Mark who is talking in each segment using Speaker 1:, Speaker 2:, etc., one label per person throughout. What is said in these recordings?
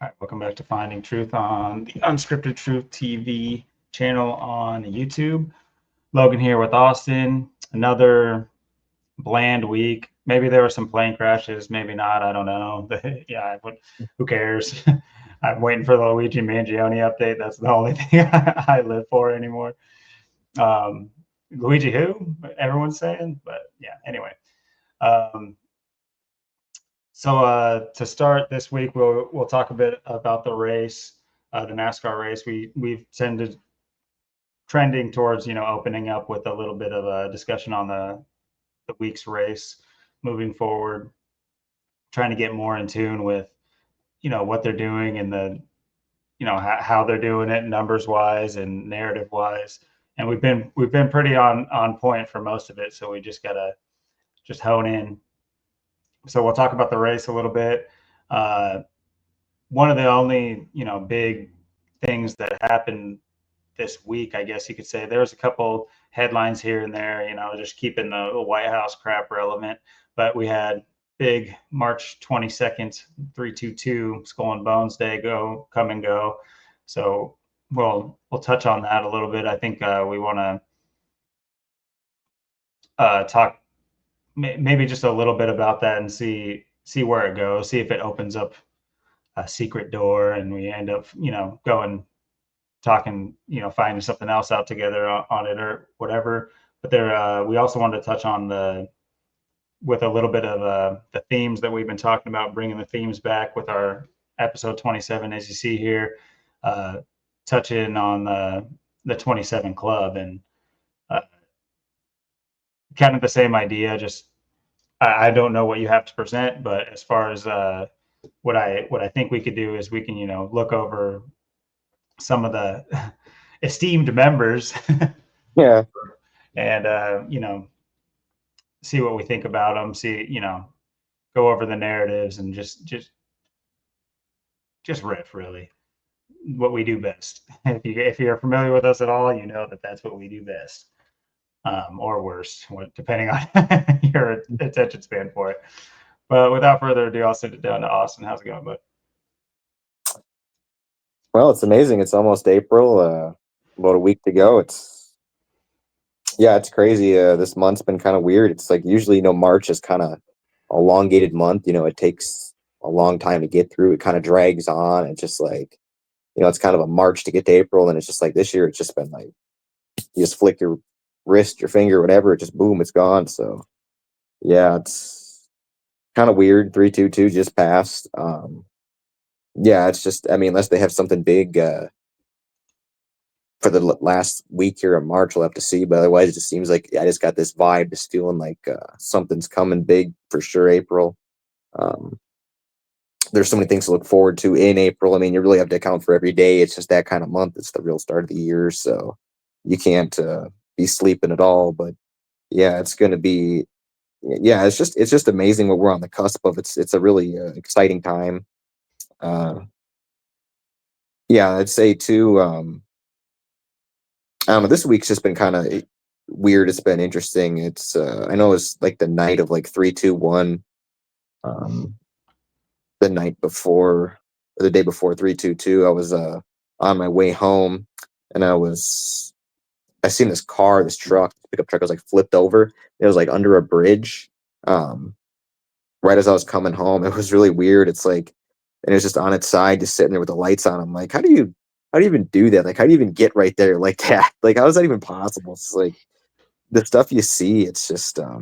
Speaker 1: All right, welcome back to Finding Truth on the Unscripted Truth TV channel on YouTube. Logan here with Austin. Another bland week. Maybe there were some plane crashes, maybe not. I don't know. Yeah, who cares? I'm waiting for the Luigi Mangione update. That's the only thing I live for anymore. Luigi who? Everyone's saying, but yeah. Anyway, um, so to start this week, we'll talk a bit about the race, the NASCAR race. We've tended trending towards opening up with a little bit of a discussion on the week's race moving forward, trying to get more in tune with what they're doing and the how they're doing it numbers wise and narrative wise. And we've been pretty on point for most of it, so we just gotta just hone in. So we'll talk about the race a little bit. One of the only big things that happened this week, I guess you could say, there was a couple headlines here and there, just keeping the White House crap relevant. But we had big March 22nd 322 Skull and Bones Day come and go. So we'll touch on that a little bit. I think we want to talk maybe just a little bit about that and see where it goes, see if it opens up a secret door and we end up talking finding something else out together on it or whatever. But there we also wanted to touch on with a little bit of the themes that we've been talking about, bringing the themes back with our episode 27, as you see here, touch in on the 27 Club, and kind of the same idea. Just I don't know what you have to present, but as far as what I think we could do is we can look over some of the esteemed members
Speaker 2: Yeah.
Speaker 1: and see what we think about them, go over the narratives and just riff, really what we do best. If you're familiar with us at all, you know that's what we do best, or worse, depending on your attention span for it. But without further ado, I'll send it down to Austin. How's it going, bud?
Speaker 2: Well, it's amazing. It's almost April. About a week to go. It's crazy. This month's been kind of weird. It's like usually, March is kind of elongated month. It takes a long time to get through. It kind of drags on. It's just like, it's kind of a March to get to April. And it's just like this year, it's just been like, you just flick your wrist, your finger, whatever. It just boom, it's gone. So yeah, it's kind of weird. 322 just passed. It's just, unless they have something big for the last week here in March, we'll have to see. But otherwise, it just seems like I just got this vibe, just feeling like something's coming big for sure. April. There's so many things to look forward to in April. You really have to account for every day. It's just that kind of month. It's the real start of the year, so you can't be sleeping at all. But yeah, it's going to be. Yeah, it's just amazing what we're on the cusp of. It's a really exciting time. I'd say too. I don't know. This week's just been kind of weird. It's been interesting. It's I know it's like the night of like 321. The night before, or the day before 322, I was on my way home, and I seen this pickup truck was like flipped over. It was like under a bridge. Right as I was coming home, it was really weird. It's like, and it was just on its side, just sitting there with the lights on. I'm like, how do you even do that? Like, how do you even get right there like that? Like, how is that even possible? It's like the stuff you see. It's just, I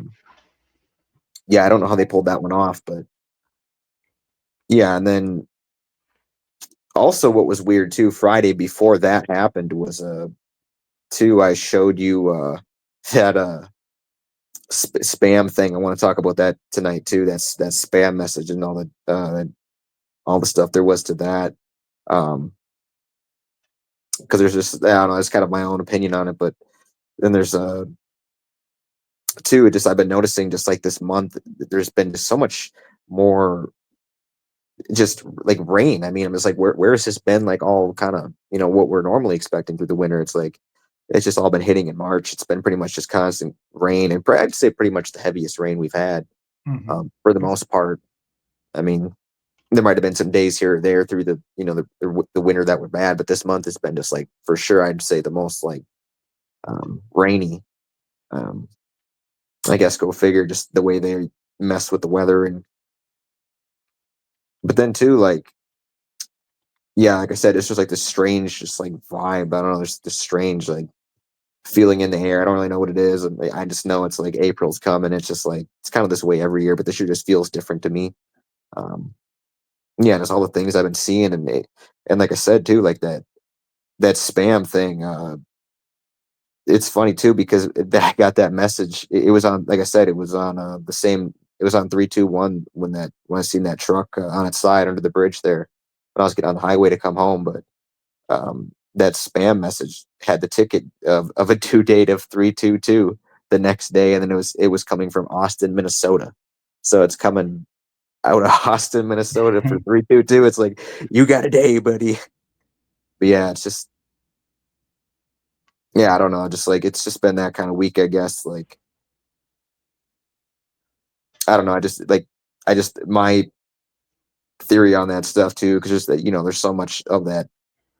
Speaker 2: don't know how they pulled that one off, but yeah. And then also, what was weird too, Friday before that happened was I showed you that spam thing. I want to talk about that tonight too. That's that spam message and all the stuff there was to that. Because there's just, I don't know, it's kind of my own opinion on it, but then there's two. I've been noticing just like this month, there's been just so much more just like rain. I'm just like, where has this been like all kind of, what we're normally expecting through the winter? It's like, it's just all been hitting in March. It's been pretty much just constant rain, and I'd say pretty much the heaviest rain we've had for the most part. there might have been some days here or there through the, the winter that were bad, but this month has been just like, for sure, I'd say the most like rainy. Um, I guess go figure, just the way they mess with the weather. And but then too, like, yeah, like I said, it's just like this strange, just like vibe. I don't know. There's this strange like feeling in the air. I don't really know what it is. I just know it's like April's coming. It's just like it's kind of this way every year, but this year just feels different to me. Um, yeah, just all the things I've been seeing, and like I said too, like that spam thing. It's funny too because I got that message. It was on, like I said, it was on the same. It was on 321 when I seen that truck on its side under the bridge there when I was getting on the highway to come home. But that spam message had the ticket of a due date of 322 the next day, and then it was coming from Austin, Minnesota. So it's coming out of Austin, Minnesota for 322. It's like, you got a day, buddy. But yeah, it's just, yeah, I don't know. Just like it's just been that kind of week, I guess. Like I don't know. I just my theory on that stuff too, because just that there's so much of that,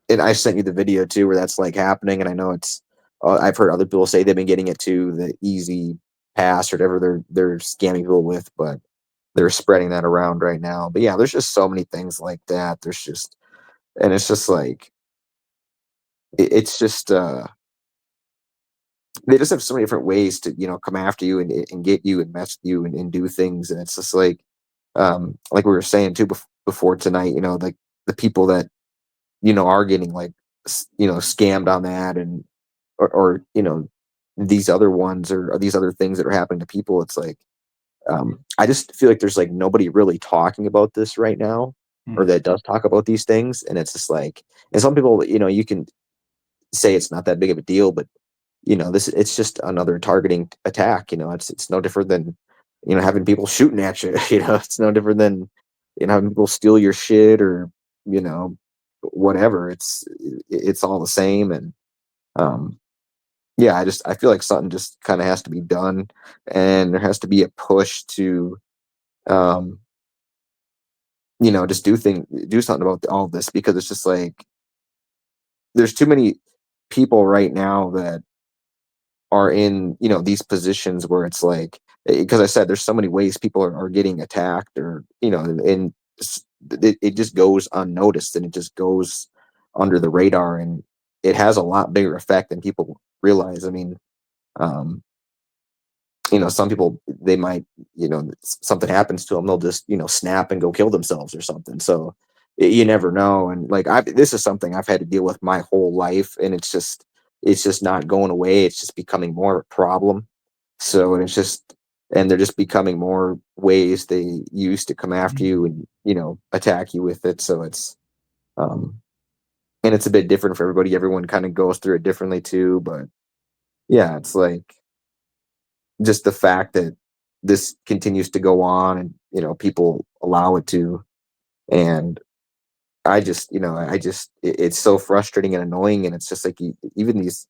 Speaker 2: and I sent you the video too where that's like happening, and I know it's. I've heard other people say they've been getting it too, the easy pass or whatever they're scamming people with, but they're spreading that around right now. But yeah, there's just so many things like that. There's just, and it's just like it's just they just have so many different ways to come after you and get you and mess with you and do things, and it's just like we were saying too before tonight, like the people that are getting like scammed on that, and or these other ones, or these other things that are happening to people. It's like I just feel like there's like nobody really talking about this right now, or
Speaker 1: Mhm.
Speaker 2: that does talk about these things, and it's just like, and some people, you can say it's not that big of a deal, but this, it's just another targeting attack. It's no different than having people shooting at you. It's no different than having people steal your shit, or you know whatever. It's all the same. And um yeah, I feel like something just kind of has to be done, and there has to be a push to um just do something about all this, because it's just like there's too many people right now that are in these positions where it's like, because I said there's so many ways people are getting attacked, or and it just goes unnoticed, and it just goes under the radar, and it has a lot bigger effect than people realize. I mean, um some people, they might, something happens to them, they'll just, snap and go kill themselves or something. So you never know. And like, this is something I've had to deal with my whole life, and it's just not going away. It's just becoming more of a problem. So, and it's just, and they're just becoming more ways they use to come after you and, attack you with it. So um, and it's a bit different for everybody. Everyone kind of goes through it differently too. But yeah, it's like, just the fact that this continues to go on, and people allow it to. And it's so frustrating and annoying, and it's just like, even these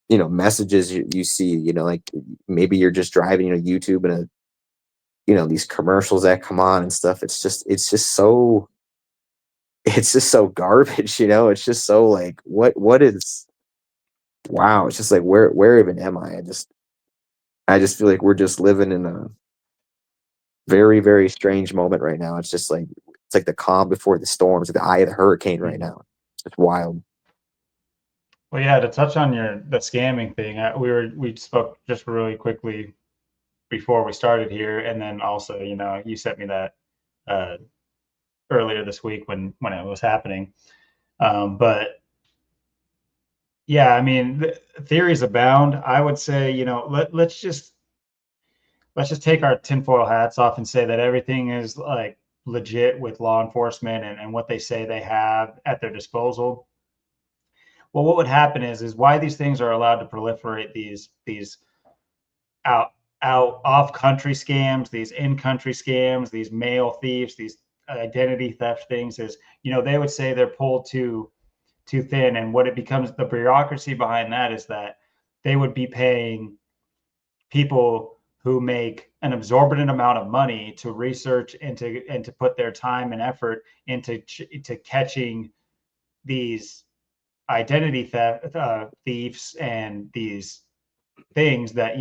Speaker 2: messages you see, like maybe you're just driving YouTube, and these commercials that come on and stuff. It's just so garbage. It's just so like, what is, wow. It's just like, where even am I just feel like we're just living in a very, very strange moment right now. It's like the calm before the storm. It's like the eye of the hurricane right
Speaker 1: Mhm.
Speaker 2: now. It's wild.
Speaker 1: Well, yeah, to touch on the scamming thing, we spoke just really quickly before we started here, and then also, you sent me that uh, earlier this week when it was happening. But yeah, I mean, theories abound. I would say, let's just take our tinfoil hats off and say that everything is like legit with law enforcement and what they say they have at their disposal. Well, what would happen is why these things are allowed to proliferate, these out out off country scams, these in country scams, these mail thieves, these identity theft things, is they would say they're pulled too thin. And what it becomes, the bureaucracy behind that is that they would be paying people who make an absorbent amount of money to research and to put their time and effort into to catching these identity thieves and these things that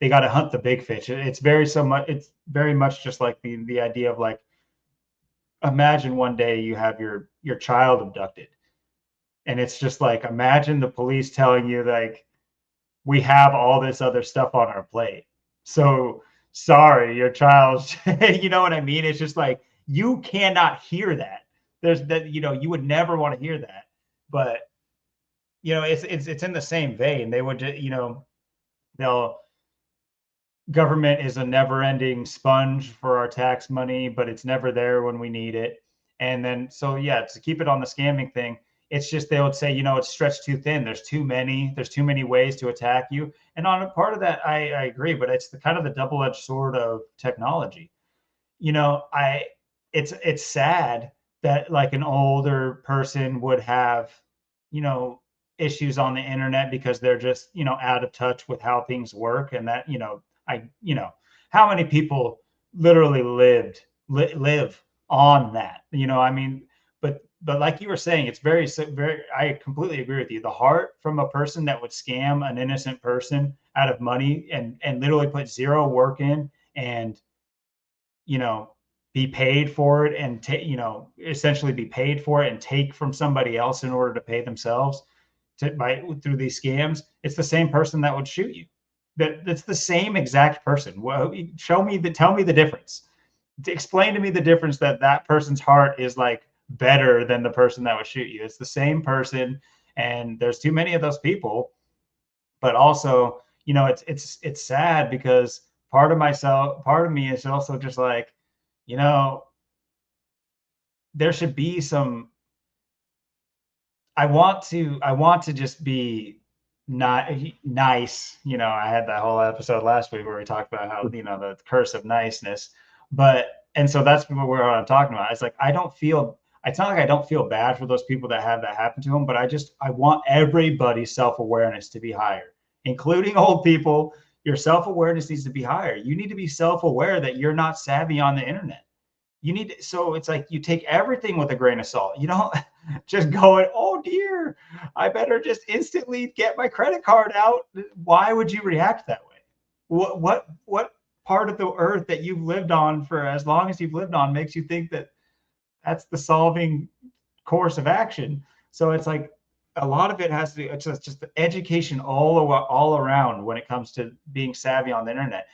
Speaker 1: they got to hunt the big fish. It's very much just like the idea of like, imagine one day you have your child abducted, and it's just like, imagine the police telling you like, we have all this other stuff on our plate, so sorry, your child's you know what I mean? It's just like, you cannot hear that. There's that, you would never want to hear that. But it's in the same vein. They would they'll government is a never-ending sponge for our tax money, but it's never there when we need it. And then, so yeah, to keep it on the scamming thing, it's just, they would say, it's stretched too thin. There's too many ways to attack you. And on a part of that, I agree, but it's the kind of the double-edged sword of technology. It's sad that like an older person would have, issues on the internet because they're just, out of touch with how things work. And that, how many people literally live on that, I mean, but like you were saying, it's very, I completely agree with you. The heart from a person that would scam an innocent person out of money and literally put zero work in, and, be paid for it, and essentially be paid for it and take from somebody else in order to pay themselves through these scams. It's the same person that would shoot you. That's the same exact person. Well, tell me the difference. Explain to me the difference that person's heart is like better than the person that would shoot you. It's the same person, and there's too many of those people. But also, it's sad because part of me is also just like, there should be some. I want to just be not nice. I had that whole episode last week where we talked about how, the curse of niceness. And so that's what I'm talking about. It's like, it's not like I don't feel bad for those people that have that happen to them, but I want everybody's self-awareness to be higher, including old people. Your self-awareness needs to be higher. You need to be self-aware that you're not savvy on the internet. So it's like, you take everything with a grain of salt. You don't just going, oh dear, I better just instantly get my credit card out. Why would you react that way? What part of the earth that you've lived on for as long as you've lived on makes you think that that's the solving course of action? So it's like, a lot of it has to do, it's just the education all around when it comes to being savvy on the internet.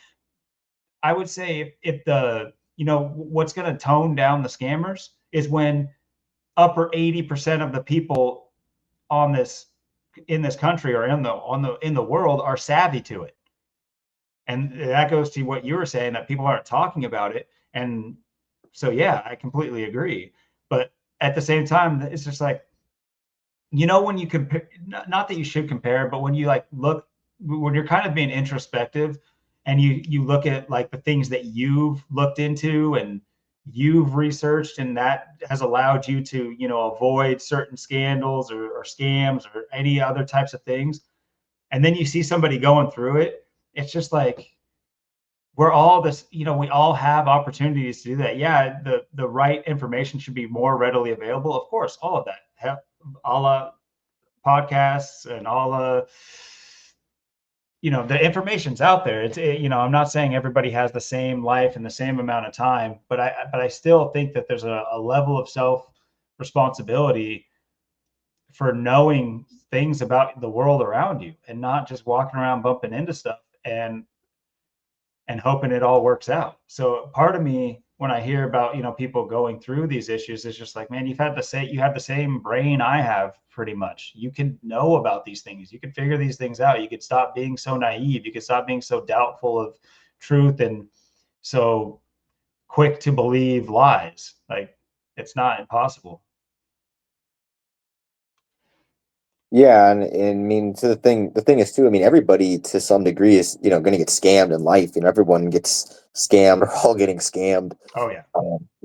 Speaker 1: I would say if the, what's going to tone down the scammers is when upper 80% of the people in this country, or in the world, are savvy to it. And that goes to what you were saying, that people aren't talking about it. And so, yeah, I completely agree. But at the same time, it's just like, when you compare, not that you should compare, but when you like look, when you're kind of being introspective, and you look at like the things that you've looked into and you've researched, and that has allowed you to, avoid certain scandals or scams or any other types of things. And then you see somebody going through it. It's just like, we're all this, we all have opportunities to do that. Yeah, the right information should be more readily available. Of course, all of that, all podcasts and all the information's out there. I'm not saying everybody has the same life and the same amount of time, but I still think that there's a level of self responsibility for knowing things about the world around you, and not just walking around bumping into stuff and hoping it all works out. So part of me, when I hear about, people going through these issues, is just like, man, you have the same brain I have, pretty much. You can know about these things. You can figure these things out. You could stop being so naive. You could stop being so doubtful of truth and so quick to believe lies. Like, it's not impossible.
Speaker 2: Yeah, and I mean, so the thing is too, I mean, everybody to some degree is, going to get scammed in life. Everyone gets scammed. We're all getting scammed.
Speaker 1: Oh yeah.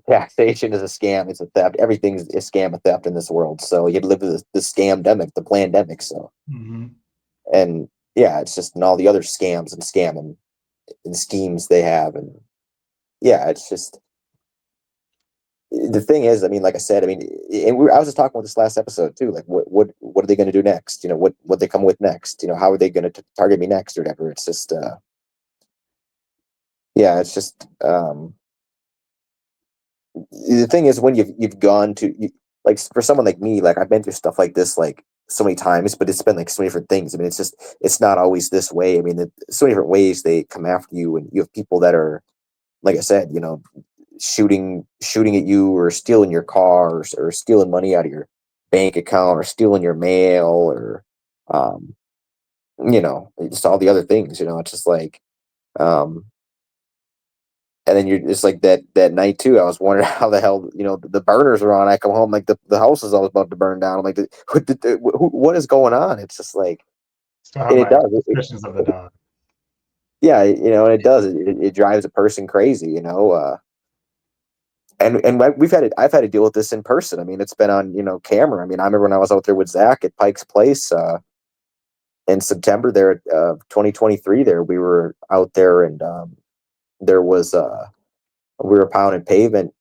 Speaker 2: Taxation is a scam. It's a theft. Everything's a scam, a theft in this world. So you live with the scamdemic, the plandemic. So,
Speaker 1: Mm-hmm.
Speaker 2: and yeah, it's just, and all the other scams and scamming. and schemes they have, and yeah, it's just the thing is, I mean, like I said, I mean, and I was just talking about this last episode too. Like, what are they going to do next? You know, what they come with next? You know, how are they going to target me next or whatever? It's just, yeah, it's just the thing is when you've gone to like for someone like me, like I've been through stuff like this like so many times, but it's been like so many different things. I mean, it's not always this way. I mean, so many different ways they come after you, and you have people that are, like I said, you know, shooting at you or stealing your car or stealing money out of your bank account or stealing your mail or um you know, just all the other things, you know. It's just like um and then you're just like that night too. I was wondering how the hell, you know, the burners are on. I come home like the house is all about to burn down. I'm like, what is going on? It's just like,
Speaker 1: Still have
Speaker 2: and it
Speaker 1: my
Speaker 2: does.
Speaker 1: suspicions of the dog.
Speaker 2: Yeah, you know, and it does. It drives a person crazy, you know. And I've had to deal with this in person. I mean, it's been on, you know, camera. I mean, I remember when I was out there with Zach at Pike's Place in September there, 2023. There we were out there, and there was we were pounding pavement.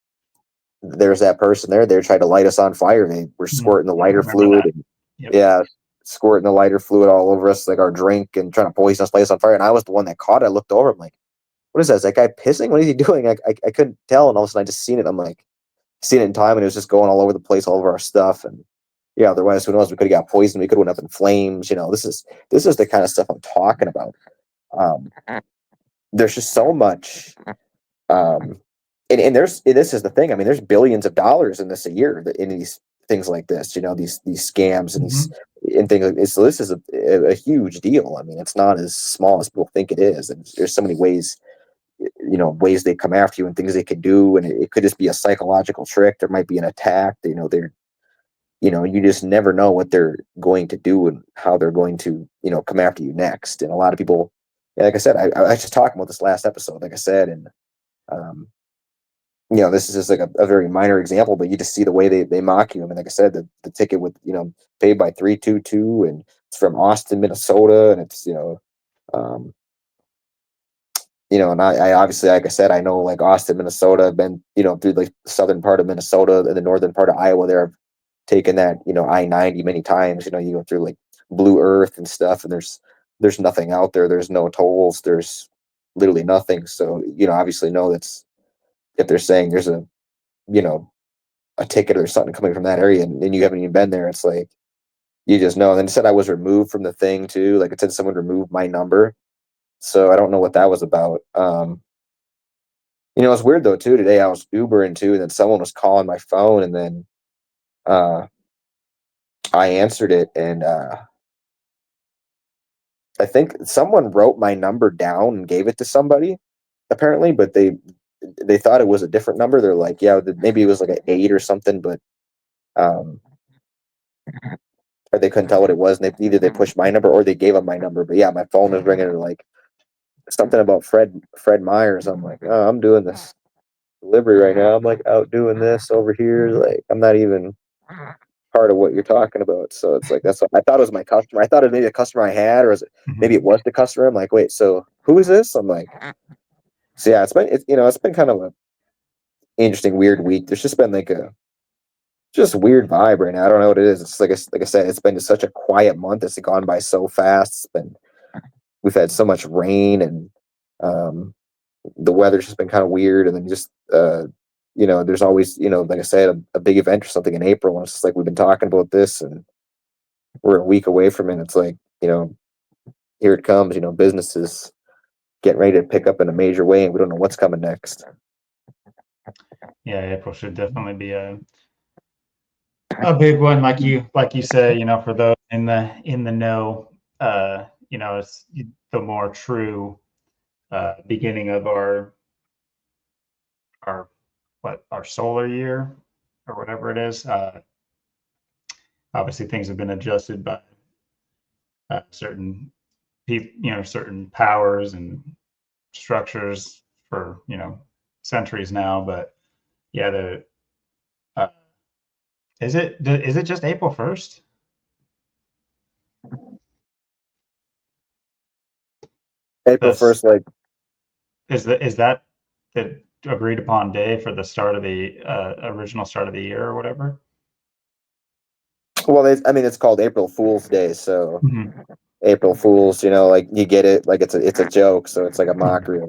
Speaker 2: There's that person there. They tried to light us on fire. They were squirting the
Speaker 1: Yeah, I
Speaker 2: lighter
Speaker 1: remember
Speaker 2: fluid,
Speaker 1: that.
Speaker 2: and
Speaker 1: Yep.
Speaker 2: yeah, squirting the lighter fluid all over us, like our drink, and trying to poison us, light us on fire. And I was the one that caught it. I looked over. I'm like, what is that? Is that guy pissing? What is he doing? I couldn't tell. And all of a sudden, I just seen it. I'm like, seen it in time, and it was just going all over the place, all over our stuff. And yeah, otherwise, who knows? We could have got poisoned. We could have went up in flames. You know, this is the kind of stuff I'm talking about. Um, there's just so much. Um, and this is the thing. I mean, there's billions of dollars in this a year in these things like this. You know, these scams and these and things like this. So this is a huge deal. I mean, it's not as small as people think it is. And there's so many ways, you know, ways they come after you and things they could do, and it could just be a psychological trick. There might be an attack. You know, you know, you just never know what they're going to do and how they're going to, you know, come after you next. And a lot of people, yeah, like I said, I was just talking about this last episode, like I said, and um, you know, this is just like a very minor example, but you just see the way they mock you. I mean, like I said, the ticket with, you know, paid by 322, and it's from Austin, Minnesota, and it's, um, you know, and I obviously, like I said, I know like Austin, Minnesota. I've been, you know, through like the southern part of Minnesota and the northern part of Iowa. There, I've taken that, you know, I-90 many times. You know, you go through like Blue Earth and stuff, and there's nothing out there. There's no tolls. There's literally nothing. So, you know, obviously know that's if they're saying there's a, you know, a ticket or something coming from that area, and you haven't even been there. It's like you just know. And then it said I was removed from the thing too. Like it said someone removed my number. So I don't know what that was about. You know, it's weird though too. Today I was Ubering too, and then someone was calling my phone, and then uh, I answered it, and I think someone wrote my number down and gave it to somebody, apparently, but they thought it was a different number. They're like, yeah, maybe it was like an 8 or something, but um, or they couldn't tell what it was. And either they pushed my number or they gave them my number. But yeah, my phone was ringing, and like something about Fred Myers. I'm like, oh, I'm doing this delivery right now. I'm like out doing this over here. Like I'm not even part of what you're talking about. So it's like that's what I thought it was my customer. I thought it was maybe a customer I had, or maybe it was the customer. I'm like, wait, so who is this? I'm like, so yeah, it's been kind of a interesting, weird week. There's just been like a just weird vibe right now. I don't know what it is. It's like I said, it's been just such a quiet month. It's gone by so fast. We've had so much rain, and um, the weather's just been kind of weird. And then just you know, there's always, you know, like I said, a big event or something in April, and it's just like we've been talking about this, and we're a week away from it. And it's like, you know, here it comes. You know, businesses getting ready to pick up in a major way, and we don't know what's coming next.
Speaker 1: Yeah, April should definitely be a big one, like you say. You know, for those in the know, you know, it's the more true beginning of our our solar year or whatever it is. Obviously, things have been adjusted by certain certain powers and structures for centuries now. But yeah, the uh, is it just April 1st?
Speaker 2: April
Speaker 1: That's
Speaker 2: 1st, like
Speaker 1: Is that the agreed upon day for the start of the original start of the year or whatever?
Speaker 2: Well, I mean, it's called April Fool's Day, so
Speaker 1: Mm-hmm.
Speaker 2: April Fools, like you get it, like it's a joke, so it's like a mockery.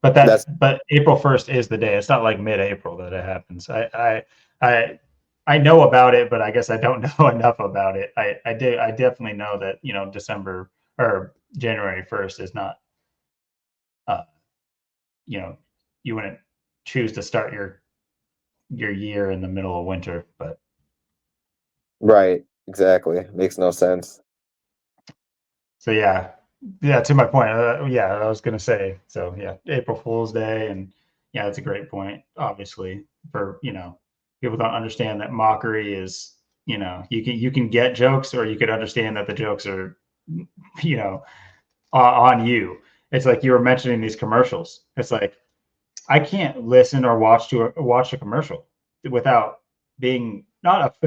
Speaker 2: That's
Speaker 1: But April 1st is the day. It's not like mid-April that it happens. I know about it, but I guess I don't know enough about it. I definitely know that, December or January 1st is not, uh, you wouldn't choose to start your year in the middle of winter, but
Speaker 2: right, exactly. Makes no sense.
Speaker 1: so yeah. To my point, yeah, I was gonna say. So yeah, April Fool's Day, and yeah, that's a great point. Obviously, for people don't understand that mockery is, you can get jokes, or you could understand that the jokes are, you know, on you. It's like you were mentioning these commercials. It's like I can't listen or watch a commercial without being not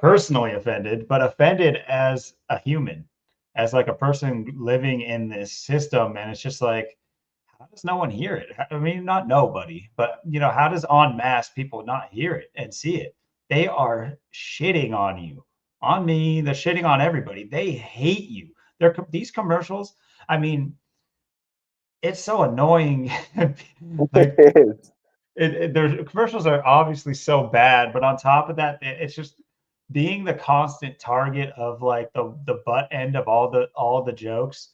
Speaker 1: personally offended, but offended as a human, as like a person living in this system. And it's just like, how does no one hear it? I mean, not nobody, but how does en masse people not hear it and see it? They are shitting on you, on me. They're shitting on everybody. They hate you. These commercials. I mean, it's so annoying. Like
Speaker 2: It is.
Speaker 1: their commercials are obviously so bad, but on top of that, it's just being the constant target of like the butt end of all the jokes.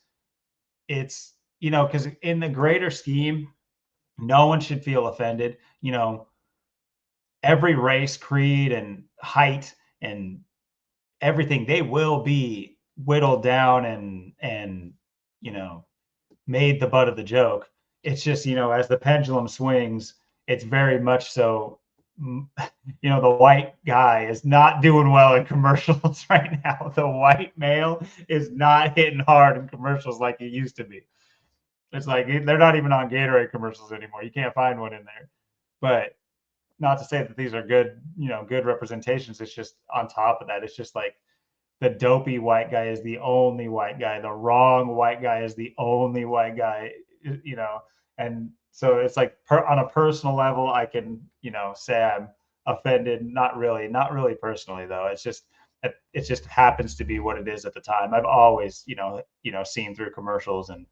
Speaker 1: It's because in the greater scheme, no one should feel offended. Every race, creed, and height, and everything, they will be whittled down and you know made the butt of the joke. It's just, as the pendulum swings, it's very much so, the white guy is not doing well in commercials right now. The white male is not hitting hard in commercials like it used to be. It's like they're not even on Gatorade commercials anymore. You can't find one in there. But not to say that these are good, good representations. It's just on top of that, it's just like the dopey white guy is the only white guy. The wrong white guy is the only white guy, And so it's like on a personal level, I can, say I'm offended. Not really personally though. It just happens to be what it is at the time. I've always, seen through commercials and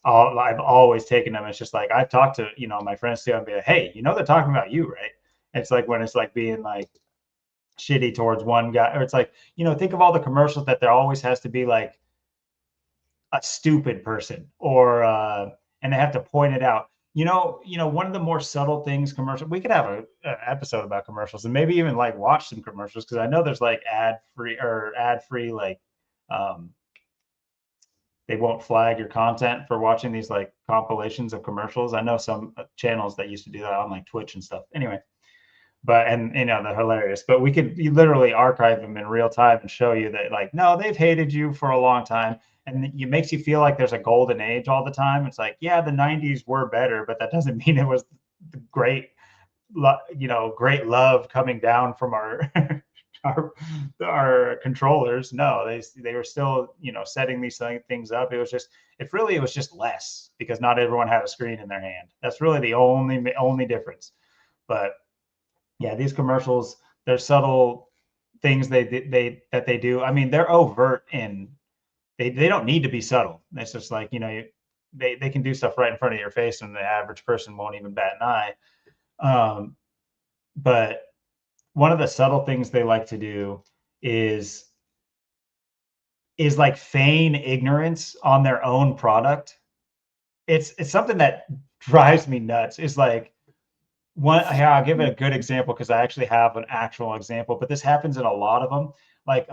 Speaker 1: I've always taken them. It's just like I've talked to, my friends too and be like, hey, they're talking about you, right? It's like when it's like being like shitty towards one guy, or it's like think of all the commercials that there always has to be like a stupid person, or and they have to point it out. One of the more subtle things commercial, we could have an episode about commercials and maybe even like watch some commercials, because I know there's like ad free like um they won't flag your content for watching these like compilations of commercials. I know some channels that used to do that on like Twitch and stuff. Anyway, but and they're hilarious, but you literally archive them in real time and show you that like, no, they've hated you for a long time, and it makes you feel like there's a golden age all the time. It's like, yeah, the 90s were better, but that doesn't mean it was great, great love coming down from our our controllers. No, they were still setting these things up. It was just less, because not everyone had a screen in their hand. That's really the only difference. But yeah, these commercials, they're subtle things they do. I mean, they're overt, and they don't need to be subtle. It's just like, they can do stuff right in front of your face, and the average person won't even bat an eye. But one of the subtle things they like to do is like feign ignorance on their own product. It's something that drives me nuts. It's like, I'll give it a good example, because I actually have an actual example, but this happens in a lot of them. Like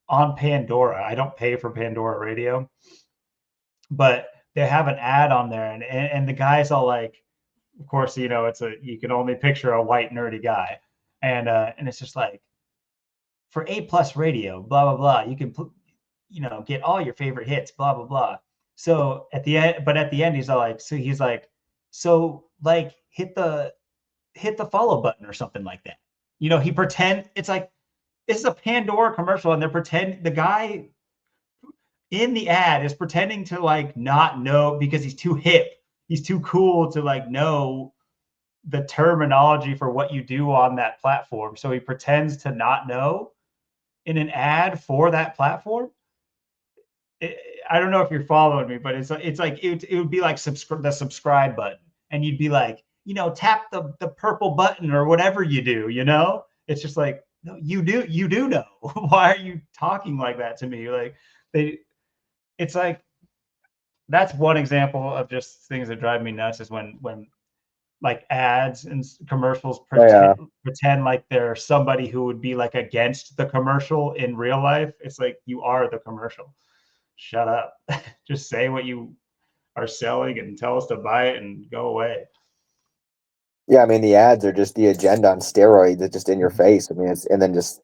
Speaker 1: on Pandora, I don't pay for Pandora Radio, but they have an ad on there, and the guy's all like, of course, you can only picture a white nerdy guy, and it's just like, for A+ radio, blah blah blah, you can get all your favorite hits, blah blah blah. So at the end, he's all like, so like hit the follow button or something like that. He pretend it's like, this is a Pandora commercial, and the guy in the ad is pretending to like not know, because he's too hip he's too cool to like know the terminology for what you do on that platform. So he pretends to not know in an ad for that platform. I don't know if you're following me, but it's like it would be like the subscribe button, and you'd be like, tap the purple button or whatever you do. It's just like, no, you do know. Why are you talking like that to me? Like it's like that's one example of just things that drive me nuts is when like ads and commercials
Speaker 2: Yeah.
Speaker 1: pretend like they're somebody who would be like against the commercial in real life. It's like you are the commercial. Shut up. Just say what you are selling and tell us to buy it and go away.
Speaker 2: Yeah, I mean the ads are just the agenda on steroids. It's just in your face. I mean, and then just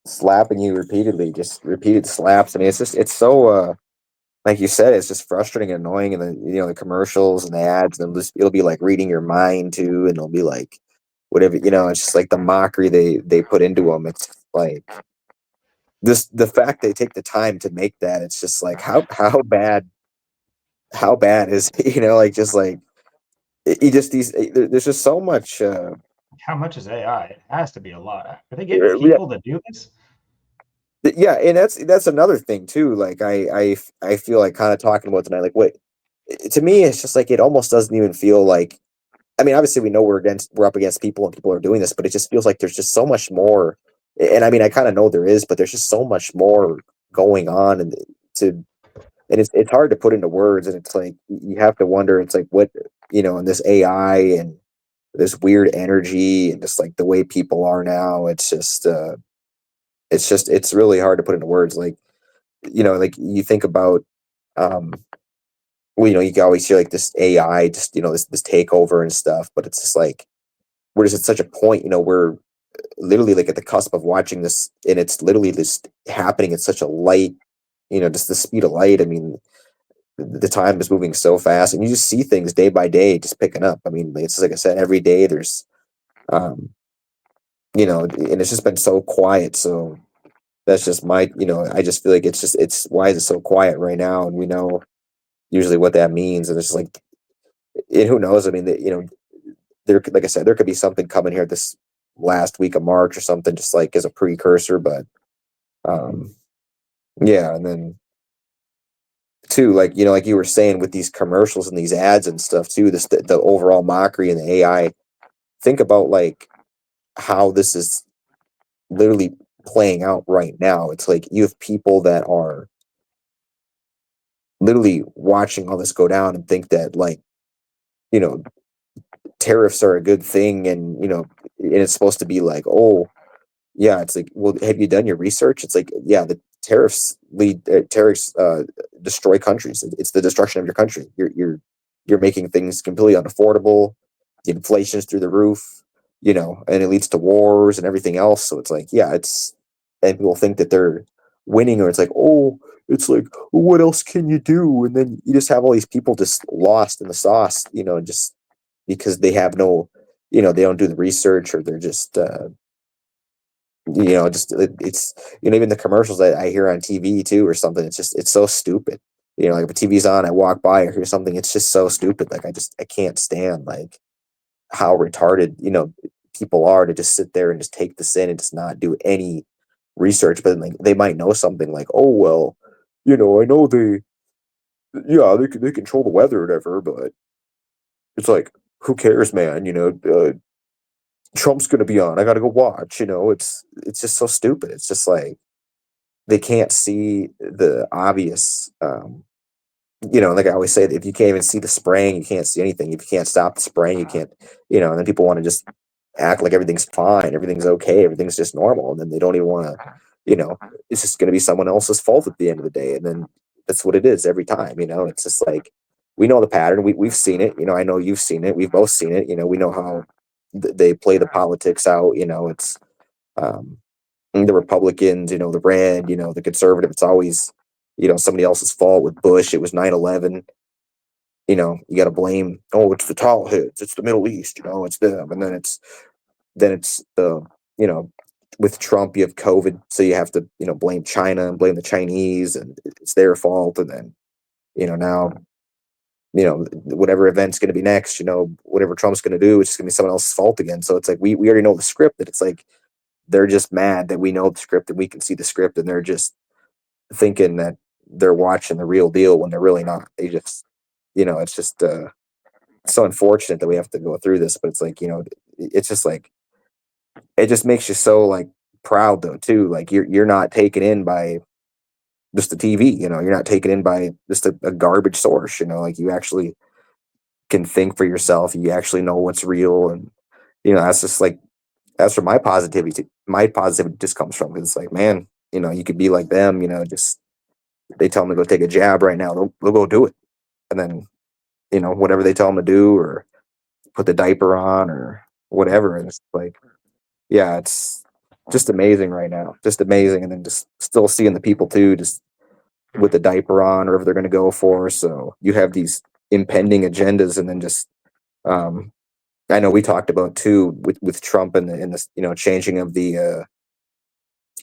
Speaker 2: slapping you repeatedly, just repeated slaps. I mean, it's so like you said, it's just frustrating and annoying. And then the commercials and the ads, and it'll be like reading your mind too, and it'll be like whatever. It's just like the mockery they put into them. It's like the fact they take the time to make that. It's just like how bad is like just like you just there's just so much.
Speaker 1: How much is AI? It has to be a lot. Are they getting
Speaker 2: Yeah,
Speaker 1: people to do this?
Speaker 2: yeah, and that's another thing too. Like I feel like kind of talking about tonight. Like what to me, it's just like it almost doesn't even feel like. I mean, obviously we know we're up against people and people are doing this, but it just feels like there's just so much more. And I mean, I kind of know there is, but there's just so much more going on, and it's hard to put into words. And it's like you have to wonder. It's like what and this AI and this weird energy and just like the way people are now. It's really hard to put into words. Like like you think about um well, you can always hear like this AI just this takeover and stuff, but it's just like we're just at such a point, we're literally like at the cusp of watching this, and it's literally just happening at such a light, just the speed of light. I mean, the time is moving so fast, and you just see things day by day just picking up. I mean, it's just like I said, every day there's um and it's just been so quiet. So that's just my, I just feel like it's why is it so quiet right now? And we know usually what that means. And it's just like, and who knows? I mean, there could, like I said, there could be something coming here this last week of March or something, just like as a precursor. But um, yeah, and then too, like like you were saying with these commercials and these ads and stuff too, the overall mockery and the AI. Think about like how this is literally playing out right now. It's like you have people that are literally watching all this go down and think that like you know tariffs are a good thing, and and it's supposed to be like, oh yeah, it's like, well, have you done your research? It's like, yeah, the tariffs destroy countries. It's the destruction of your country. You're making things completely unaffordable. The inflation's through the roof, and it leads to wars and everything else. So it's like, yeah, and people think that they're winning, or it's like, oh, it's like, what else can you do? And then you just have all these people just lost in the sauce, just because they have no, they don't do the research, or they're just just it's even the commercials that I hear on TV too or something. It's so stupid. Like if the TV's on, I walk by or hear something. It's just so stupid. Like I can't stand like how retarded people are to just sit there and just take this in and just not do any research. But like they might know something like, oh well, I know they control the weather or whatever, but it's like who cares, man? Trump's gonna be on. I gotta go watch. It's just so stupid. It's just like they can't see the obvious. Like I always say, if you can't even see the spraying, you can't see anything. If you can't stop the spraying, you can't. And then people want to just act like everything's fine, everything's okay, everything's just normal, and then they don't even want to. It's just going to be someone else's fault at the end of the day, and then that's what it is every time. It's just like we know the pattern. We've seen it. I know you've seen it. We've both seen it. We know how they play the politics out. It's um, the Republicans, the red, the conservative. It's always, somebody else's fault. With Bush, it was 9/11. You got to blame. Oh, it's the tall heads. It's the Middle East. It's them. And then it's the you know with Trump you have COVID, so you have to blame China and blame the Chinese, and it's their fault. And then now whatever event's going to be next, whatever Trump's going to do, it's just going to be someone else's fault again. So it's like we already know the script. That it's like they're just mad that we know the script and we can see the script, and they're just thinking that they're watching the real deal when they're really not. They just, it's just it's so unfortunate that we have to go through this, but it's like, it's just like it just makes you so like proud though too. Like you're not taken in by just the TV, you're not taken in by just a garbage source, like you actually can think for yourself. You actually know what's real. And, that's just like, that's where my positivity just comes from. 'Cause it's like, man, you could be like them, just, they tell them to go take a jab right now. They'll go do it. And then, whatever they tell them to do, or put the diaper on or whatever. And it's like, yeah, it's just amazing right now. Just amazing. And then just still seeing the people too, just with the diaper on, or if they're going to go for. So you have these impending agendas, and then just, I know we talked about too with Trump and the changing of the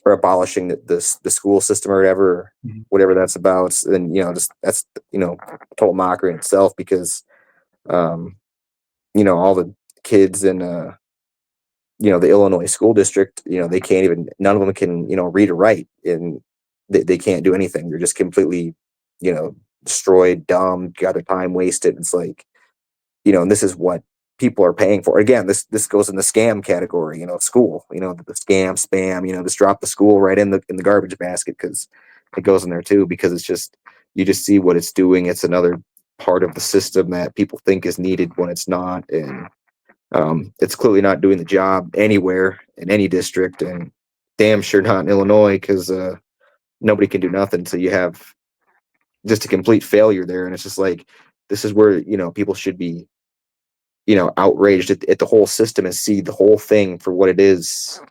Speaker 2: or abolishing the school system or whatever that's about. And just that's total mockery in itself, because um, all the kids in the Illinois school district, they can't even, none of them can, read or write, and they can't do anything. They're just completely, destroyed, dumb, got their time wasted. It's like, and this is what people are paying for. Again, this goes in the scam category, school, the scam, spam, just drop the school right in the garbage basket, because it goes in there too, because it's just, you just see what it's doing. It's another part of the system that people think is needed when it's not. And it's clearly not doing the job anywhere in any district, and damn sure not in Illinois, because nobody can do nothing. So you have just a complete failure there. And it's just like, this is where, people should be, outraged at the whole system, and see the whole thing for what it is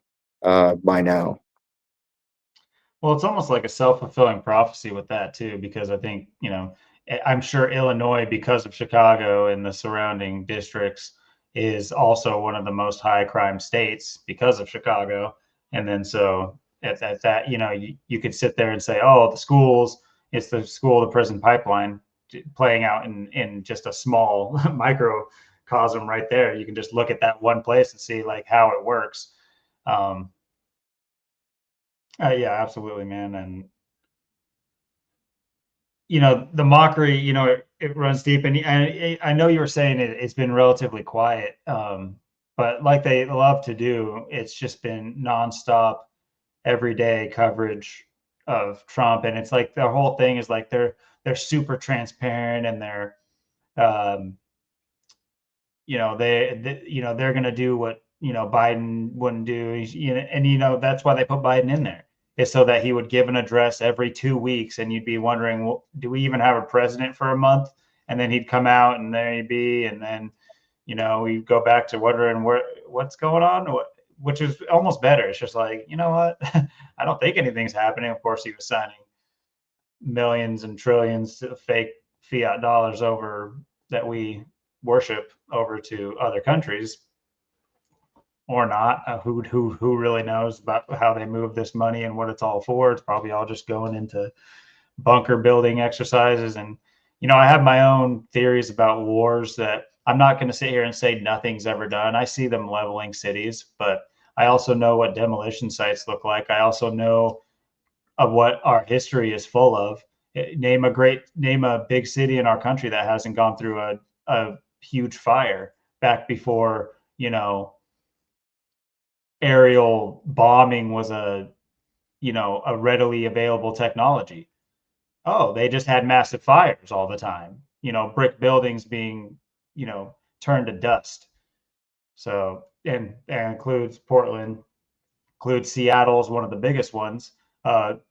Speaker 2: by now.
Speaker 1: Well, it's almost like a self-fulfilling prophecy with that too, because I think, I'm sure Illinois, because of Chicago and the surrounding districts, is also one of the most high crime states because of Chicago. And then so at that, you could sit there and say, oh, the schools, it's the school to prison pipeline playing out in just a small microcosm right there. You can just look at that one place and see like how it works. Um, yeah, absolutely, man. And the mockery, it runs deep. And I know you were saying it's been relatively quiet, but like they love to do, it's just been nonstop, everyday coverage of Trump. And it's like the whole thing is like they're super transparent, and they're um, they're going to do what Biden wouldn't do. And that's why they put Biden in there, is so that he would give an address every 2 weeks, and you'd be wondering, well, do we even have a president for a month? And then he'd come out, and there he'd be, and then we go back to wondering what's going on, which is almost better. It's just like, you know what, I don't think anything's happening. Of course, he was signing millions and trillions of fake fiat dollars over that we worship over to other countries, or not. Who really knows about how they move this money and what it's all for? It's probably all just going into bunker building exercises. And I have my own theories about wars that I'm not going to sit here and say nothing's ever done. I see them leveling cities, but I also know what demolition sites look like. I also know of what our history is full of. Name a big city in our country that hasn't gone through a huge fire back before, aerial bombing was a readily available technology. Oh, they just had massive fires all the time, brick buildings being, turned to dust. So, and that includes Portland, includes Seattle is one of the biggest ones.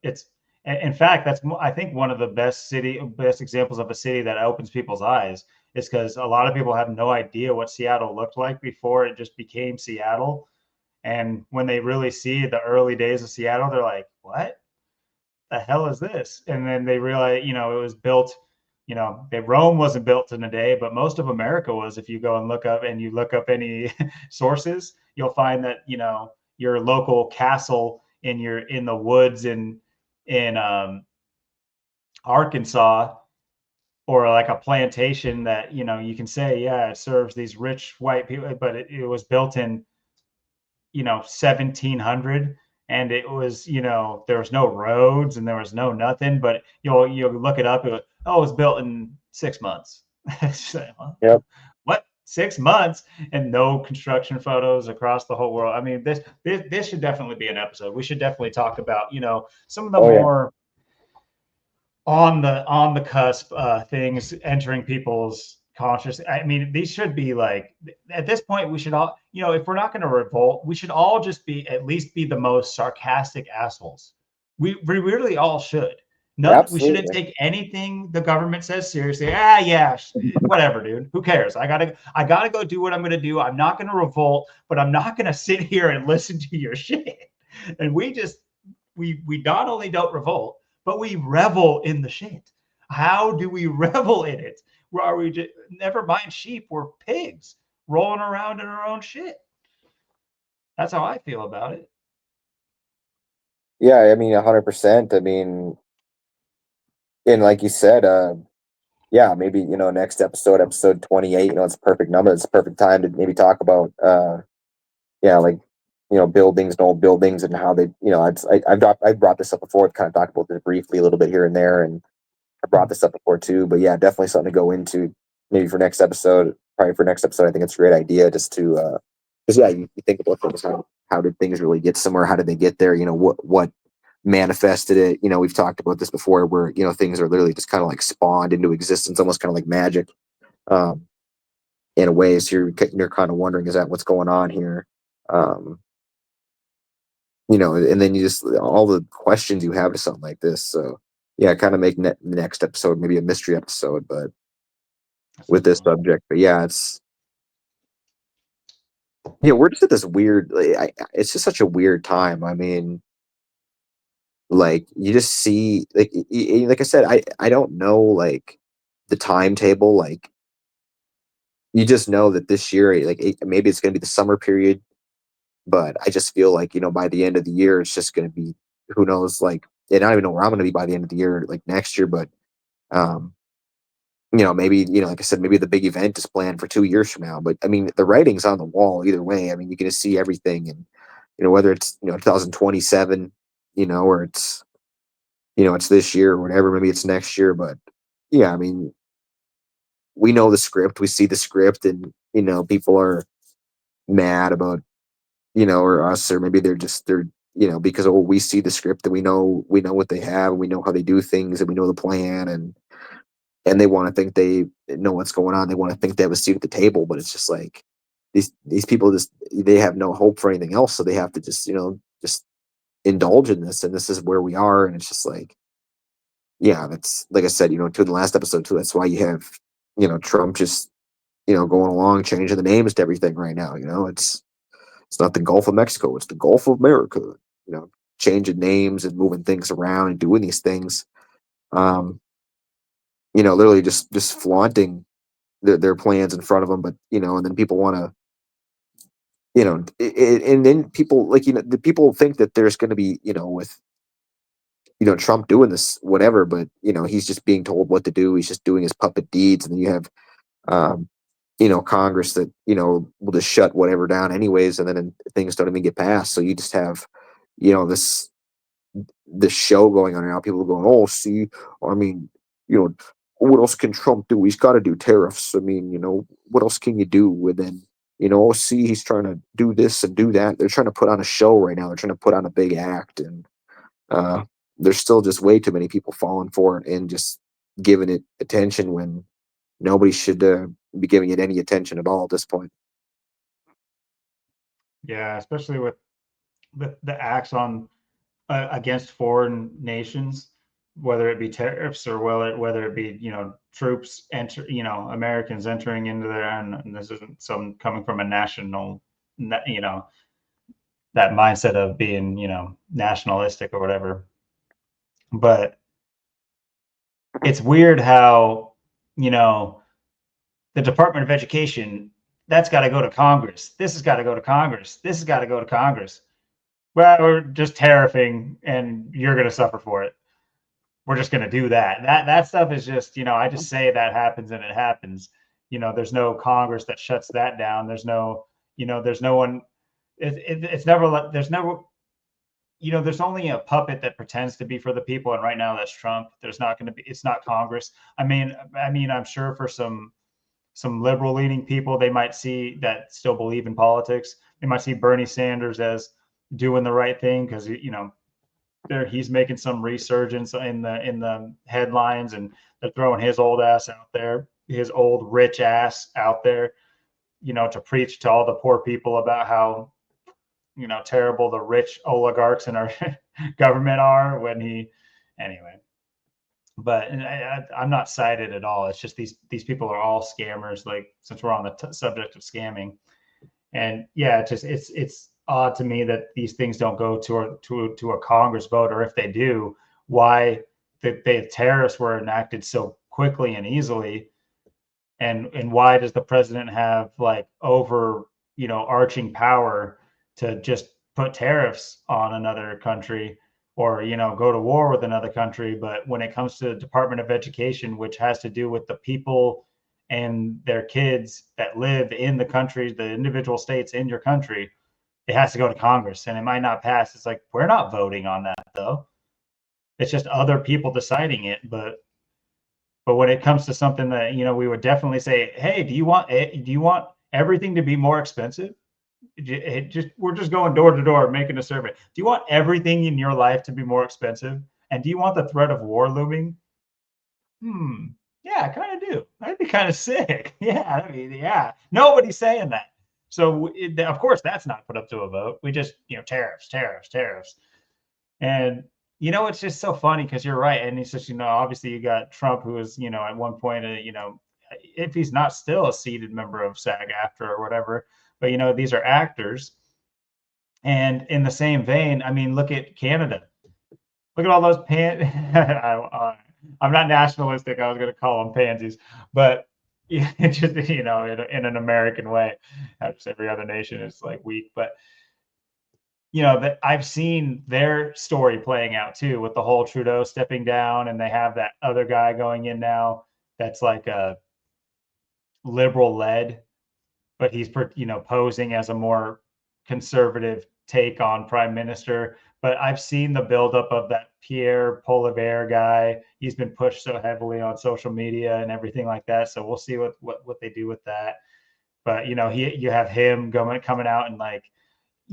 Speaker 1: It's In fact, that's, I think, one of the best examples of a city that opens people's eyes, is because a lot of people have no idea what Seattle looked like before it just became Seattle. And when they really see the early days of Seattle, they're like, what the hell is this? And then they realize, it was built, Rome wasn't built in a day, but most of America was. If you go and look up any sources, you'll find that, your local castle in the woods in Arkansas, or like a plantation that, you know, you can say, yeah, it serves these rich white people, but it was built in, you know, 1700, and it was, you know, there was no roads and there was no nothing, but you'll look it up. Oh, it was built in 6 months.
Speaker 2: Yep.
Speaker 1: What, 6 months, and no construction photos across the whole world? I mean, this should definitely be an episode. We should definitely talk about, you know, some of the
Speaker 2: Oh yeah.
Speaker 1: more on the cusp things entering people's conscious. I mean, these should be like, at this point we should all, you know, if we're not going to revolt, we should all just be, at least be the most sarcastic assholes. We really all should. None, we shouldn't
Speaker 2: Absolutely.
Speaker 1: take anything the government says seriously. Yeah, whatever, dude, who cares? I gotta go do what I'm gonna do. I'm not gonna revolt, but I'm not gonna sit here and listen to your shit. And we not only don't revolt, but we revel in the shit. How do we revel in it? Where are we just, never mind sheep, we're pigs rolling around in our own shit. That's how I feel about it.
Speaker 2: Yeah, I mean 100%. I mean, and like you said, yeah, maybe, next episode, episode 28, it's a perfect number. It's a perfect time to maybe talk about yeah, like, buildings and old buildings and how they, I've brought this up before, kind of talked about this briefly a little bit here and there, and I brought this up before too. But yeah, definitely something to go into maybe for next episode. Probably for next episode, I think it's a great idea just to, because yeah, you think about things. How did things really get somewhere? How did they get there? What manifested it? We've talked about this before, where things are literally just kind of like spawned into existence, almost kind of like magic, um, in a way. So you're kind of wondering, is that what's going on here? Um, and then you just all the questions you have to something like this. So yeah, kind of make the next episode maybe a mystery episode, but with this subject. But yeah, we're just at this weird. It's just such a weird time. I mean, like you just see, like I said, I don't know like the timetable. Like you just know that this year, like maybe it's going to be the summer period, but I just feel like by the end of the year, it's just going to be, who knows, like, and I don't even know where I'm going to be by the end of the year, like next year, but um maybe, like I said, maybe the big event is planned for 2 years from now. But I mean, the writing's on the wall either way. I mean, you're going to see everything, and whether it's 2027, or it's this year or whatever. Maybe it's next year, but yeah, I mean, we know the script, we see the script, and people are mad about or us, or maybe they're because we see the script and we know what they have, and we know how they do things, and we know the plan, and they want to think they know what's going on. They want to think they have a seat at the table, but it's just like these people they have no hope for anything else, so they have to just indulge in this, and this is where we are, and it's just like, yeah, that's like I said, to the last episode too. That's why you have Trump just going along changing the names to everything right now. It's not the Gulf of Mexico, it's the Gulf of America. You know, changing names and moving things around and doing these things. Um, literally just flaunting their plans in front of them, but and then people want to, and then people like the people think that there's going to be with Trump doing this whatever, but he's just being told what to do. He's just doing his puppet deeds, and then you have um, Congress that will just shut whatever down anyways, and then things don't even get passed. So you just have this show going on now. People are going, oh, see, I mean, what else can Trump do? He's got to do tariffs. I mean, what else can you do? And then, oh, see, he's trying to do this and do that. They're trying to put on a show right now. They're trying to put on a big act, and uh, there's still just way too many people falling for it and just giving it attention when nobody should be giving it any attention at all at this point.
Speaker 1: Yeah, especially with the acts on against foreign nations, whether it be tariffs or whether it be troops Americans entering into there, and this isn't some coming from a national that mindset of being nationalistic or whatever, but it's weird how the Department of Education, that's got to go to Congress. This has got to go to Congress. This has got to go to Congress. Well, we're just tariffing, and you're going to suffer for it. we're just going to do that. That stuff is just, I just say that happens and it happens. There's no Congress that shuts that down. There's no, there's no one. It's never. There's never. There's only a puppet that pretends to be for the people, and right now that's Trump. There's not going to be. It's not Congress. I mean, I'm sure for some liberal leaning people, they might see that still believe in politics. They might see Bernie Sanders as doing the right thing because he's making some resurgence in the headlines, and they're throwing his old ass out there, his old rich ass out there, to preach to all the poor people about how terrible the rich oligarchs in our government are. Anyway. But I'm not sided at all. It's just these people are all scammers. Like, since we're on the subject of scamming, and yeah, it's odd to me that these things don't go to a Congress vote, or if they do, why the tariffs were enacted so quickly and easily, and why does the president have like arching power to just put tariffs on another country, or go to war with another country? But when it comes to the Department of Education, which has to do with the people and their kids that live in the country, the individual states in your country, it has to go to Congress, and it might not pass. It's like, we're not voting on that though. It's just other people deciding it. But when it comes to something that we would definitely say, hey, do you want everything to be more expensive? We're just going door to door making a survey. Do you want everything in your life to be more expensive? And do you want the threat of war looming? Yeah, I kind of do. That'd be kind of sick. Yeah, yeah. Nobody's saying that. So of course that's not put up to a vote. We just, tariffs, tariffs, tariffs. And it's just so funny because you're right. And it's just, obviously you got Trump, who is, at one point, if he's not still a seated member of SAG-AFTRA or whatever, but these are actors. And in the same vein, I mean, look at Canada. Look at all those I'm not nationalistic. I was going to call them pansies, but just in an American way. Just every other nation is like weak, but that I've seen their story playing out too, with the whole Trudeau stepping down, and they have that other guy going in now that's like a liberal led, but he's posing as a more conservative take on prime minister. But I've seen the buildup of that Pierre Poilievre guy. He's been pushed so heavily on social media and everything like that. So we'll see what they do with that. But you have him coming out and like,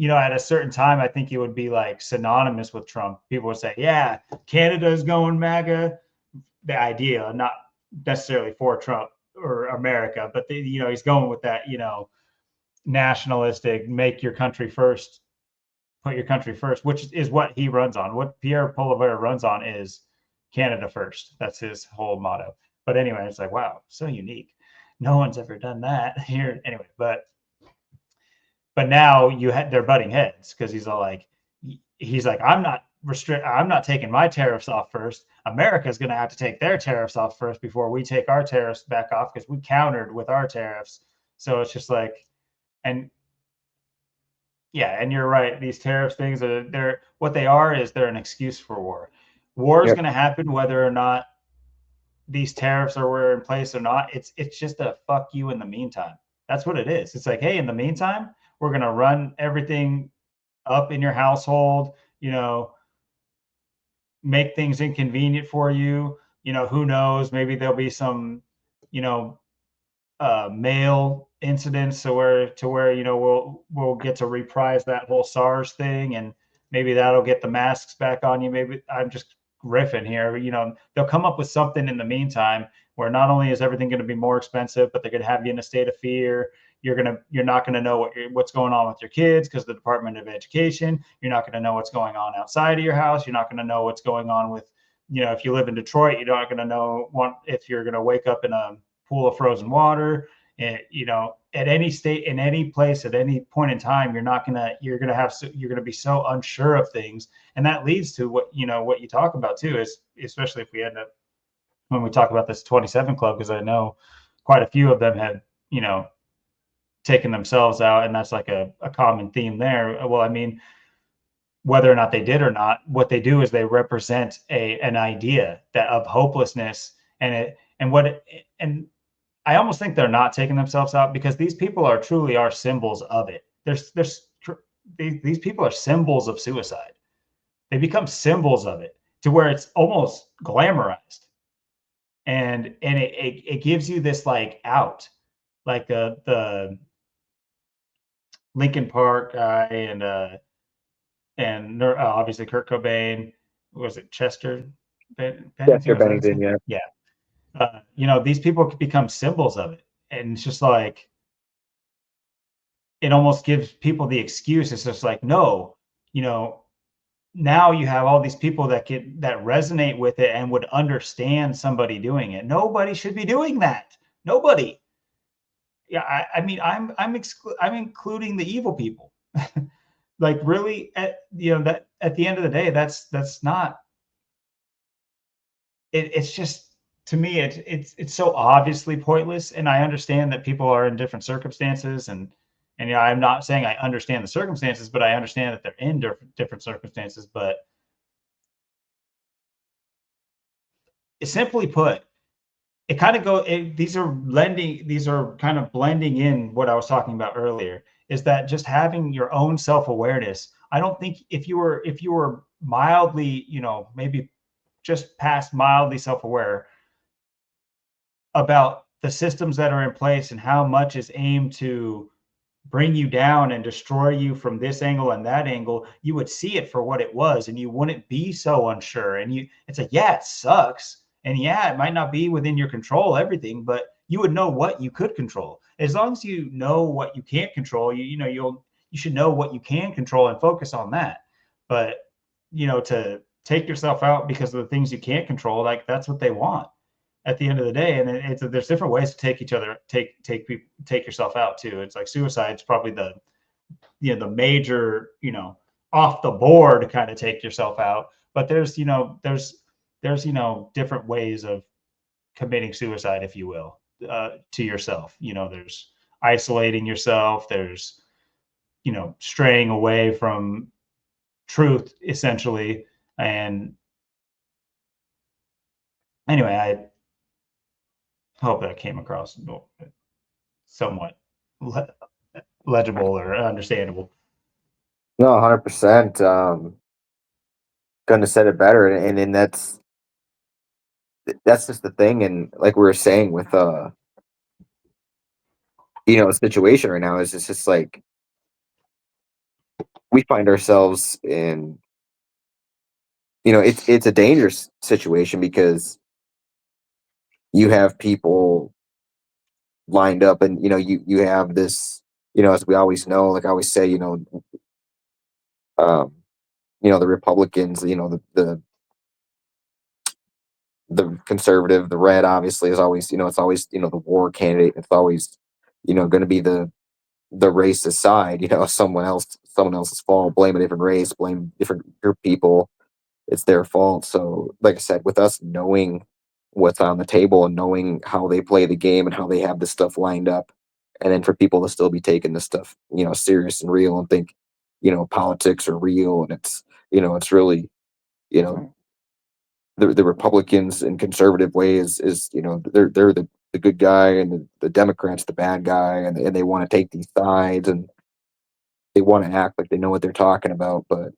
Speaker 1: at a certain time, I think it would be like synonymous with Trump. People would say, yeah, Canada's going MAGA. The idea, not necessarily for Trump or America, but he's going with that, nationalistic, make your country first, put your country first, which is what he runs on. What Pierre Poilievre runs on is Canada first. That's his whole motto. But anyway, it's like, wow, so unique. No one's ever done that here. Anyway, but now they're butting heads, because he's like, I'm not taking my tariffs off first. America's going to have to take their tariffs off first before we take our tariffs back off, because we countered with our tariffs. So it's just like, and yeah, and you're right. These tariffs things they're what they are is they're an excuse for war. War is going to happen whether or not these tariffs are in place or not. It's just a fuck you in the meantime. That's what it is. It's like, hey, in the meantime, we're going to run everything up in your household, make things inconvenient for you. Who knows? Maybe there'll be some, mail incidents to where we'll get to reprise that whole SARS thing, and maybe that'll get the masks back on you. Maybe I'm just riffing here. They'll come up with something in the meantime where not only is everything going to be more expensive, but they're going to have you in a state of fear. You're not going to know what's going on with your kids because the Department of Education. You're not going to know what's going on outside of your house. You're not going to know what's going on with, if you live in Detroit, you're not going to know if you're going to wake up in a pool of frozen water. And, at any state, in any place, at any point in time, you're going to be so unsure of things. And that leads to what you talk about too, is especially if we end up, when we talk about this 27 Club, because I know quite a few of them had, taken themselves out, and that's like a common theme there. Well, I mean, whether or not they did or not, what they do is they represent an idea that of hopelessness, and I almost think they're not taking themselves out, because these people are truly are symbols of it. These people are symbols of suicide. They become symbols of it to where it's almost glamorized, and it gives you this like out, like the Lincoln Park guy, and obviously Kurt Cobain. Was it Chester Bennington?
Speaker 2: Chester
Speaker 1: Was that his
Speaker 2: Bennington,
Speaker 1: name?
Speaker 2: yeah.
Speaker 1: Yeah. These people become symbols of it, and it's just like it almost gives people the excuse. It's just like, no, you know, now you have all these people that resonate with it and would understand somebody doing it. Nobody should be doing that. Nobody. Yeah, I mean, I'm including the evil people. Like, really, that at the end of the day, that's not it. It's just, to me, it's so obviously pointless. And I understand that people are in different circumstances, and I'm not saying I understand the circumstances, but I understand that they're in different circumstances. But simply put, it kind of these are kind of blending in what I was talking about earlier, is that just having your own self-awareness. I don't think if you were mildly, maybe just past mildly self-aware about the systems that are in place and how much is aimed to bring you down and destroy you from this angle and that angle, you would see it for what it was, and you wouldn't be so unsure. And it's like, yeah, it sucks. And yeah, it might not be within your control, everything, but you would know what you could control. As long as you know what you can't control, you should know what you can control and focus on that. But, to take yourself out because of the things you can't control, like, that's what they want at the end of the day. And there's different ways to take yourself out too. It's like suicide's probably the major, off the board kind of take yourself out. But there's different ways of committing suicide, if you will, to yourself. There's isolating yourself. There's straying away from truth, essentially. And anyway, I hope that came across somewhat legible or understandable.
Speaker 2: No, 100%. Couldn't have said it better, and that's just the thing. And like we were saying with the situation right now is it's just like we find ourselves in, it's a dangerous situation because you have people lined up, and you have this, as we always know, like I always say, um the Republicans, the conservative, the red, obviously, is always, it's always, the war candidate. It's always, going to be the racist side, someone else's fault, blame a different race, blame different group of people. It's their fault. So, like I said, with us knowing what's on the table and knowing how they play the game and how they have this stuff lined up, and then for people to still be taking this stuff, serious and real, and think, politics are real, and it's really, you know, the Republicans and conservative way is they're the good guy, and the Democrats the bad guy, and they want to take these sides, and they want to act like they know what they're talking about, but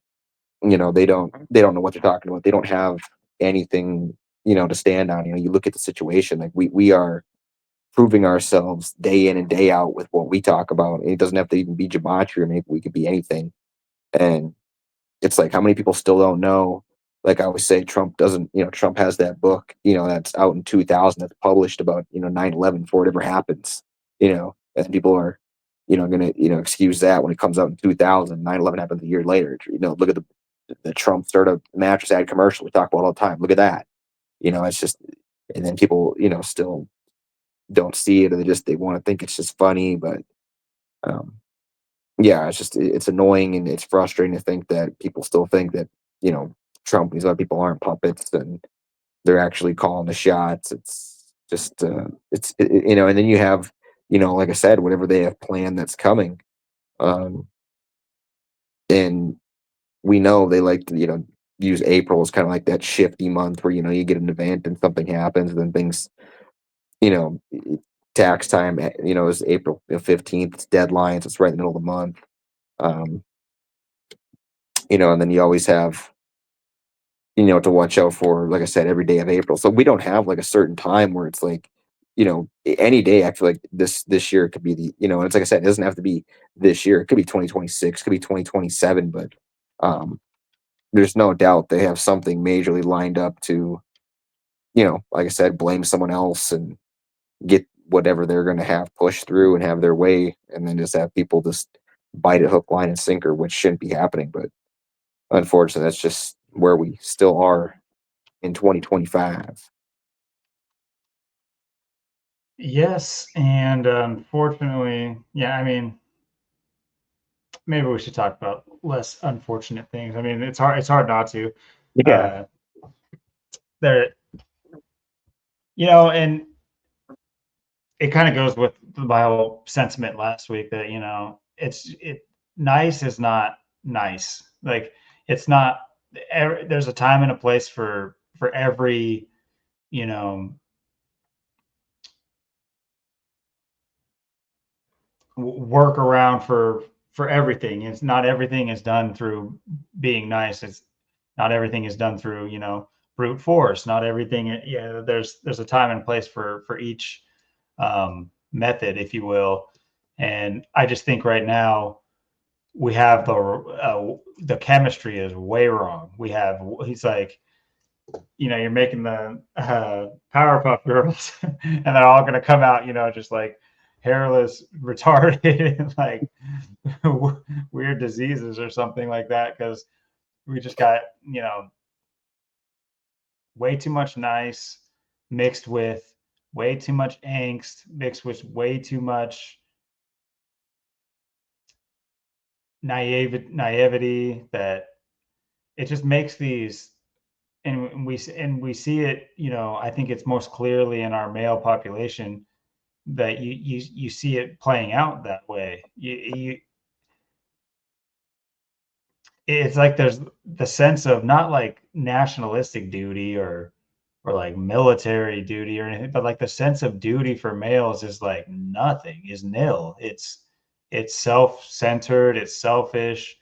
Speaker 2: they don't know what they're talking about. They don't have anything to stand on. You look at the situation, like we are proving ourselves day in and day out with what we talk about. And it doesn't have to even be gematria. Maybe we could be anything. And it's like, how many people still don't know? Like I always say, Trump has that book, that's out in 2000 that's published about, 9/11 before it ever happens, and people are, going to, excuse that when it comes out in 2000. 9/11 happens a year later. Look at the Trump startup mattress ad commercial we talk about all the time. Look at that. It's just, and then people, still don't see it, or they want to think it's just funny. But um, yeah, it's annoying, and it's frustrating to think that people still think that you know these other people aren't puppets, and they're actually calling the shots. It's just and then you have, like I said, whatever they have planned that's coming, um, and we know they like to, use April as kind of like that shifty month where, you get an event and something happens, and then things, you know, tax time, is April 15th, it's deadlines, it's right in the middle of the month. Um, and then you always have, to watch out for, like I said, every day of April. So we don't have like a certain time where it's like, any day. I feel like this year could be and it's like I said, it doesn't have to be this year. It could be 2026, could be 2027, but there's no doubt they have something majorly lined up to, like I said, blame someone else and get whatever they're going to have pushed through and have their way, and then just have people just bite it hook, line, and sinker, which shouldn't be happening. But unfortunately, that's just where we still are in 2025.
Speaker 1: Yes, and unfortunately, yeah, I mean, maybe we should talk about less unfortunate things. I mean, it's hard not to.
Speaker 2: Yeah.
Speaker 1: Uh, there, and it kind of goes with my whole sentiment last week that, nice is not nice. Like, it's not. There's a time and a place for every, you know, work around for everything. It's not everything is done through being nice. It's not everything is done through, brute force. Not everything. Yeah, there's a time and place for each method, if you will. And I just think right now we have the chemistry is way wrong. He's like, you're making the Powerpuff Girls, and they're all going to come out, just like hairless, retarded, like weird diseases or something like that, because we just got, way too much nice mixed with way too much angst, mixed with way too much naivety, that it just makes these. And we see it, I think it's most clearly in our male population, that you see it playing out that way. It's like there's the sense of not like nationalistic duty or like military duty or anything, but like the sense of duty for males is like nothing, is nil. It's self-centered, it's selfish.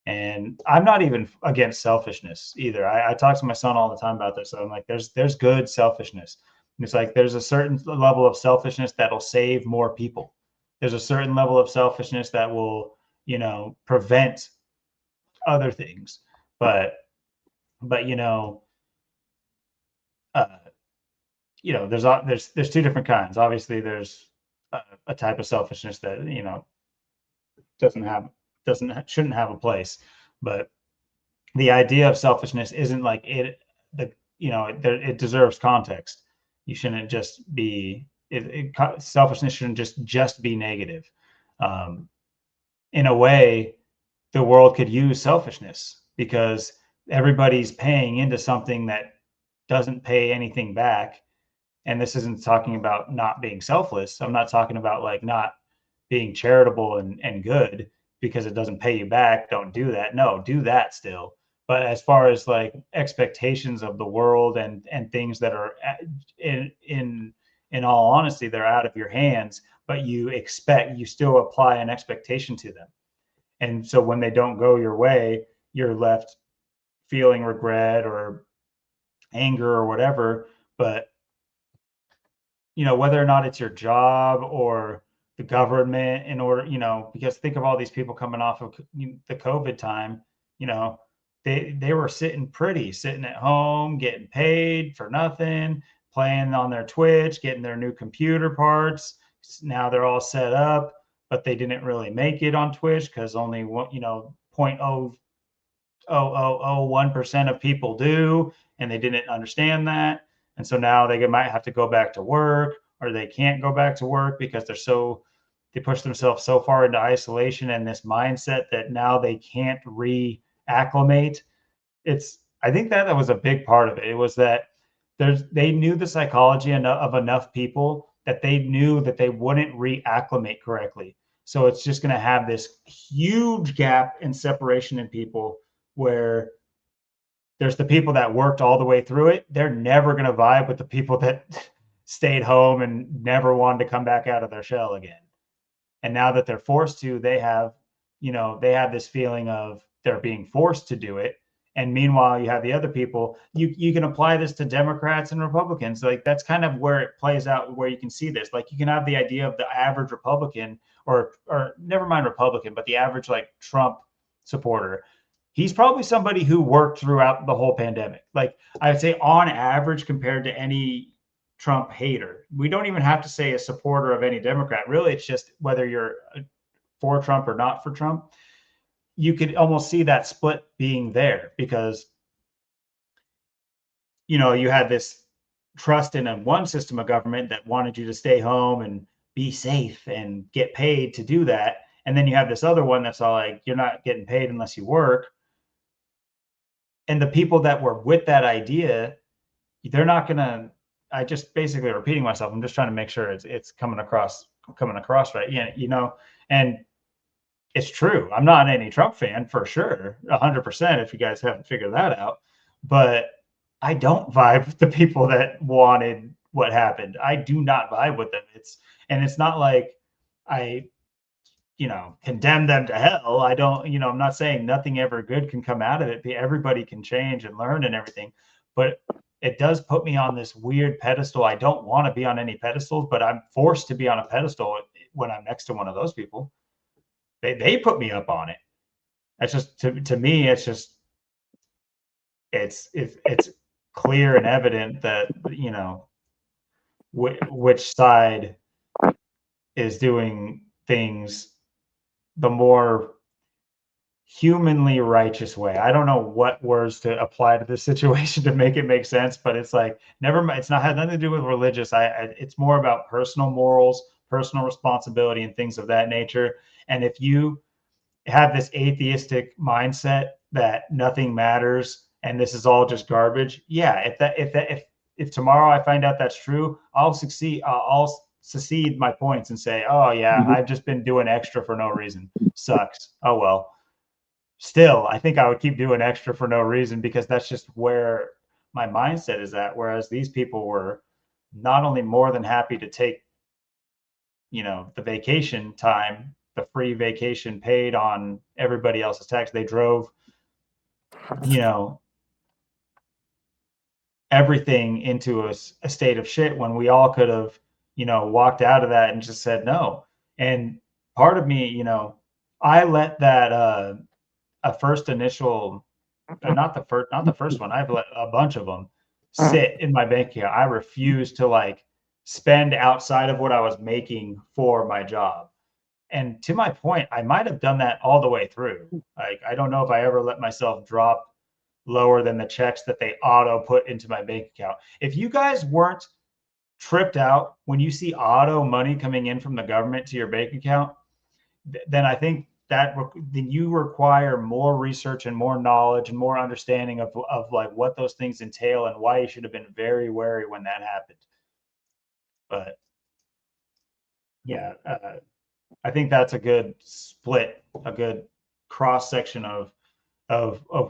Speaker 1: And I'm not even against selfishness either. I talk to my son all the time about this. So I'm like, there's good selfishness. It's like there's a certain level of selfishness that'll save more people. There's a certain level of selfishness that will, prevent other things. But uh, there's two different kinds. Obviously, there's a type of selfishness that, doesn't have doesn't shouldn't have a place. But the idea of selfishness isn't like it. The it deserves context. You shouldn't just be selfishness shouldn't just be negative. Um, in a way, the world could use selfishness because everybody's paying into something that doesn't pay anything back. And this isn't talking about not being selfless. I'm not talking about like not being charitable and good because it doesn't pay you back. Don't do that. No, do that still. But as far as like expectations of the world and things that are in all honesty, they're out of your hands, but you still apply an expectation to them. And so when they don't go your way, you're left feeling regret or anger or whatever. But whether or not it's your job or the government, in order, because think of all these people coming off of the COVID time, you know, they were sitting at home, getting paid for nothing, playing on their Twitch, getting their new computer parts. Now they're all set up, but they didn't really make it on Twitch because only one, 0.0001% of people do, and they didn't understand that. And so now they might have to go back to work, or they can't go back to work because they push themselves so far into isolation and this mindset that now they can't reacclimate. I think that was a big part of it. It was that they knew the psychology of enough people that they knew that they wouldn't reacclimate correctly. So it's just going to have this huge gap and separation in people where there's the people that worked all the way through it. They're never going to vibe with the people that stayed home and never wanted to come back out of their shell again. And now that they're forced to, they have, they have this feeling of they're being forced to do it. And meanwhile, you have the other people. You can apply this to Democrats and Republicans. Like that's kind of where it plays out, where you can see this. Like you can have the idea of the average Republican, or never mind Republican, but the average like Trump supporter. He's probably somebody who worked throughout the whole pandemic. Like I'd say on average, compared to any Trump hater. We don't even have to say a supporter of any Democrat. Really, it's just whether you're for Trump or not for Trump. You could almost see that split being there because, you had this trust in one system of government that wanted you to stay home and be safe and get paid to do that. And then you have this other one that's all like, you're not getting paid unless you work. And the people that were with that idea, they're not going to, I just basically repeating myself. I'm just trying to make sure it's coming across right. Yeah, and it's true. I'm not any Trump fan for sure, 100%. If you guys haven't figured that out, but I don't vibe with the people that wanted what happened. I do not vibe with them. It's not like I, condemn them to hell. I don't, I'm not saying nothing ever good can come out of it. Everybody can change and learn and everything, but it does put me on this weird pedestal. I don't want to be on any pedestals, but I'm forced to be on a pedestal when I'm next to one of those people. They put me up on it. That's just to me. It's just it's clear and evident that which side is doing things the more humanly righteous way. I don't know what words to apply to this situation to make it make sense, but it's like never mind. It's not had nothing to do with religious. It's more about personal morals, personal responsibility, and things of that nature. And if you have this atheistic mindset that nothing matters and this is all just garbage, yeah. If tomorrow I find out that's true, I'll succeed. I'll secede my points and say, oh yeah, I've just been doing extra for no reason. Sucks. Oh well. Still, I think I would keep doing extra for no reason because that's just where my mindset is at. Whereas these people were not only more than happy to take, the vacation time, the free vacation paid on everybody else's tax. They drove, everything into a state of shit when we all could have, walked out of that and just said no. And part of me, I let that a first initial, not the first one. I've let a bunch of them sit in my bank account. I refuse to like spend outside of what I was making for my job. And to my point, I might have done that all the way through. Like I don't know if I ever let myself drop lower than the checks that they auto put into my bank account. If you guys weren't tripped out when you see auto money coming in from the government to your bank account, then I think then you require more research and more knowledge and more understanding of like what those things entail and why you should have been very wary when that happened. But yeah, I think that's a good split, a good cross section of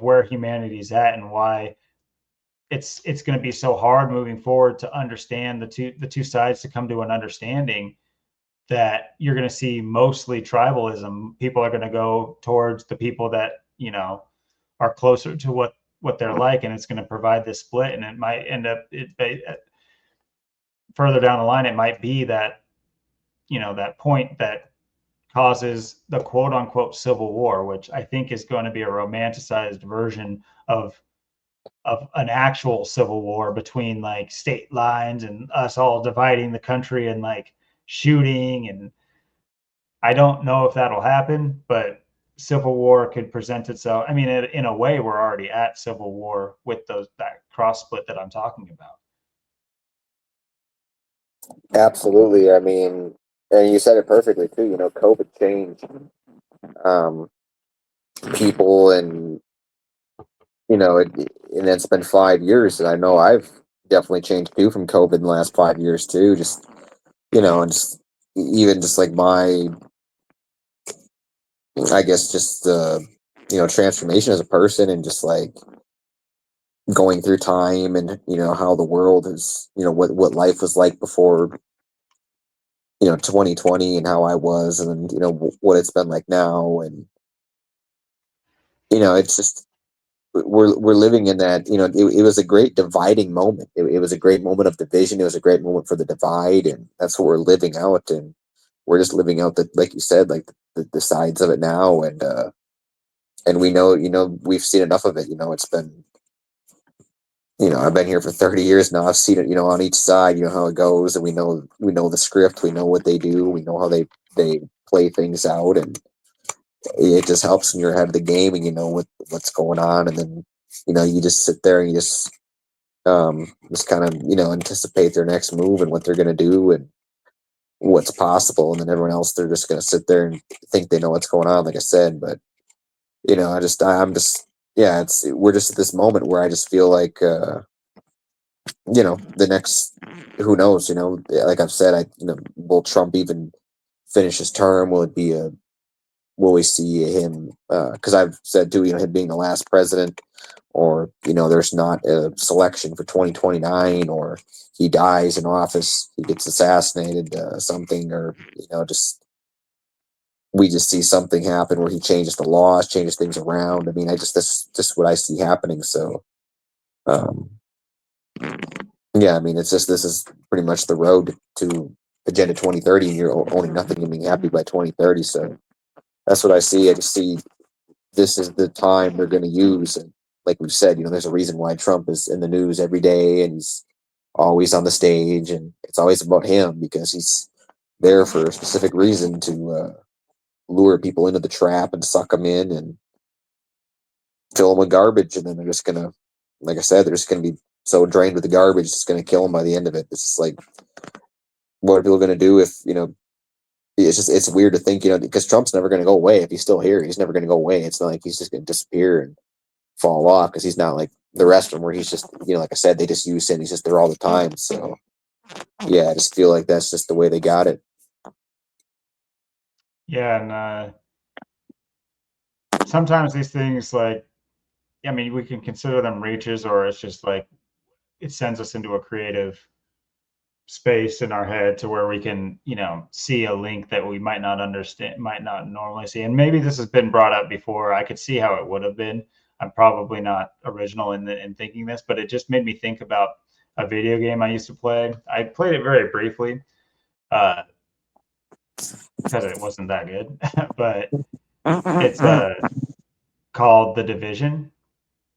Speaker 1: where humanity's at and why it's going to be so hard moving forward to understand the two sides to come to an understanding that you're going to see mostly tribalism. People are going to go towards the people that, are closer to what they're like. And it's going to provide this split. And it might end up further down the line. It might be that, that point that causes the quote unquote civil war, which I think is going to be a romanticized version of an actual civil war between like state lines and us all dividing the country and like shooting. And I don't know if that'll happen, but civil war could present itself. I mean, in a way, we're already at civil war with that cross split that I'm talking about.
Speaker 2: Absolutely. I mean, and you said it perfectly too. COVID changed people, and and it's been 5 years, and I know I've definitely changed too from COVID in the last 5 years too. Just and just even just like my, I guess just transformation as a person, and just like going through time, and how the world is, what life was like before 2020, and how I was, and then what it's been like now. And it's just we're living in that. It was a great dividing moment. It was a great moment of division. It was a great moment for the divide, and that's what we're living out. And we're just living out the, like you said, like the sides of it now. And we know, we've seen enough of it. It's been, I've been here for 30 years now. I've seen it, on each side, how it goes, and we know the script, we know what they do, we know how they play things out. And it just helps when you're ahead of the game, and you know what's going on. And then you just sit there, and you just kind of anticipate their next move and what they're going to do and what's possible. And then everyone else, they're just going to sit there and think they know what's going on, like I said. But I'm just, yeah, we're just at this moment where I just feel like the next, who knows, like I've said, will Trump even finish his term? Will we see him, because I've said too, him being the last president, or there's not a selection for 2029, or he dies in office, he gets assassinated, something, or just we just see something happen where he changes the laws, changes things around. I mean, that's just what I see happening. So um yeah, I mean, it's just, this is pretty much the road to Agenda 2030, and you're owning nothing and being happy by 2030. So that's what I see. I just see this is the time they're going to use. And like we've said, there's a reason why Trump is in the news every day, and he's always on the stage, and it's always about him, because he's there for a specific reason, to lure people into the trap and suck them in and fill them with garbage. And then they're just going to, like I said, they're just going to be so drained with the garbage, it's going to kill them by the end of it. It's just like, what are people going to do if, it's weird to think, because Trump's never going to go away. If he's still here, he's never going to go away. It's not like he's just going to disappear and fall off, because he's not like the rest of them, where he's just, like I said, they just use him. He's just there all the time. So yeah, I just feel like that's just the way they got it.
Speaker 1: Yeah, and sometimes these things, like, I mean, we can consider them reaches, or it's just like it sends us into a creative space in our head to where we can, see a link that we might not understand, might not normally see. And maybe this has been brought up before. I could see how it would have been. I'm probably not original in thinking this, but it just made me think about a video game I used to play. I played it very briefly because it wasn't that good, but it's called The Division.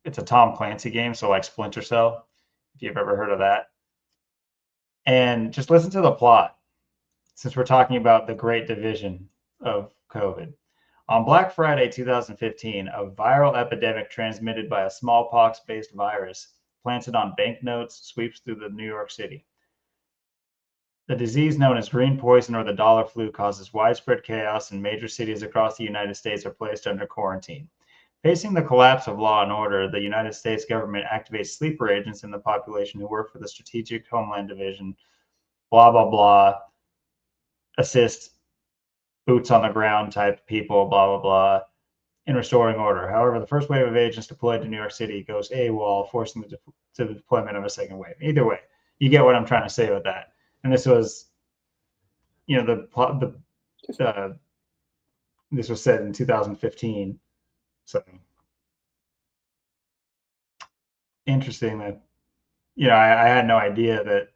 Speaker 1: It's a Tom Clancy game, so like Splinter Cell, if you've ever heard of that. And just listen to the plot, since we're talking about the great division of COVID. On Black Friday 2015, a viral epidemic transmitted by a smallpox based virus planted on banknotes sweeps through the New York City. The disease known as green poison or the dollar flu causes widespread chaos, and major cities across the United States are placed under quarantine. Facing the collapse of law and order, the United States government activates sleeper agents in the population who work for the Strategic Homeland Division, blah, blah, blah, assist boots on the ground type people, blah, blah, blah, in restoring order. However, the first wave of agents deployed to New York City goes AWOL, forcing the deployment of a second wave. Either way, you get what I'm trying to say with that. And this was, this was said in 2015. So interesting that, I had no idea that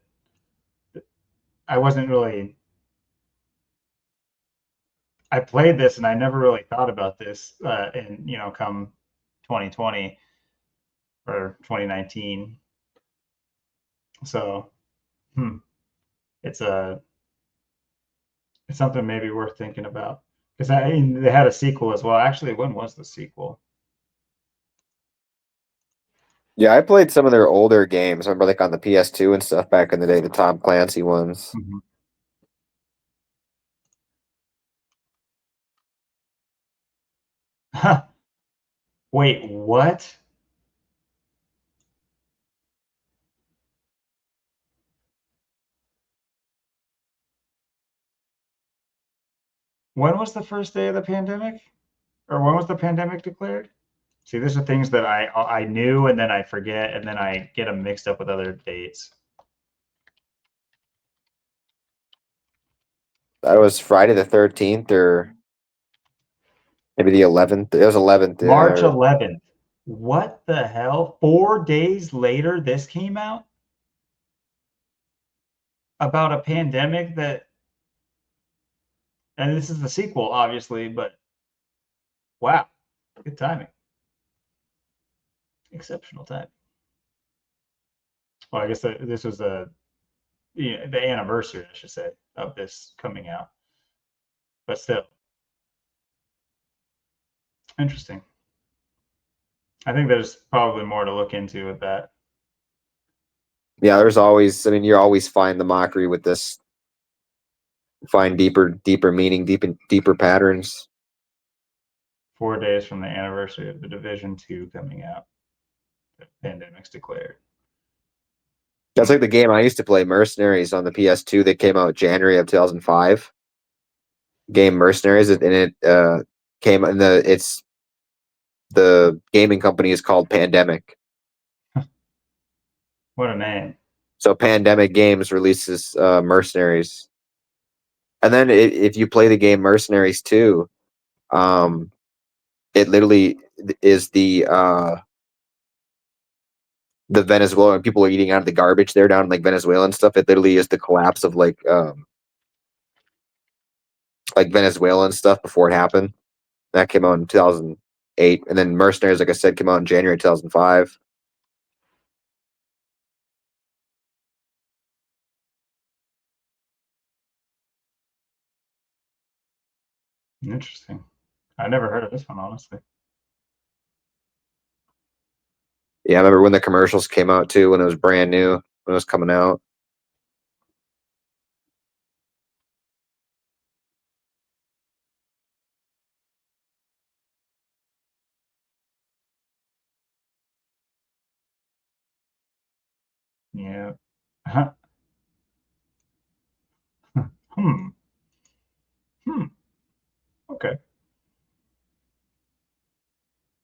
Speaker 1: I wasn't really, I played this and I never really thought about this in, come 2020 or 2019. So, it's a, it's something maybe worth thinking about, because they had a sequel as well. Actually, when was the sequel?
Speaker 2: Yeah, I played some of their older games. I remember, like, on the PS2 and stuff back in the day, the Tom Clancy ones.
Speaker 1: Mm-hmm. Wait, what? When was the first day of the pandemic? Or when was the pandemic declared? See, these are things that I knew and then I forget and then I get them mixed up with other dates.
Speaker 2: That was Friday the 13th or maybe the 11th. It was 11th.
Speaker 1: March 11th. What the hell? 4 days later, this came out about a pandemic that, and this is the sequel, obviously, but wow, good timing. Exceptional timing. Well, I guess this was the anniversary, I should say, of this coming out. But still, interesting. I think there's probably more to look into with that.
Speaker 2: Yeah, there's always. I mean, you always find the mockery with this. Find deeper meaning, deeper patterns.
Speaker 1: 4 days from the anniversary of the Division 2 coming out, the pandemic's declared.
Speaker 2: That's like the game I used to play, Mercenaries, on the PS2 that came out January of 2005. Game Mercenaries, and it came in the gaming company is called Pandemic.
Speaker 1: What a name.
Speaker 2: So Pandemic Games releases Mercenaries. And then if you play the game Mercenaries 2, it literally is the Venezuela, and people are eating out of the garbage there down in like Venezuela and stuff. It literally is the collapse of like Venezuela and stuff before it happened. That came out in 2008, and then Mercenaries, like I said, came out in January 2005.
Speaker 1: Interesting. I never heard of this one, honestly.
Speaker 2: Yeah, I remember when the commercials came out too, when it was brand new, when it was coming out.
Speaker 1: Yeah. hmm. Hmm. Okay.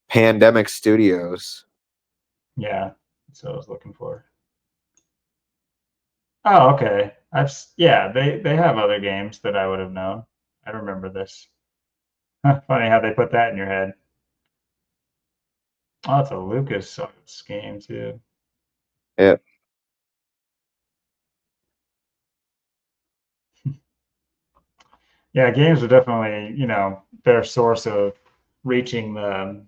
Speaker 2: Pandemic Studios.
Speaker 1: Yeah. That's what I was looking for. Oh, okay. Yeah, they have other games that I would have known. I remember this. Funny how they put that in your head. Oh, it's a Lucas game too.
Speaker 2: Yeah.
Speaker 1: Yeah, games are definitely, their source of reaching the.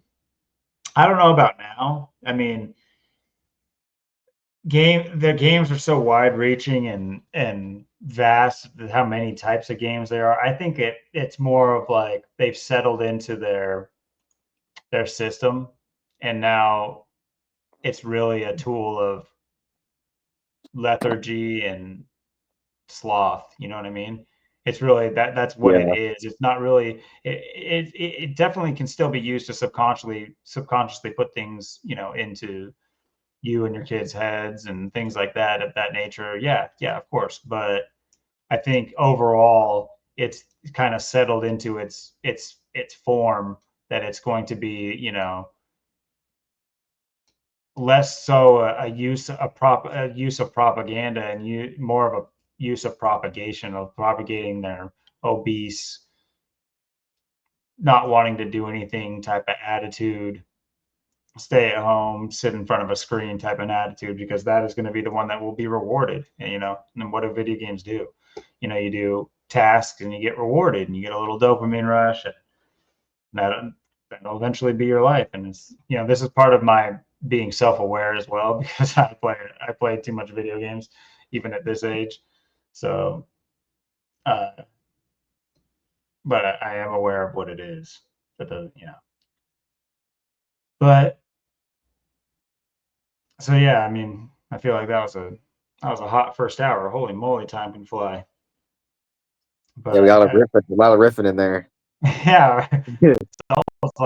Speaker 1: I don't know about now. I mean, the games are so wide reaching and vast, how many types of games there are. I think it's more of like they've settled into their system, and now it's really a tool of lethargy and sloth. You know what I mean? It's really that's what it
Speaker 2: Yeah.
Speaker 1: is. It's not really it definitely can still be used to subconsciously put things, into you and your kids' heads and things like that of that nature. Yeah, yeah, of course. But I think overall it's kind of settled into its form that it's going to be, less so a use of propaganda and more of a use of propagation of propagating their obese, not wanting to do anything type of attitude, stay at home, sit in front of a screen type of attitude, because that is going to be the one that will be rewarded. And what do video games do? You do tasks and you get rewarded and you get a little dopamine rush, and that'll eventually be your life. And this is part of my being self-aware as well, because I played too much video games even at this age. So uh but I am aware of what it is. But so yeah, I mean, I feel like that was a hot first hour. Holy moly, time can fly.
Speaker 2: Yeah, we
Speaker 1: But
Speaker 2: got a lot of riffing in there.
Speaker 1: yeah, it's almost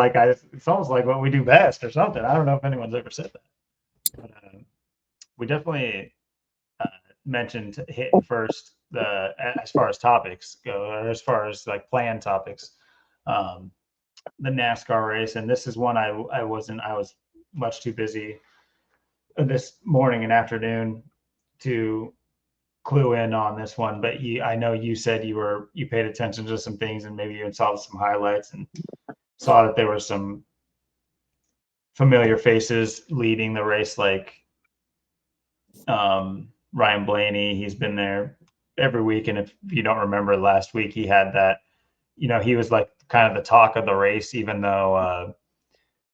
Speaker 1: like what we do best or something. I don't know if anyone's ever said that. But we definitely mentioned hitting first as far as topics go, or as far as like planned topics. Um, the NASCAR race, and this is one I was much too busy this morning and afternoon to clue in on this one. But I know you said you paid attention to some things and maybe even saw some highlights and saw that there were some familiar faces leading the race, like Ryan Blaney. He's been there every week, and if you don't remember last week, he had that. He was like kind of the talk of the race, even though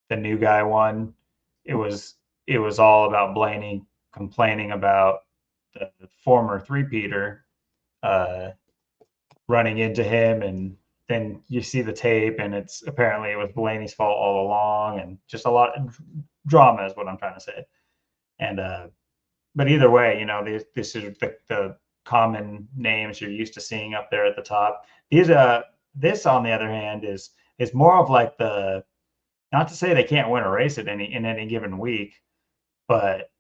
Speaker 1: the new guy won. It was all about Blaney complaining about the former three-peater uh, running into him, and then you see the tape, and apparently it was Blaney's fault all along, and just a lot of drama is what I'm trying to say. And but either way, this is the common names you're used to seeing up there at the top. This on the other hand is more of like not to say they can't win a race in any given week, but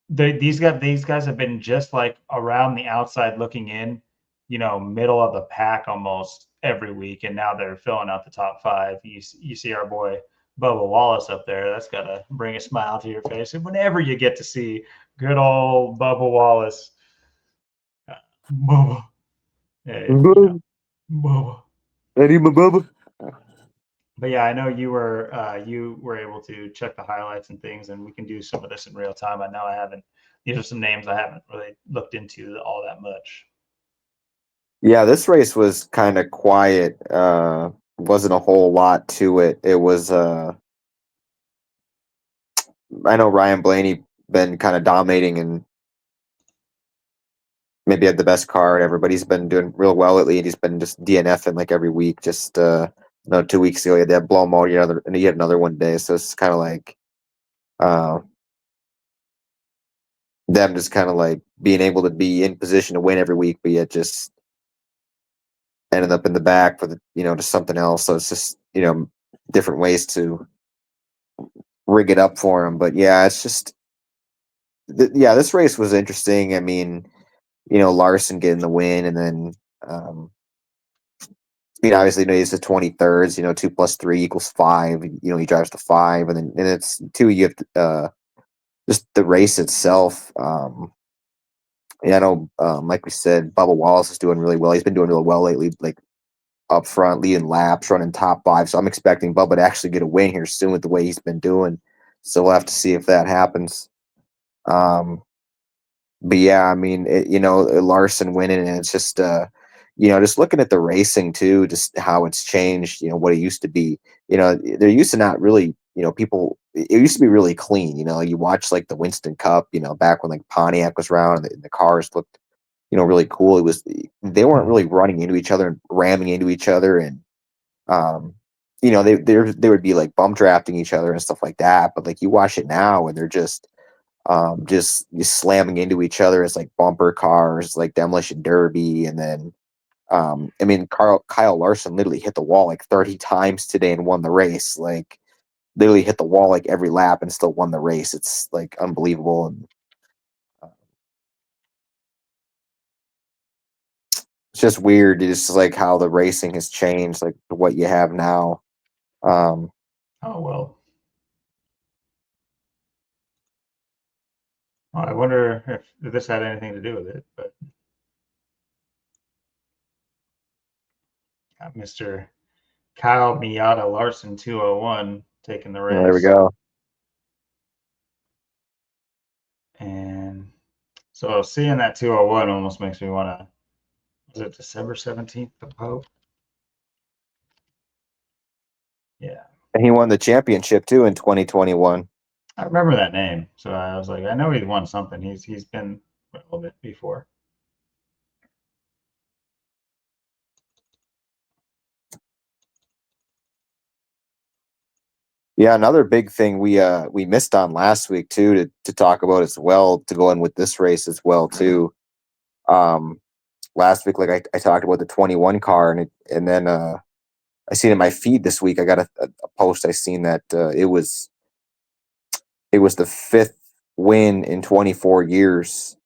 Speaker 1: these guys have been just like around the outside looking in, middle of the pack almost every week, and now they're filling out the top five. You see our boy Bubba Wallace up there. That's gotta bring a smile to your face. And whenever you get to see good old Bubba Wallace, Bubba, hey, Bubba.
Speaker 2: Eddie Bubba.
Speaker 1: But yeah, I know you were able to check the highlights and things, and we can do some of this in real time. I know I haven't. These are some names I haven't really looked into all that much.
Speaker 2: Yeah, this race was kind of quiet. Wasn't a whole lot to it. It was I know Ryan Blaney been kind of dominating and maybe had the best car or whatever, but he's been doing real well lately, and he's been just DNFing like every week. Just 2 weeks ago he had that blow mode, and he had another one day. So it's kind of like uh, them just kind of like being able to be in position to win every week, but yet just ended up in the back for just something else. So it's just different ways to rig it up for him. But yeah, it's just this race was interesting. I mean, Larson getting the win, and then obviously, he's the 23rds. 2 + 3 = 5. He drives the 5, and it's 2. You have to, just the race itself. Yeah, I know, like we said, Bubba Wallace is doing really well. He's been doing really well lately, like up front, leading laps, running top 5. So I'm expecting Bubba to actually get a win here soon with the way he's been doing. So we'll have to see if that happens. But yeah, I mean, Larson winning, and it's just, just looking at the racing too, just how it's changed. What it used to be. There used to not really, people. It used to be really clean. You watch like the Winston Cup. Back when like Pontiac was around, and the cars looked, really cool. They weren't really running into each other and ramming into each other, and they would be like bump drafting each other and stuff like that. But like you watch it now, and they're just slamming into each other as like bumper cars, like demolition derby. And then I mean, Kyle Larson literally hit the wall like 30 times today and won the race. Like literally hit the wall like every lap and still won the race. It's like unbelievable. And it's just weird. It's just like how the racing has changed, like to what you have now.
Speaker 1: Oh well. I wonder if this had anything to do with it, but got Mr. Kyle Miata Larson 201 taking the
Speaker 2: There we
Speaker 1: race.
Speaker 2: go.
Speaker 1: And so seeing that 201 almost makes me want to. Was it December 17th, the Pope? Yeah.
Speaker 2: And he won the championship too in 2021.
Speaker 1: I remember that name. So I was like, I know he's won something. He's been a little bit before.
Speaker 2: Yeah, another big thing we missed on last week too to talk about as well, to go in with this race as well too. Last week, like I talked about the 21 car, and then I seen in my feed this week, I got a post. I seen that it was the 5th win in 24 years,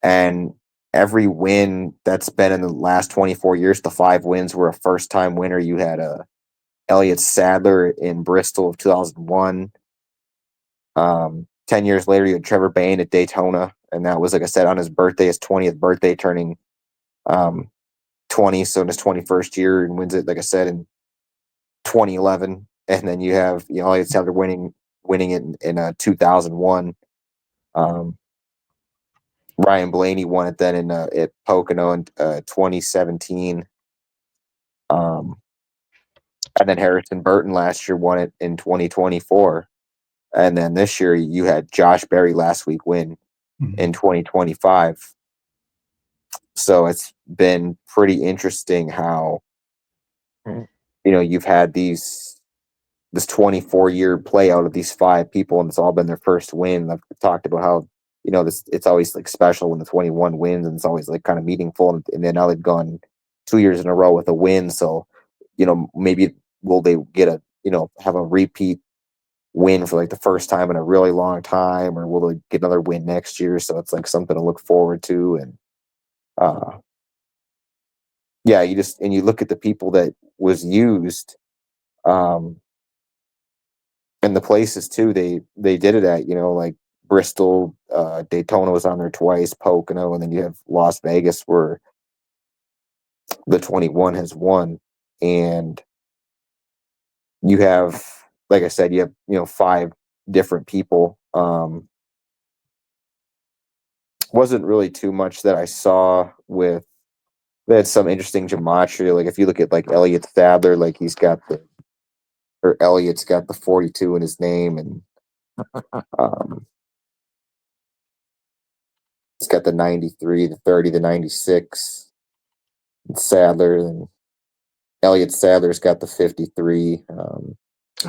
Speaker 2: and every win that's been in the last 24 years, the 5 wins were a first time winner. You had Elliott Sadler in Bristol of 2001. 10 years later, you had Trevor Bayne at Daytona, and that was, like I said, on his birthday, his 20th birthday, turning 20, so in his 21st year, and wins it, like I said, in 2011. And then you have Elliott Sadler winning it in 2001. Ryan Blaney won it then in at Pocono in 2017. And then Harrison Burton last year won it in 2024. And then this year you had Josh Berry last week win in 2025. So it's been pretty interesting how you've had this 24-year play out of these 5 people, and it's all been their first win. I've talked about how it's always like special when the 21 wins, and it's always like kind of meaningful. And then now they've gone 2 years in a row with a win. So maybe will they get have a repeat win for like the first time in a really long time, or will they get another win next year? So it's like something to look forward to. And yeah, you look at the people that was used, and the places too they did it at, like Bristol, Daytona was on there twice, Pocono, and then you have Las Vegas where the 21 has won. And you have, like I said, you have 5 different people. Wasn't really too much that I saw with. They had some interesting gematria. Like if you look at like Elliott Sadler, like Elliott's got the 42 in his name, and he's got the 93, the 30, the 96. And Sadler, and Elliott Sadler's got the 53.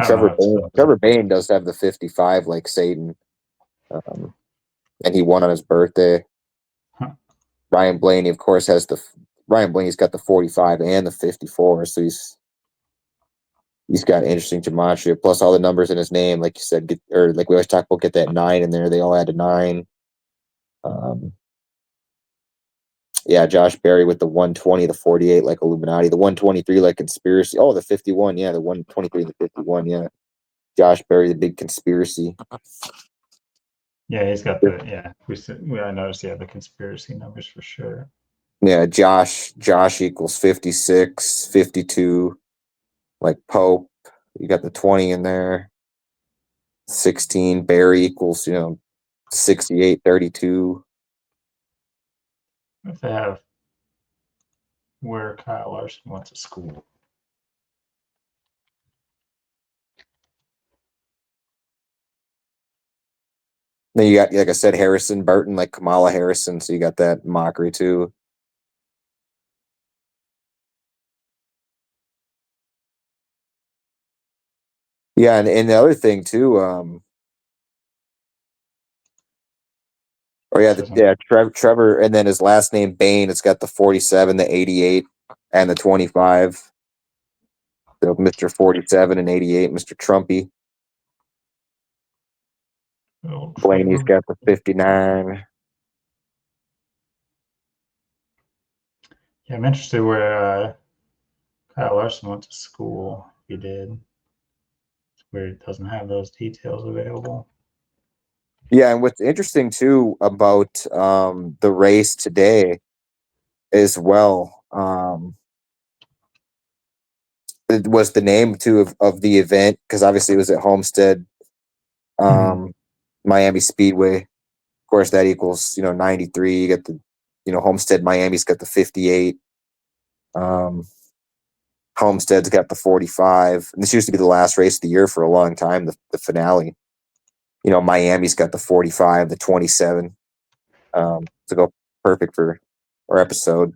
Speaker 2: Trevor Bayne does have the 55, like Satan, and he won on his birthday.
Speaker 1: Huh.
Speaker 2: Ryan Blaney's got the 45 and the 54, so he's got interesting gematria, plus all the numbers in his name, like you said, or like we always talk about, get that 9 in there. They all add a 9. Yeah, Josh Berry with the 120, the 48 like Illuminati, the 123 like conspiracy. Oh, the 51, yeah, the 123 and the 51, yeah. Josh Berry, the big conspiracy.
Speaker 1: Yeah, he's got I noticed the conspiracy numbers for sure.
Speaker 2: Yeah, Josh equals 56, 52, like Pope. You got the 20 in there. 16, Barry equals, 68, 32.
Speaker 1: If they have where Kyle Larson went to school.
Speaker 2: Then you got, like I said, Harrison Burton, like Kamala Harrison. So you got that mockery too. Yeah, and the other thing too, Trevor, and then his last name Bain. It's got the 47, the 88, and the 25. So Mr. 47 and 88, Mr. Trumpy. Blaney's got the 59.
Speaker 1: Yeah, I'm interested where Kyle Larson went to school. If he did. It's weird it doesn't have those details available.
Speaker 2: Yeah, and what's interesting too about the race today as well, it was the name too of the event, because obviously it was at Homestead, Miami Speedway. Of course, that equals 93. You got the Homestead Miami's got the 58. Homestead's got the 45. And this used to be the last race of the year for a long time, the finale. Miami's got the 45, the 27. To go perfect for our episode.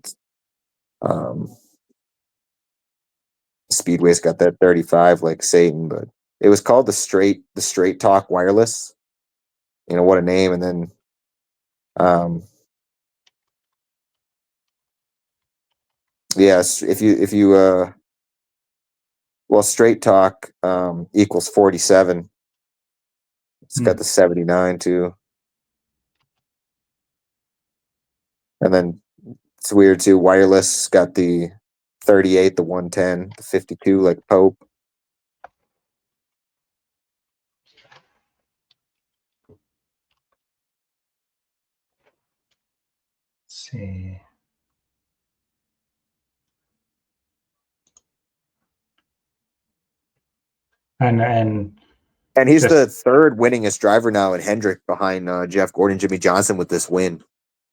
Speaker 2: Speedway's got that 35 like Satan, but it was called the Straight Talk Wireless. What a name. And then yes, if you Straight Talk equals 47. It's got the 79 too. And then it's weird too. Wireless got the 38, the 110, the 52 like Pope.
Speaker 1: see. And
Speaker 2: he's
Speaker 1: just
Speaker 2: the third winningest driver now in Hendrick behind Jeff Gordon, Jimmy Johnson with this win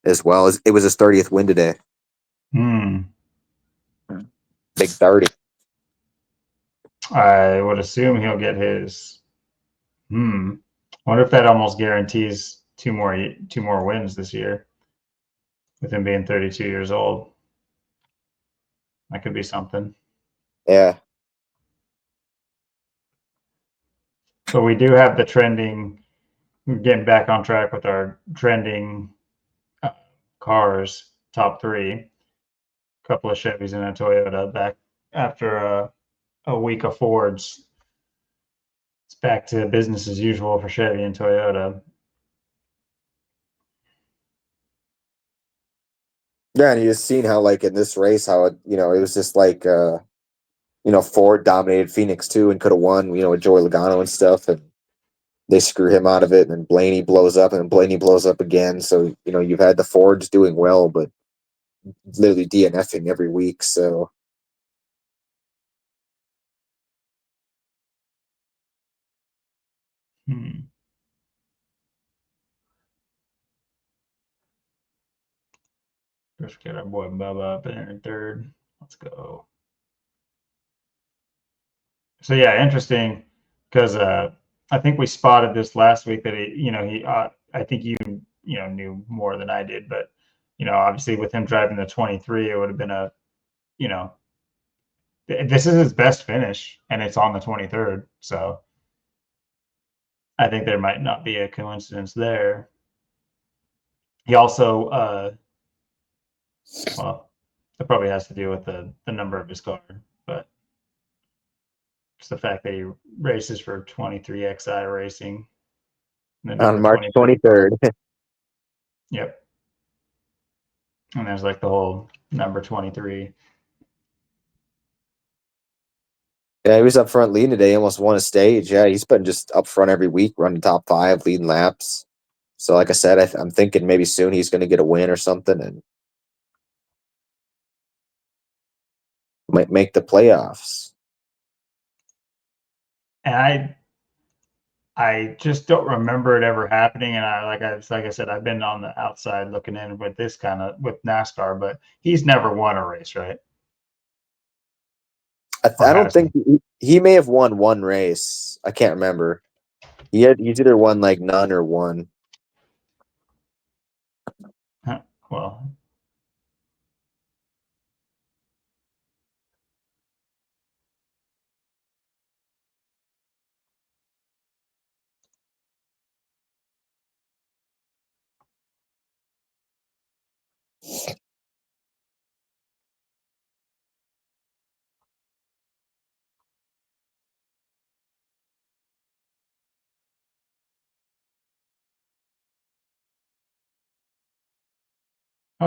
Speaker 2: as well. It was his 30th win today. Big 30.
Speaker 1: I would assume he'll get his. Wonder if that almost guarantees two more wins this year, with him being 32 years old. That could be something.
Speaker 2: Yeah.
Speaker 1: But we do have the trending. Getting back on track with our trending cars, top three. A couple of Chevys and a Toyota back after a week of Fords. It's back to business as usual for Chevy and Toyota.
Speaker 2: Yeah, and you just seen how, like, in this race, how it was just like Ford dominated Phoenix too and could have won, with Joey Logano and stuff, and they screw him out of it, and then Blaney blows up, and then Blaney blows up again. So, you've had the Fords doing well, but literally DNFing every week. So
Speaker 1: Let's get our boy Bubba up there in third. Let's go. So yeah, interesting, because I think we spotted this last week that I think you knew more than I did, but obviously with him driving the 23, it would have been this is his best finish, and it's on the 23rd. So I think there might not be a coincidence there. He also, well, it probably has to do with the number of his car, but it's the fact that he races for 23XI Racing.
Speaker 2: on March 23rd.
Speaker 1: Yep. And there's like the whole number 23.
Speaker 2: Yeah, he was up front leading today, almost won a stage. Yeah, he's been just up front every week, running top 5, leading laps. So, like I said, I'm thinking maybe soon he's going to get a win or something and might make the playoffs.
Speaker 1: And I just don't remember it ever happening. And like I said, I've been on the outside looking in with this with NASCAR, but he's never won a race, right?
Speaker 2: I don't think he may have won one race. I can't remember. He's either won like none or one.
Speaker 1: Well,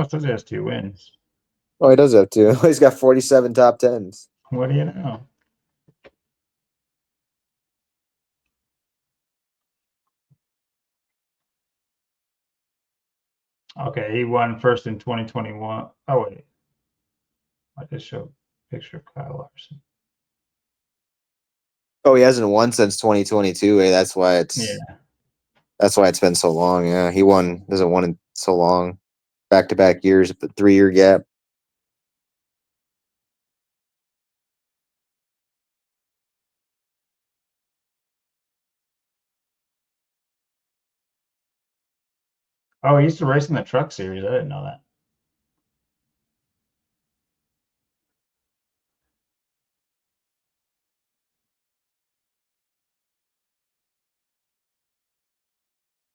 Speaker 1: so he has 2 wins.
Speaker 2: Oh, he does have 2. He's got 47 top 10s.
Speaker 1: What do you know? Okay, he won first in 2021. Oh wait, I just showed a picture of Kyle Larson.
Speaker 2: Oh, he hasn't won since 2022. That's why it's been so long. Yeah, he hasn't won in so long. Back-to-back years, but 3-year gap.
Speaker 1: Oh, he used to race in the truck series. I didn't know that.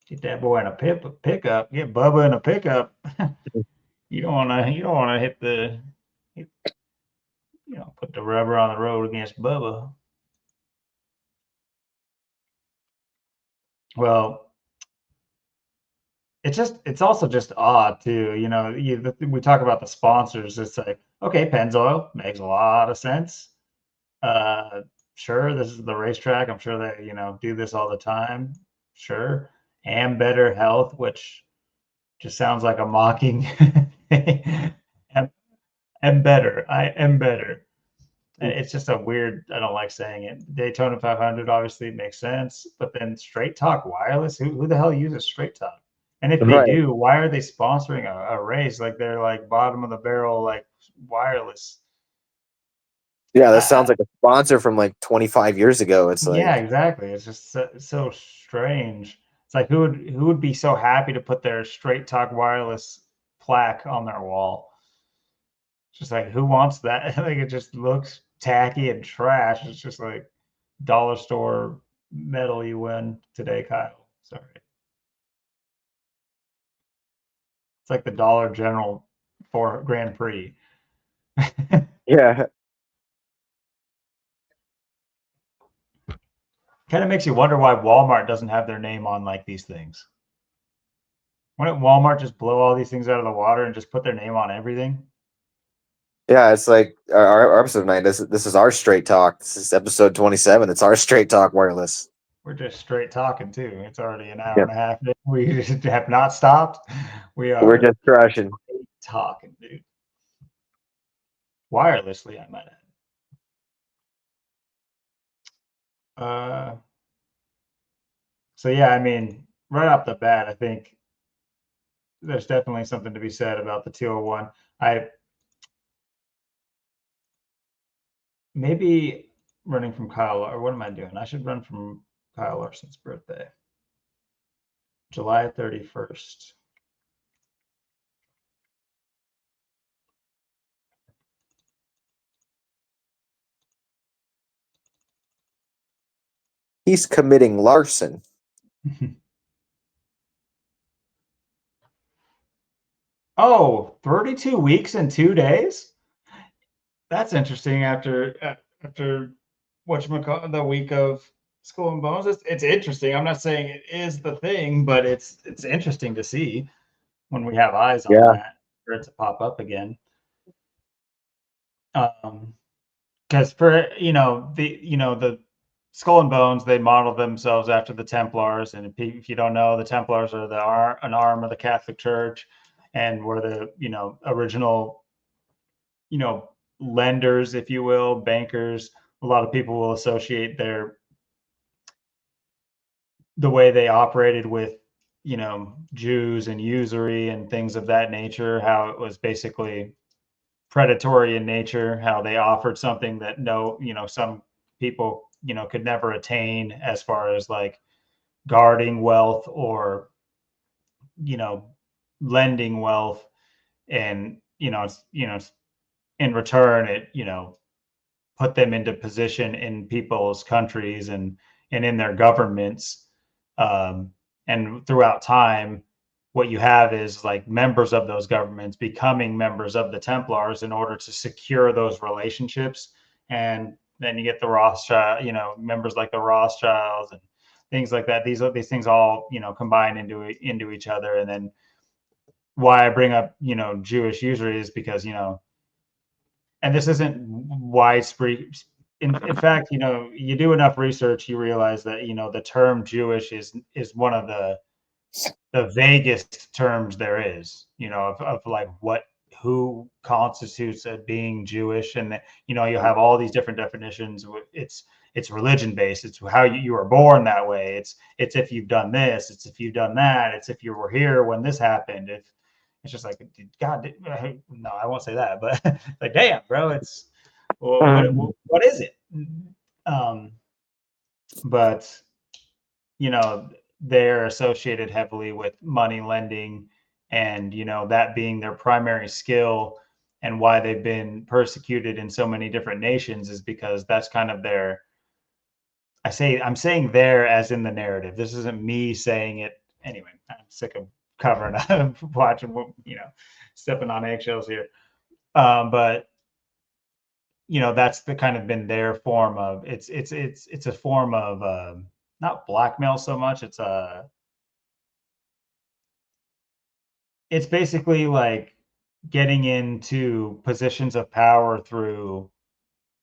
Speaker 1: Get that boy in a pickup. Get Bubba in a pickup. You don't want to hit put the rubber on the road against Bubba. Well, it's also just odd too. We talk about the sponsors. It's like, okay, Pennzoil makes a lot of sense. Sure, this is the racetrack. I'm sure they do this all the time. Sure, and Better Health, which just sounds like a mocking am better. I am better. It's just a weird. I don't like saying it. Daytona 500 obviously makes sense, but then Straight Talk Wireless. Who the hell uses Straight Talk? And if they
Speaker 2: Right.
Speaker 1: do, why are they sponsoring a race? Like they're like bottom of the barrel, like wireless.
Speaker 2: Yeah, that
Speaker 1: I,
Speaker 2: sounds like a sponsor from like 25 years ago. It's
Speaker 1: yeah,
Speaker 2: like,
Speaker 1: exactly. It's just so strange. It's like who would be so happy to put their Straight Talk Wireless plaque on their wall? Just like who wants that? Like it just looks tacky and trash. It's just like dollar store medal you win today, Kyle. Sorry. It's like the Dollar General for Grand Prix.
Speaker 2: yeah,
Speaker 1: Kind of makes you wonder why Walmart doesn't have their name on like these things. Why don't Walmart just blow all these things out of the water and just put their name on everything?
Speaker 2: yeah. It's like our episode 9. This is our straight talk. This is episode 27. It's our straight talk wireless.
Speaker 1: We're just straight talking too. It's already an hour
Speaker 2: Yeah,
Speaker 1: and a half. We have not stopped. We
Speaker 2: we're
Speaker 1: are
Speaker 2: just crushing.
Speaker 1: talking, dude. Wirelessly, I might add. So yeah, I mean, right off the bat, I think there's definitely something to be said about the 201. I maybe running from Kyle, or what am I doing? I should run from Kyle Larson's birthday, July 31st.
Speaker 2: He's committing larceny.
Speaker 1: Oh, 32 weeks and 2 days? That's interesting after whatchamacallit, the week of Skull and Bones. It's interesting. I'm not saying it is the thing, but it's interesting to see when we have eyes on
Speaker 2: Yeah,
Speaker 1: that for it to pop up again. Because for the Skull and Bones, they modeled themselves after the Templars, and if you don't know, the Templars are an arm of the Catholic Church, and were the original lenders, if you will, bankers. A lot of people will associate the way they operated with Jews and usury and things of that nature, how it was basically predatory in nature, how they offered something that some people could never attain, as far as like guarding wealth or you know lending wealth, and in return it put them into position in people's countries and in their governments. Um, and throughout time, what you have is like members of those governments becoming members of the Templars in order to secure those relationships. And then you get the Rothschild, members like the Rothschilds and things like that. These things all combine into each other. And then why I bring up Jewish usury is because and this isn't widespread. In fact, you do enough research, you realize that the term Jewish is one of the vaguest terms there is. Of like who constitutes a being Jewish, and that you have all these different definitions. It's religion based. It's how you were born that way. It's if you've done this. It's if you've done that. It's if you were here when this happened. If it's just like God, no, I won't say that, but like, damn, bro, it's well, what is it? Um, but they're associated heavily with money lending, and that being their primary skill, and why they've been persecuted in so many different nations is because that's kind of their. I'm saying there as in the narrative. This isn't me saying it anyway. I'm sick of covering up, watching, stepping on eggshells here. But that's the kind of been their form of it's a form of not blackmail so much. It's basically like getting into positions of power through.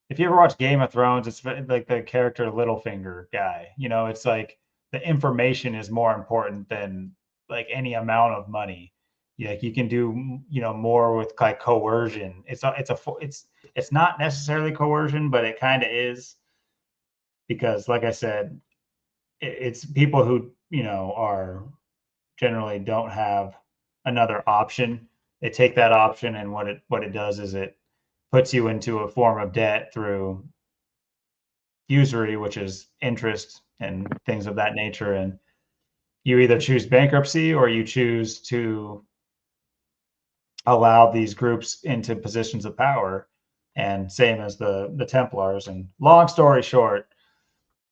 Speaker 1: If you ever watch Game of Thrones, it's like the character Littlefinger guy. It's like the information is more important than like any amount of money. Like you can do, more with like coercion. It's not necessarily coercion, but it kind of is, because like I said, it's people who, are generally don't have another option. They take that option, and what it does is it puts you into a form of debt through usury, which is interest and things of that nature. And you either choose bankruptcy or you choose to allow these groups into positions of power. And same as the Templars. And long story short,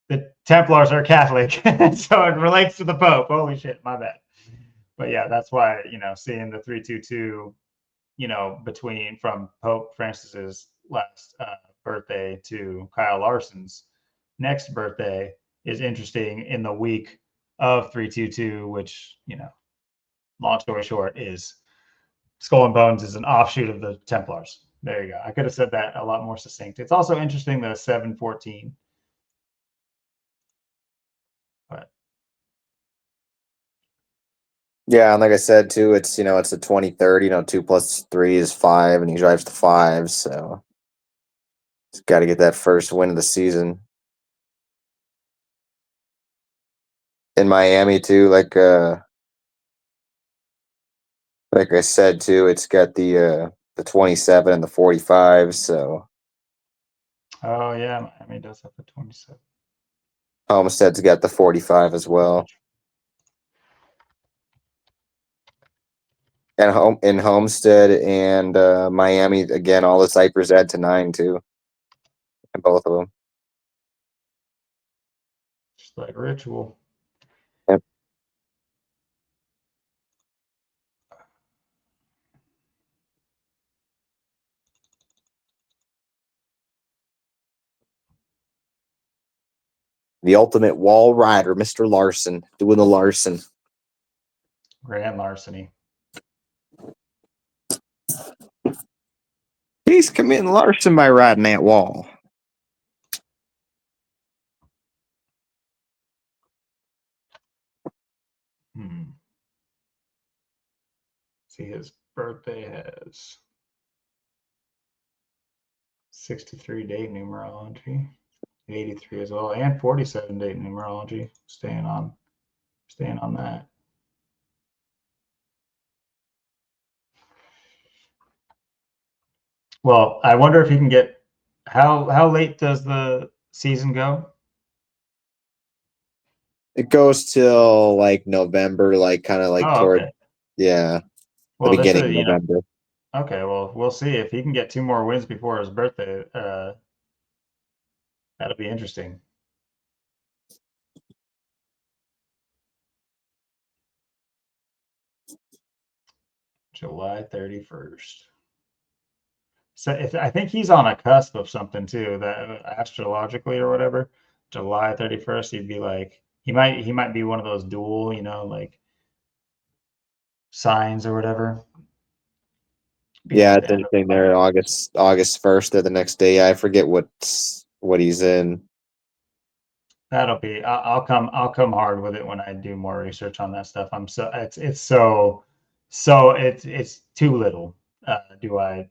Speaker 1: the Templars are Catholic, so it relates to the Pope. Holy shit, my bad. But yeah, that's why, seeing the 322, between from Pope Francis's last birthday to Kyle Larson's next birthday is interesting in the week of 322, which, long story short, is Skull and Bones is an offshoot of the Templars. There you go. I could have said that a lot more succinct. It's also interesting the 714. But
Speaker 2: Yeah, and like I said too, it's it's a 2030. 2 + 3 is 5, and he drives to 5, so he's got to get that first win of the season. In Miami too, like I said too, it's got the 27 and the 45. So
Speaker 1: oh yeah, Miami does have a 27.
Speaker 2: Homestead's got the 45 as well. And Homestead and Miami again, all the Cypress add to 9 too, and both of them.
Speaker 1: Just like Ritual.
Speaker 2: Yep. The ultimate wall rider, Mr. Larson, doing the Larson.
Speaker 1: Grand larceny.
Speaker 2: He's committing Larson by riding that wall.
Speaker 1: See, his birthday has 63 date numerology, 83 as well, and 47 date numerology. Staying on that. Well, I wonder if he can get how late does the season go?
Speaker 2: It goes till like November, like kind of like
Speaker 1: Oh,
Speaker 2: toward
Speaker 1: okay.
Speaker 2: the
Speaker 1: Well, this
Speaker 2: beginning
Speaker 1: is,
Speaker 2: of November.
Speaker 1: okay. Well, we'll see if he can get 2 more wins before his birthday. That'll be interesting. July 31st. So I think he's on a cusp of something too, that astrologically or whatever. July 31st, he'd be like he might be one of those dual, like signs or whatever. Be
Speaker 2: Yeah,
Speaker 1: like
Speaker 2: it's
Speaker 1: the end of
Speaker 2: interesting
Speaker 1: the month.
Speaker 2: there. August 1st or the next day. Yeah, I forget what he's in.
Speaker 1: That'll be. I'll come hard with it when I do more research on that stuff. It's too little. Do I,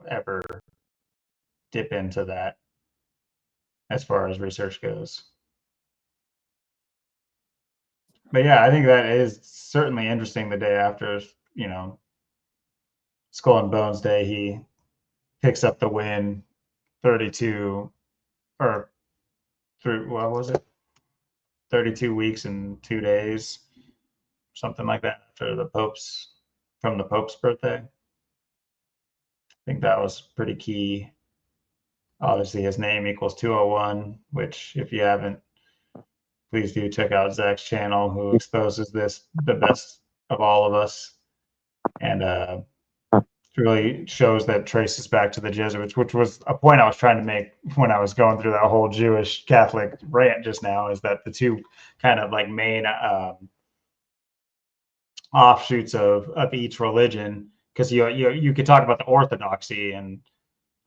Speaker 1: ever dip into that as far as research goes? But yeah, I think that is certainly interesting. The day after, Skull and Bones Day, he picks up the win, 32 or through what was it? 32 weeks and 2 days, something like that, after the Pope's birthday. I think that was pretty key. Obviously, his name equals 201, which if you haven't, please do check out Zach's channel, who exposes this the best of all of us, and really shows that traces back to the Jesuits, which was a point I was trying to make when I was going through that whole Jewish Catholic rant just now, is that the two kind of like main offshoots of each religion, because you could talk about the orthodoxy, and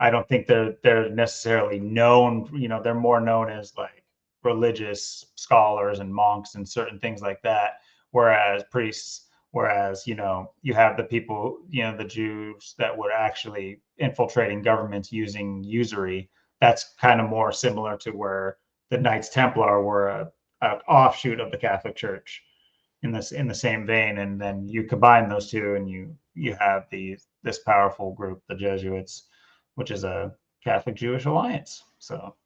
Speaker 1: I don't think they're necessarily known, they're more known as like religious scholars and monks and certain things like that, whereas priests Whereas, you have the people, the Jews that were actually infiltrating governments using usury. That's kind of more similar to where the Knights Templar were a offshoot of the Catholic Church in the same vein. And then you combine those two, and you have this powerful group, the Jesuits, which is a Catholic Jewish alliance. So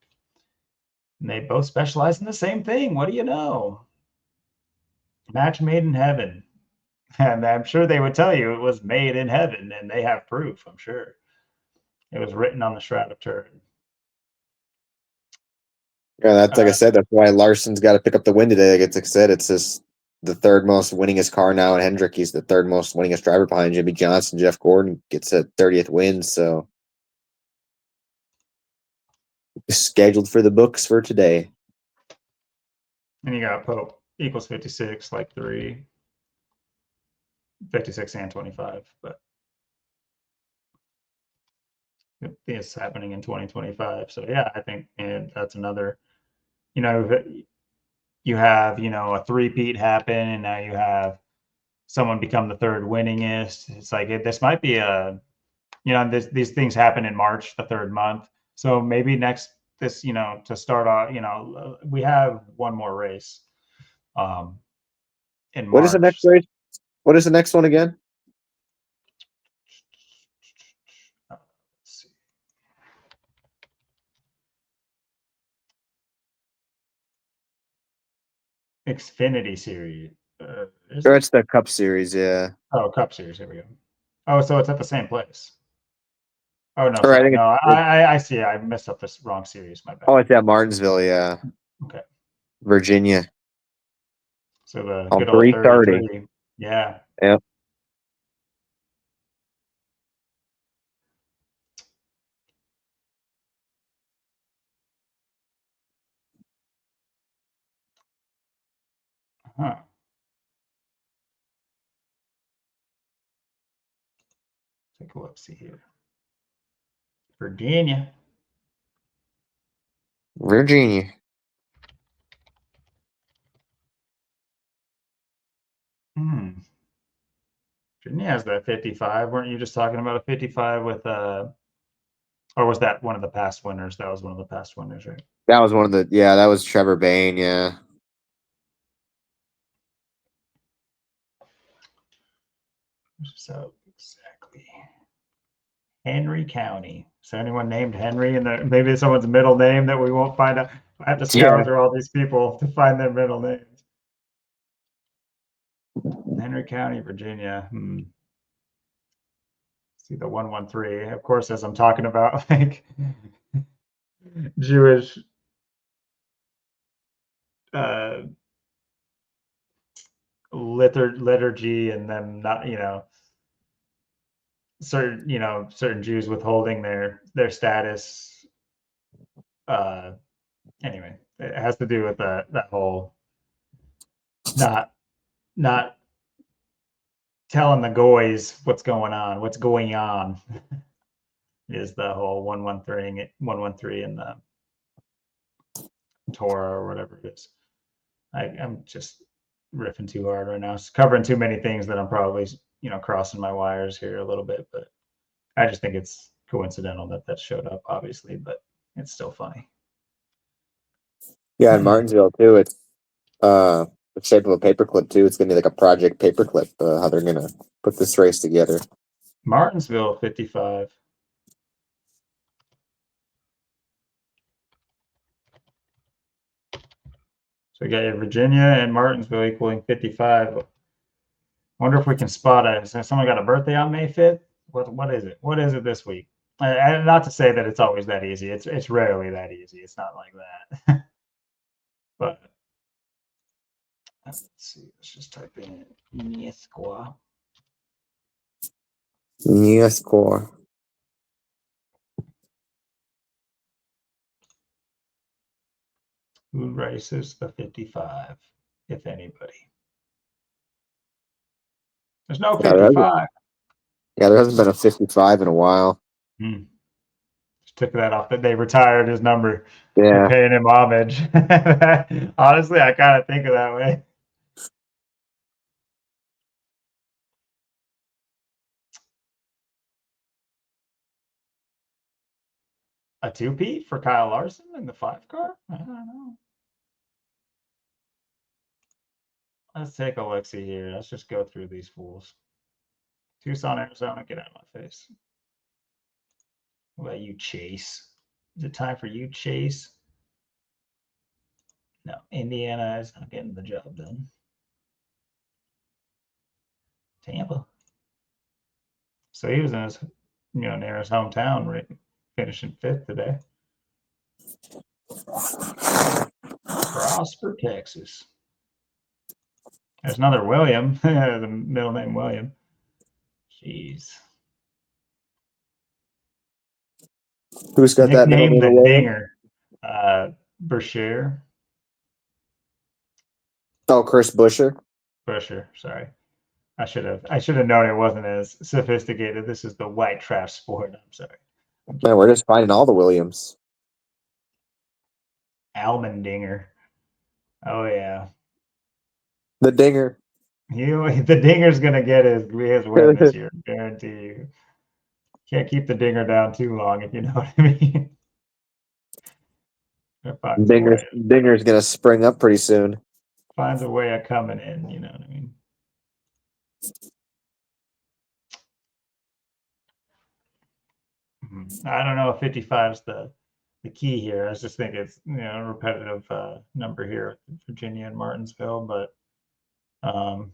Speaker 1: they both specialize in the same thing. What do you know? Match made in heaven. And I'm sure they would tell you it was made in heaven, and they have proof, I'm sure. It was written on the Shroud of Turin.
Speaker 2: Yeah, that's like I said. That's why Larson's got to pick up the win today. Like I said, it's just the third most winningest car now in Hendrick. He's the third most winningest driver behind Jimmy Johnson. Jeff Gordon gets a 30th win, so scheduled for the books for today.
Speaker 1: And you got Pope equals 56, like 3, 56 and 25, but it's happening in 2025. So yeah, I think that's another, you have, a three-peat happen, and now you have someone become the third winningest. It's like this might be these things happen in March, the third month. So maybe to start off, we have one more race in March.
Speaker 2: What is the next race? What is the next one again?
Speaker 1: Let's see. Xfinity Series.
Speaker 2: Sure, it's the Cup Series, yeah.
Speaker 1: Oh, Cup Series. Here we go. Oh, so it's at the same place. Oh no,
Speaker 2: Sorry,
Speaker 1: sorry. No, I see. I messed up this wrong series. My bad.
Speaker 2: Oh, it's at Martinsville, yeah.
Speaker 1: Okay.
Speaker 2: Virginia.
Speaker 1: So the
Speaker 2: On
Speaker 1: good old
Speaker 2: 3:30.
Speaker 1: 33. Yeah.
Speaker 2: Yep.
Speaker 1: Huh. Take a look. See here. Virginia.
Speaker 2: Virginia.
Speaker 1: Virginia has that 55. Weren't you just talking about a 55 with or was that one of the past winners? That was one of the past winners, right?
Speaker 2: That was one of the that was Trevor Bain, yeah.
Speaker 1: So exactly. Henry County. Is there anyone named Henry? And maybe someone's middle name that we won't find out. I have to scour through all these people to find their middle names. Henry County, Virginia. See the 113. Of course, as I'm talking about like Jewish liturgy, and then not, certain Jews withholding their status. Anyway, it has to do with that whole not telling the goys what's going on is the whole 113 in the Torah or whatever it is. I'm just riffing too hard right now. It's covering too many things that I'm probably crossing my wires here a little bit, but I just think it's coincidental that showed up, obviously, but it's still funny.
Speaker 2: Yeah, in Martinsville too. It's the shape of a paperclip too. It's gonna be like a project paperclip. How they're gonna put this race together.
Speaker 1: Martinsville 55. So we got your Virginia and Martinsville equaling 55. Wonder if we can spot it. Has someone got a birthday on May 5th? What is it? What is it this week? And not to say that it's always that easy. It's rarely that easy. It's not like that. But let's see. Let's just type in Nascar.
Speaker 2: Nascar.
Speaker 1: Who races the 55, if anybody? There's no 55.
Speaker 2: Yeah, there hasn't been a 55 in a while.
Speaker 1: Just took that off. That they retired his number.
Speaker 2: Yeah.
Speaker 1: They're paying him homage. Honestly, I kind of think of that way. A two-peat for Kyle Larson in the 5 car? I don't know. Let's take a look-see here. Let's just go through these fools. Tucson, Arizona, get out of my face. What about you, Chase? Is it time for you, Chase? No, Indiana is not getting the job done. Tampa. So he was in his, near his hometown, right, finishing 5th today. Prosper, Texas. There's another William, the middle name William. Jeez.
Speaker 2: Who's got that middle
Speaker 1: Nicknamed
Speaker 2: name of
Speaker 1: the
Speaker 2: William?
Speaker 1: Dinger. Brashear.
Speaker 2: Oh, Chris Buescher.
Speaker 1: Busher, sorry. I should have known it wasn't as sophisticated. This is the white trash sport. I'm sorry.
Speaker 2: Man, we're just finding all the Williams.
Speaker 1: Almendinger. Oh yeah.
Speaker 2: The Dinger.
Speaker 1: The Dinger's gonna get his win this year, guarantee you. Can't keep the Dinger down too long, if you know what I mean.
Speaker 2: Dinger's gonna spring up pretty soon.
Speaker 1: Finds a way of coming in, you know what I mean. I don't know if 55 is the key here. I just think it's a repetitive number here with Virginia and Martinsville, but I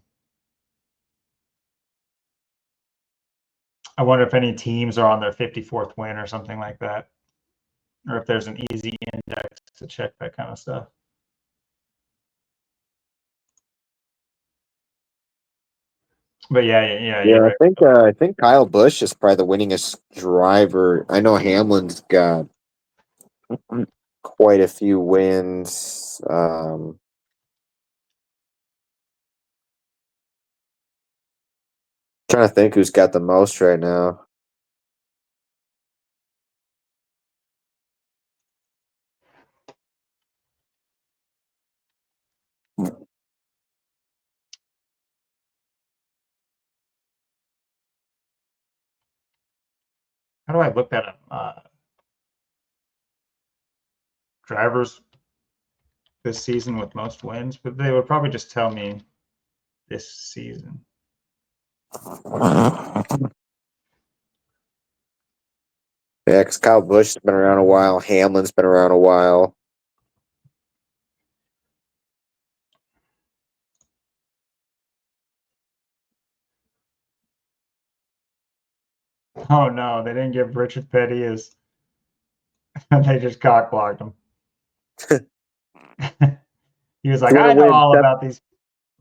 Speaker 1: wonder if any teams are on their 54th win or something like that, or if there's an easy index to check that kind of stuff. But yeah.
Speaker 2: Yeah, I think Kyle Busch is probably the winningest driver. I know Hamlin's got quite a few wins. Trying to think who's got the most right now.
Speaker 1: How do I look that up? Drivers this season with most wins, but they would probably just tell me this season.
Speaker 2: Yeah, because Kyle Busch has been around a while. Hamlin's been around a while.
Speaker 1: Oh no, they didn't give Richard Petty his. They just cockblocked him. He was like, I know all about these.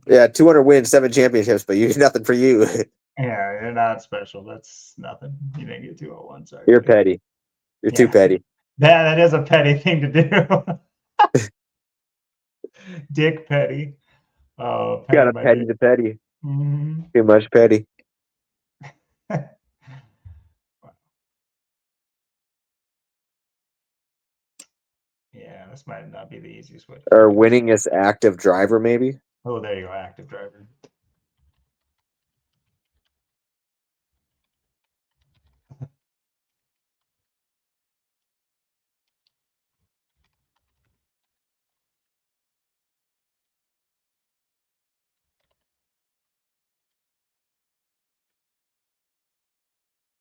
Speaker 2: Yeah, 200 wins, 7 championships, but you nothing for you.
Speaker 1: Yeah, you're not special. That's nothing. You didn't get 201. Sorry.
Speaker 2: You're petty. You're too petty.
Speaker 1: That is a petty thing to do. Dick Petty. Oh,
Speaker 2: Got a petty to petty.
Speaker 1: Mm-hmm.
Speaker 2: Too much petty.
Speaker 1: Yeah, this might not be the easiest way.
Speaker 2: Or winningest active driver, maybe.
Speaker 1: Oh, there you go, active driver.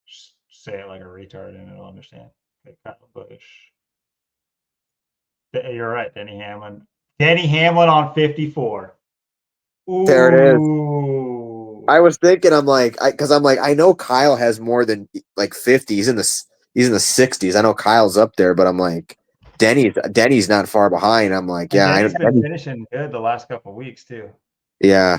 Speaker 1: Just say it like a retard and it'll understand. Okay, Kyle Busch. You're right, Denny Hamlin. Denny Hamlin on 54. Ooh.
Speaker 2: There it is. I was thinking, I know Kyle has more than like 50. He's in the 60s. I know Kyle's up there, but I'm like, Denny's not far behind. I'm like, yeah,
Speaker 1: Denny's been finishing good the last couple of weeks too.
Speaker 2: Yeah.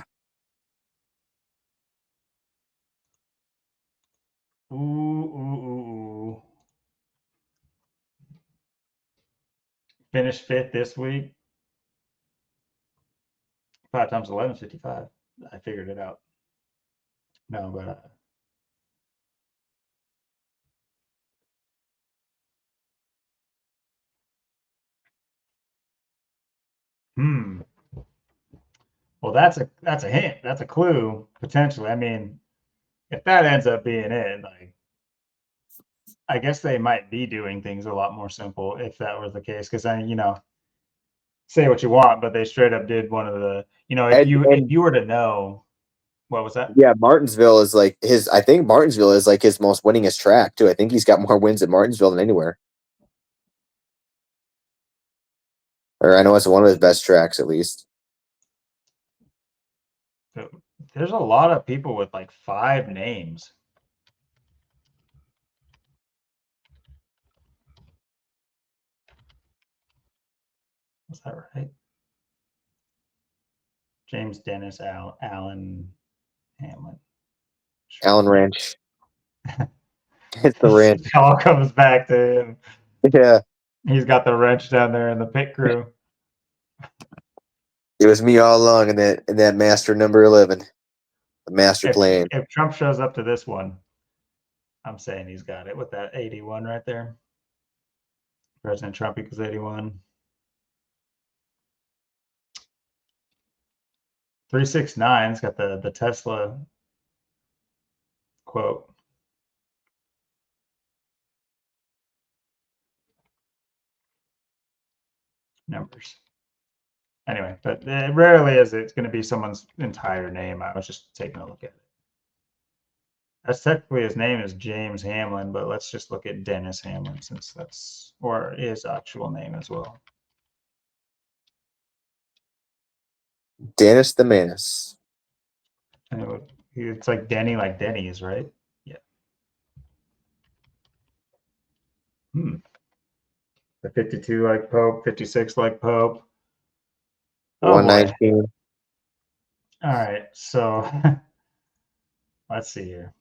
Speaker 1: Ooh. Finished 5th this week. 5 times 11 is 55. I figured it out. No, but well, that's a hint. That's a clue potentially. I mean, if that ends up being it, like, I guess they might be doing things a lot more simple if that was the case. Because then, say what you want, but they straight up did one of the, if you were to know, what was that?
Speaker 2: Yeah, Martinsville is like his. I think Martinsville is like his most winningest track too. I think he's got more wins at Martinsville than anywhere. Or I know it's one of his best tracks at least.
Speaker 1: There's a lot of people with like 5 names. Was that right? James Dennis Allen Hamlin.
Speaker 2: Allen Ranch. It's the ranch.
Speaker 1: It all comes back to him.
Speaker 2: Yeah.
Speaker 1: He's got the wrench down there in the pit crew.
Speaker 2: It was me all along in that master number 11. The master plan.
Speaker 1: If Trump shows up to this one, I'm saying he's got it with that 81 right there. President Trump equals 81. 369's got the Tesla quote. Numbers. Anyway, but it rarely is it's going to be someone's entire name. I was just taking a look at it. That's technically his name is James Hamlin, but let's just look at Dennis Hamlin since that's, or his actual name as well.
Speaker 2: Dennis the Menace.
Speaker 1: And it's like Denny, like Denny's, right? Yeah. The 52 like Pope, 56 like Pope. Oh,
Speaker 2: 119.
Speaker 1: boy. All right, so let's see here.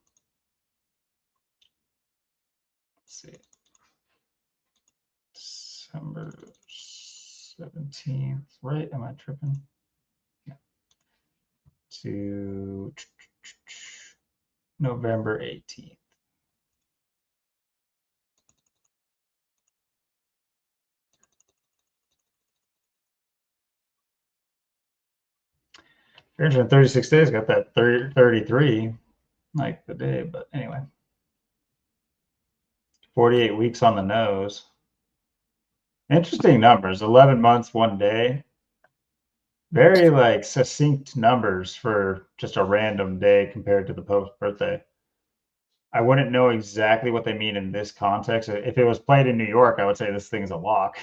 Speaker 1: Let's see. December 17th, right? Am I tripping? Yeah. To November 18th. In 36 days, got that 33 like the day, but anyway. 48 weeks on the nose. Interesting numbers. 11 months, 1 day. Very like succinct numbers for just a random day compared to the Pope's birthday. I wouldn't know exactly what they mean in this context. If it was played in New York, I would say this thing's a lock.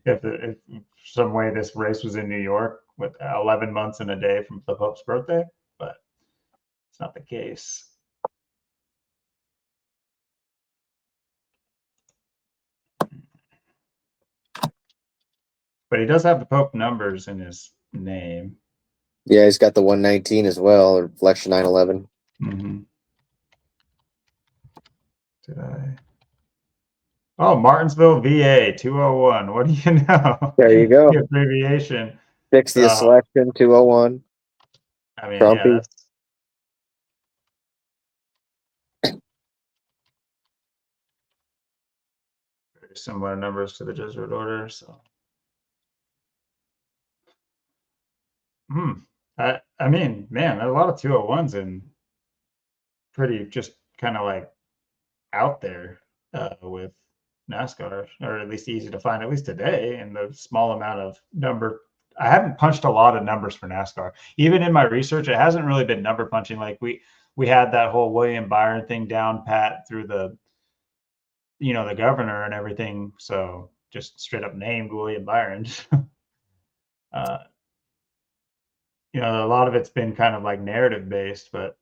Speaker 1: if some way this race was in New York with 11 months and a day from the Pope's birthday, but it's not the case. But he does have the Pope numbers in his name.
Speaker 2: Yeah, he's got the 119 as well, or Reflection 911.
Speaker 1: Mm-hmm. Did I? Oh, Martinsville, VA, 201. What do you know?
Speaker 2: There you go.
Speaker 1: The abbreviation.
Speaker 2: 60th selection, 201.
Speaker 1: I mean,
Speaker 2: Trumpy.
Speaker 1: yeah, that's very similar numbers to the Jesuit order. So, I mean, man, a lot of 201s and pretty just kind of like out there with NASCAR, or at least easy to find, at least today, and the small amount of number. I haven't punched a lot of numbers for NASCAR. Even in my research, it hasn't really been number punching. Like we had that whole William Byron thing down pat through the governor and everything. So just straight up named William Byron. A lot of it's been kind of like narrative based, but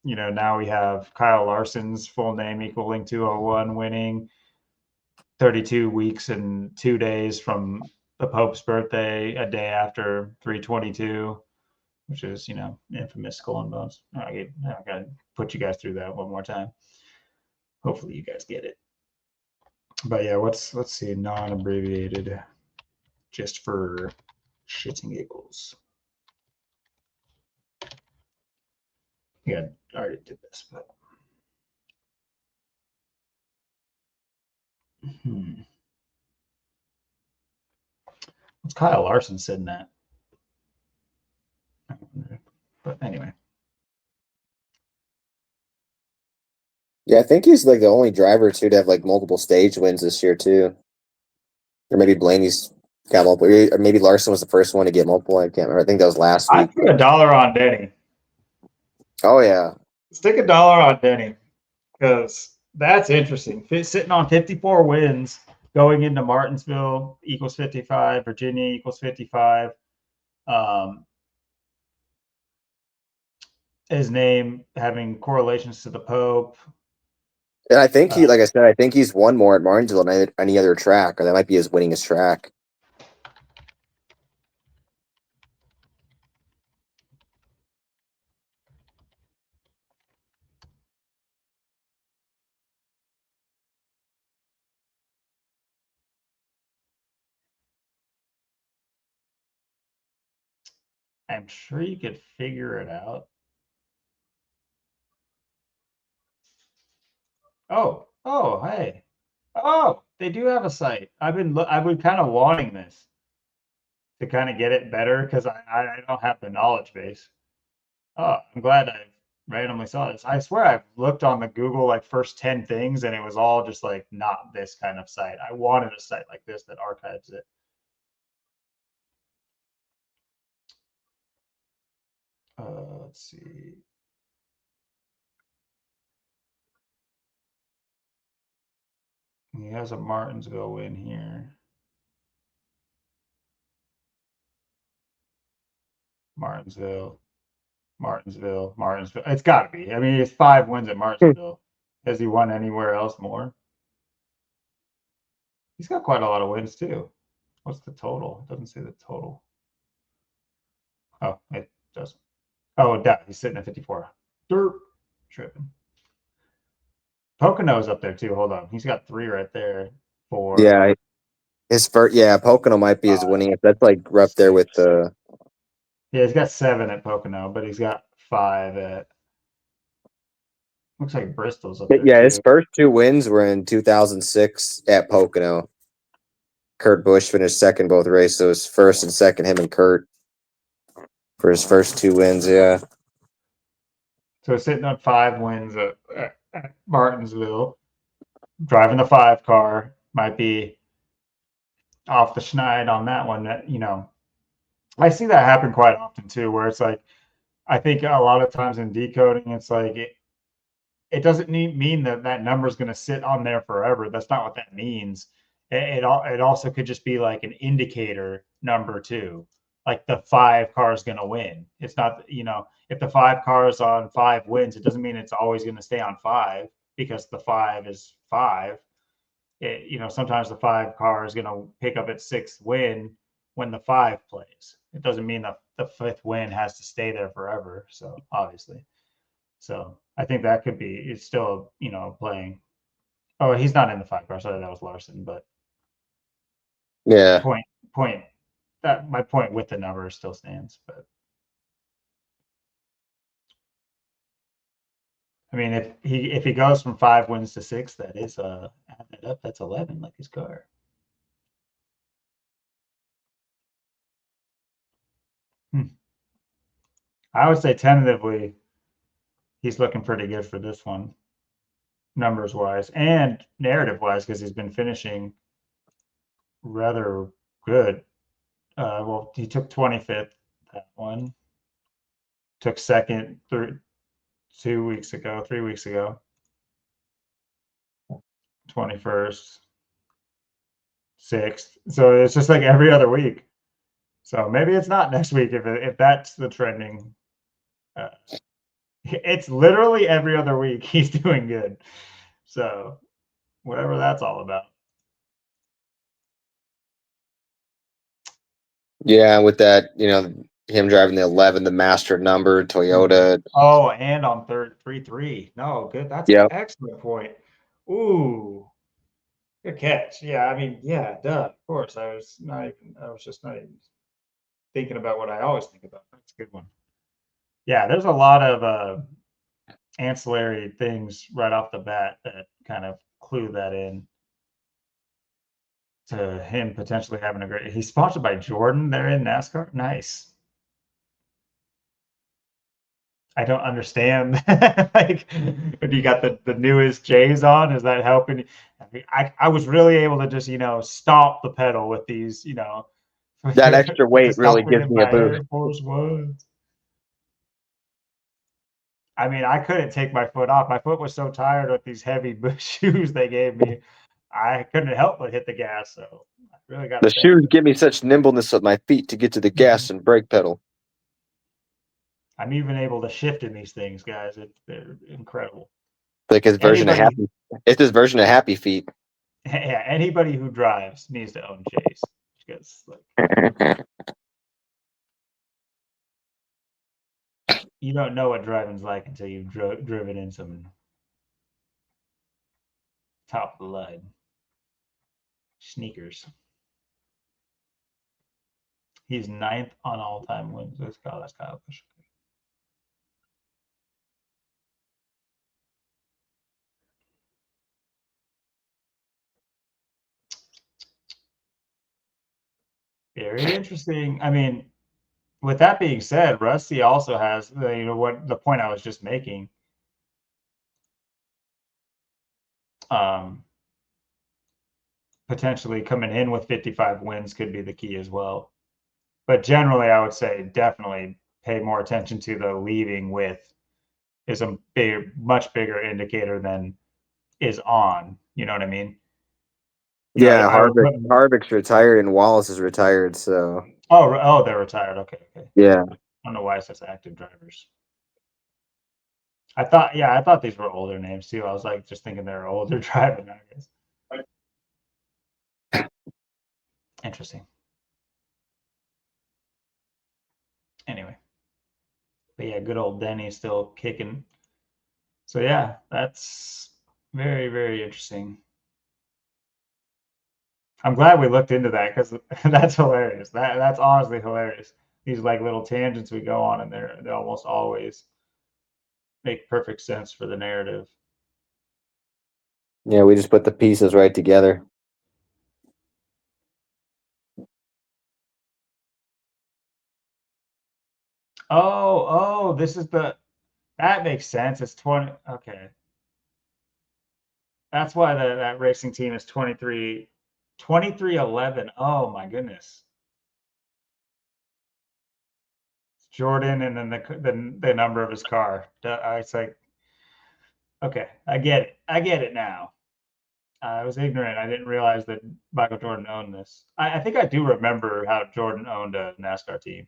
Speaker 1: now we have Kyle Larson's full name equaling 201 winning 32 weeks and 2 days from the Pope's birthday, a day after 322, which is, infamous skull and bones. I gotta put you guys through that one more time. Hopefully you guys get it. But yeah, let's see, non-abbreviated, just for shits and giggles. Yeah, I already did this, but what's Kyle Larson sitting at? But anyway.
Speaker 2: Yeah, I think he's like the only driver too to have like multiple stage wins this year too. Or maybe Blaney's got multiple. Or maybe Larson was the first one to get multiple. I can't remember. I think that was last
Speaker 1: I
Speaker 2: week.
Speaker 1: put $1 on Denny.
Speaker 2: Oh yeah.
Speaker 1: Stick $1 on Denny because that's interesting. Sitting on 54 wins going into Martinsville equals 55, Virginia equals 55. His name having correlations to the Pope.
Speaker 2: And I think he, like I said, I think he's won more at Martinsville than any other track, or that might be his winningest track.
Speaker 1: I'm sure you could figure it out. Oh, hey. Oh, they do have a site. I've been kind of wanting this to kind of get it better because I don't have the knowledge base. Oh, I'm glad I randomly saw this. I swear I've looked on the Google like first 10 things and it was all just like not this kind of site. I wanted a site like this that archives it. Let's see. He has a Martinsville win here. Martinsville. It's got to be. I mean, it's 5 wins at Martinsville. Has he won anywhere else more? He's got quite a lot of wins too. What's the total? It doesn't say the total. Oh, it doesn't. Oh, he's sitting at 54. Dirt. Tripping. Pocono's up there too. Hold on. He's got 3 right there. 4.
Speaker 2: Yeah, his first. Yeah, Pocono might be his
Speaker 1: 5,
Speaker 2: winning. That's like up there with
Speaker 1: 6.
Speaker 2: the.
Speaker 1: Yeah, he's got 7 at Pocono, but he's got 5 at. Looks like Bristol's up there
Speaker 2: Yeah, his
Speaker 1: too.
Speaker 2: first 2 wins were in 2006 at Pocono. Kurt Busch finished second both races. So his first and second, him and Kurt for his first 2 wins. Yeah.
Speaker 1: So sitting on 5 wins at Martinsville, driving the 5 car might be off the schneid on that one. That I see that happen quite often too, where it's like I think a lot of times in decoding, it's like it doesn't mean that that number is going to sit on there forever. That's not what that means. It also could just be like an indicator number too, like the 5 car is going to win. It's not if the 5 cars on 5 wins, it doesn't mean it's always going to stay on 5 because the 5 is 5. Sometimes the 5 car is going to pick up its 6th win when the 5 plays. It doesn't mean the 5th win has to stay there forever. So obviously. So I think that could be. It's still playing. Oh, he's not in the 5 car. Sorry, that was Larson. But
Speaker 2: Yeah.
Speaker 1: point. That my point with the number still stands. But I mean, if he goes from 5 wins to 6, that is add that up. That's 11, like his car. I would say tentatively, he's looking pretty good for this one, numbers wise and narrative wise, because he's been finishing rather good. Well, he took 25th that one, took second 2 weeks ago, 3 weeks ago, 21st, 6th. So it's just like every other week. So maybe it's not next week if that's the trending. It's literally every other week he's doing good. So whatever that's all about.
Speaker 2: Yeah, with that, him driving the 11, the master number, Toyota.
Speaker 1: Oh, and on 3-3. No, good. That's an
Speaker 2: Yep.
Speaker 1: excellent point. Ooh, good catch. Yeah, I mean, yeah, duh. Of course. I was just not even thinking about what I always think about. That's a good one. Yeah, there's a lot of ancillary things right off the bat that kind of clue that in to him potentially having a great. He's sponsored by Jordan. They're in NASCAR. Nice. I don't understand. Like, when you got the newest J's on, is that helping? I mean, I was really able to just, stomp the pedal with these,
Speaker 2: That extra
Speaker 1: with
Speaker 2: weight
Speaker 1: this
Speaker 2: really
Speaker 1: comfort
Speaker 2: gives
Speaker 1: in
Speaker 2: me a
Speaker 1: my
Speaker 2: boost.
Speaker 1: Air Force Ones. I mean, I couldn't take my foot off. My foot was so tired with these heavy shoes they gave me. I couldn't help but hit the gas. So I really got
Speaker 2: The
Speaker 1: to thank
Speaker 2: shoes
Speaker 1: them.
Speaker 2: give me such nimbleness of my feet to get to the gas and brake pedal.
Speaker 1: I'm even able to shift in these things, guys. They're incredible.
Speaker 2: Like his version of
Speaker 1: Anybody,
Speaker 2: Happy. It's his version of Happy Feet.
Speaker 1: yeah, anybody who drives needs to own J's because, like, you don't know what driving's like until you've driven in some top of the line sneakers. He's 9th on all-time wins. That's Kyle Busch. Very interesting. I mean, with that being said, Rusty also has, what the point I was just making. Potentially coming in with 55 wins could be the key as well. But generally, I would say definitely pay more attention to the leaving with is a much bigger indicator than is on. You know what I mean?
Speaker 2: Yeah,
Speaker 1: I would put.
Speaker 2: Harvick's retired and Wallace is retired, so
Speaker 1: Oh, they're retired. Okay.
Speaker 2: yeah.
Speaker 1: I don't know why it says active drivers. I thought these were older names too. I was like just thinking they're older driving, I guess. Interesting. Anyway, but yeah, good old Denny still kicking. So yeah, that's very, very interesting. I'm glad we looked into that because that's hilarious. That's honestly hilarious. These like little tangents we go on, and they almost always make perfect sense for the narrative.
Speaker 2: Yeah, we just put the pieces right together.
Speaker 1: This is that makes sense. It's 20. Okay, that's why that racing team is 2311. Oh my goodness. Jordan, and then the number of his car. It's like, okay, I get it. I get it now. I was ignorant. I didn't realize that Michael Jordan owned this. I think I do remember how Jordan owned a NASCAR team,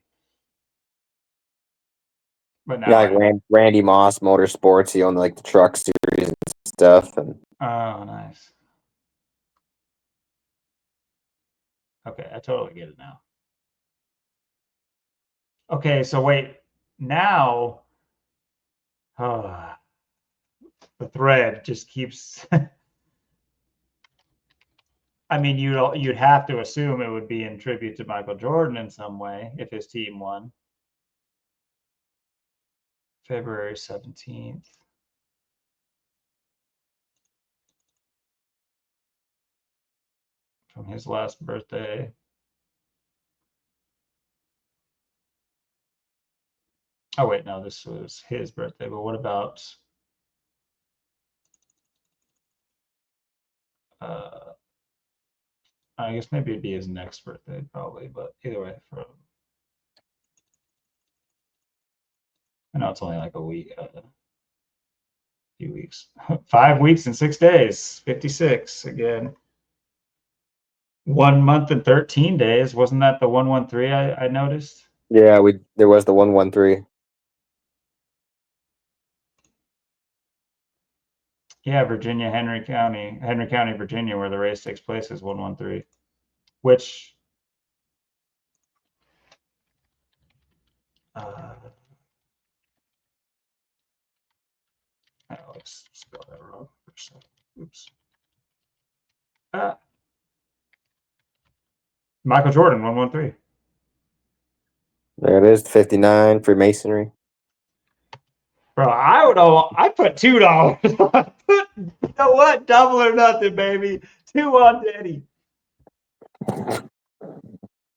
Speaker 1: but
Speaker 2: Yeah,
Speaker 1: now
Speaker 2: like
Speaker 1: I.
Speaker 2: Randy Moss Motorsports, he owned like the truck series and stuff. And
Speaker 1: Oh, nice. Okay, I totally get it now. Okay, so wait, now, oh, the thread just keeps. I mean, you'd have to assume it would be in tribute to Michael Jordan in some way if his team won. February 17th. From his last birthday. Oh wait, no, this was his birthday. But what about I guess maybe it'd be his next birthday, probably. But either way, I know it's only like a week, few weeks, 5 weeks and 6 days, 56 again. 1 month and 13 days. Wasn't that the 113 I noticed?
Speaker 2: yeah, there was the 113.
Speaker 1: Yeah, Virginia, Henry County, Virginia, where the race takes place, is 113, which let's spell that wrong for a second. Oops. Michael Jordan, 113.
Speaker 2: There it is, 59 for Masonry.
Speaker 1: Bro, I put $2. You know what? Double or nothing, baby. 2 on Denny.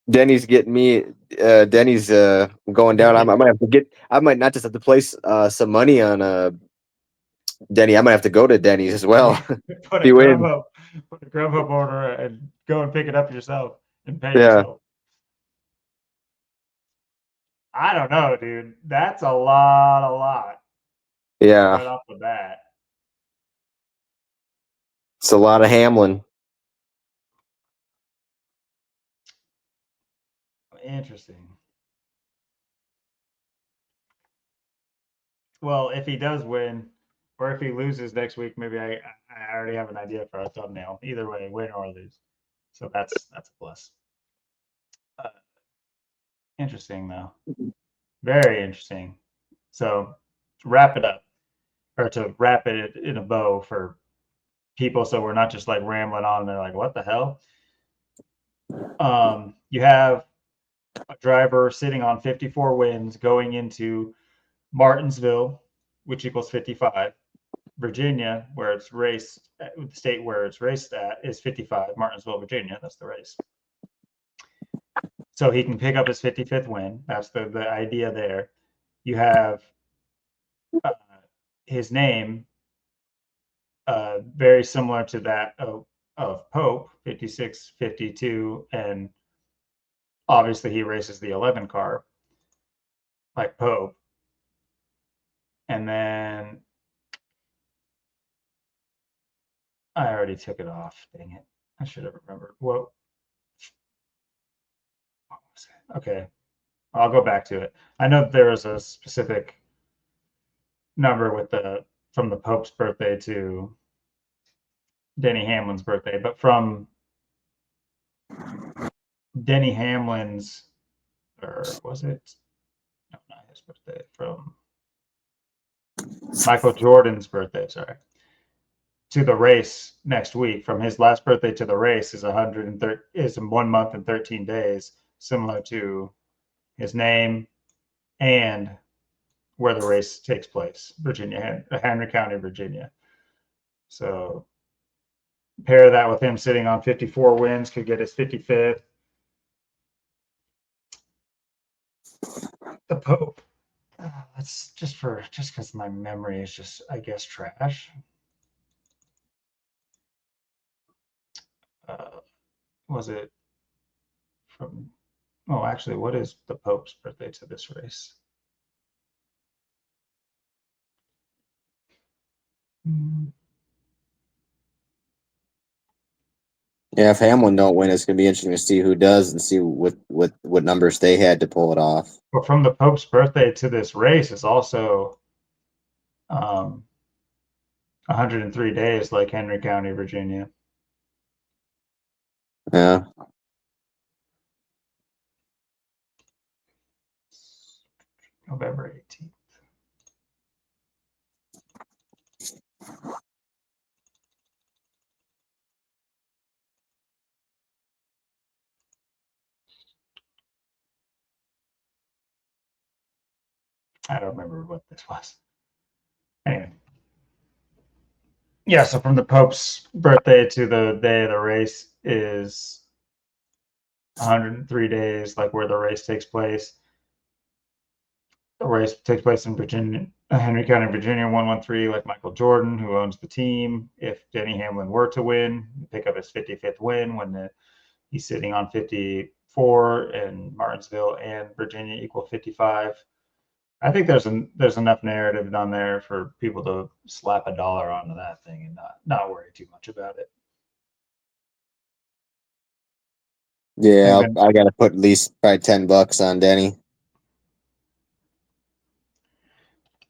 Speaker 2: Denny's getting me. Denny's going down. I might have to get. I might not just have to place some money on Denny. I might have to go to Denny's as well.
Speaker 1: Put a
Speaker 2: He wins.
Speaker 1: Grubhub order and go and pick it up yourself and pay
Speaker 2: Yeah.
Speaker 1: yourself. I don't know, dude. That's a lot.
Speaker 2: Yeah.
Speaker 1: Right off the bat.
Speaker 2: It's a lot of Hamlin.
Speaker 1: Interesting. Well, if he does win, or if he loses next week, maybe I already have an idea for a thumbnail. Either way, win or lose. So that's a plus. Uh, interesting though. Very interesting. So to wrap it up, or to wrap it in a bow for people, so we're not just like rambling on and they're like, what the hell? You have a driver sitting on 54 wins going into Martinsville, which equals 55. Virginia, where it's raced, the state where it's raced at, is 55. Martinsville, Virginia, that's the race. So he can pick up his 55th win. That's the idea there. You have his name very similar to that of Pope, 56, 52, and obviously he races the 11 car like Pope. And then I already took it off. Dang it. I should have remembered. What was it? Okay. I'll go back to it. I know there was a specific number with from the Pope's birthday to Denny Hamlin's birthday, but from Denny Hamlin's, or was it? No, not his birthday. From Michael Jordan's birthday, sorry, to the race next week. From his last birthday to the race is 130 is 1 month and 13 days, similar to his name and where the race takes place, Virginia, Henry County, Virginia. So pair that with him sitting on 54 wins, could get his 55th. The Pope. That's just because my memory is just, I guess, trash. Was it from? Oh, actually, what is the Pope's birthday to this race?
Speaker 2: Yeah, if Hamlin don't win, it's gonna be interesting to see who does and see what numbers they had to pull it off.
Speaker 1: But from the Pope's birthday to this race is also 103 days, like Henry County, Virginia.
Speaker 2: Yeah.
Speaker 1: November 18th. I don't remember what this was. Anyway. Yeah, so from the Pope's birthday to the day of the race is 103 days, like where the race takes place. The race takes place in Virginia, Henry County, Virginia, 113, like Michael Jordan, who owns the team. If Denny Hamlin were to win, pick up his 55th win when he's sitting on 54, and Martinsville and Virginia equal 55. I think there's enough narrative on there for people to slap a dollar onto that thing and not worry too much about it.
Speaker 2: Yeah, I gotta put at least probably $10 on Denny.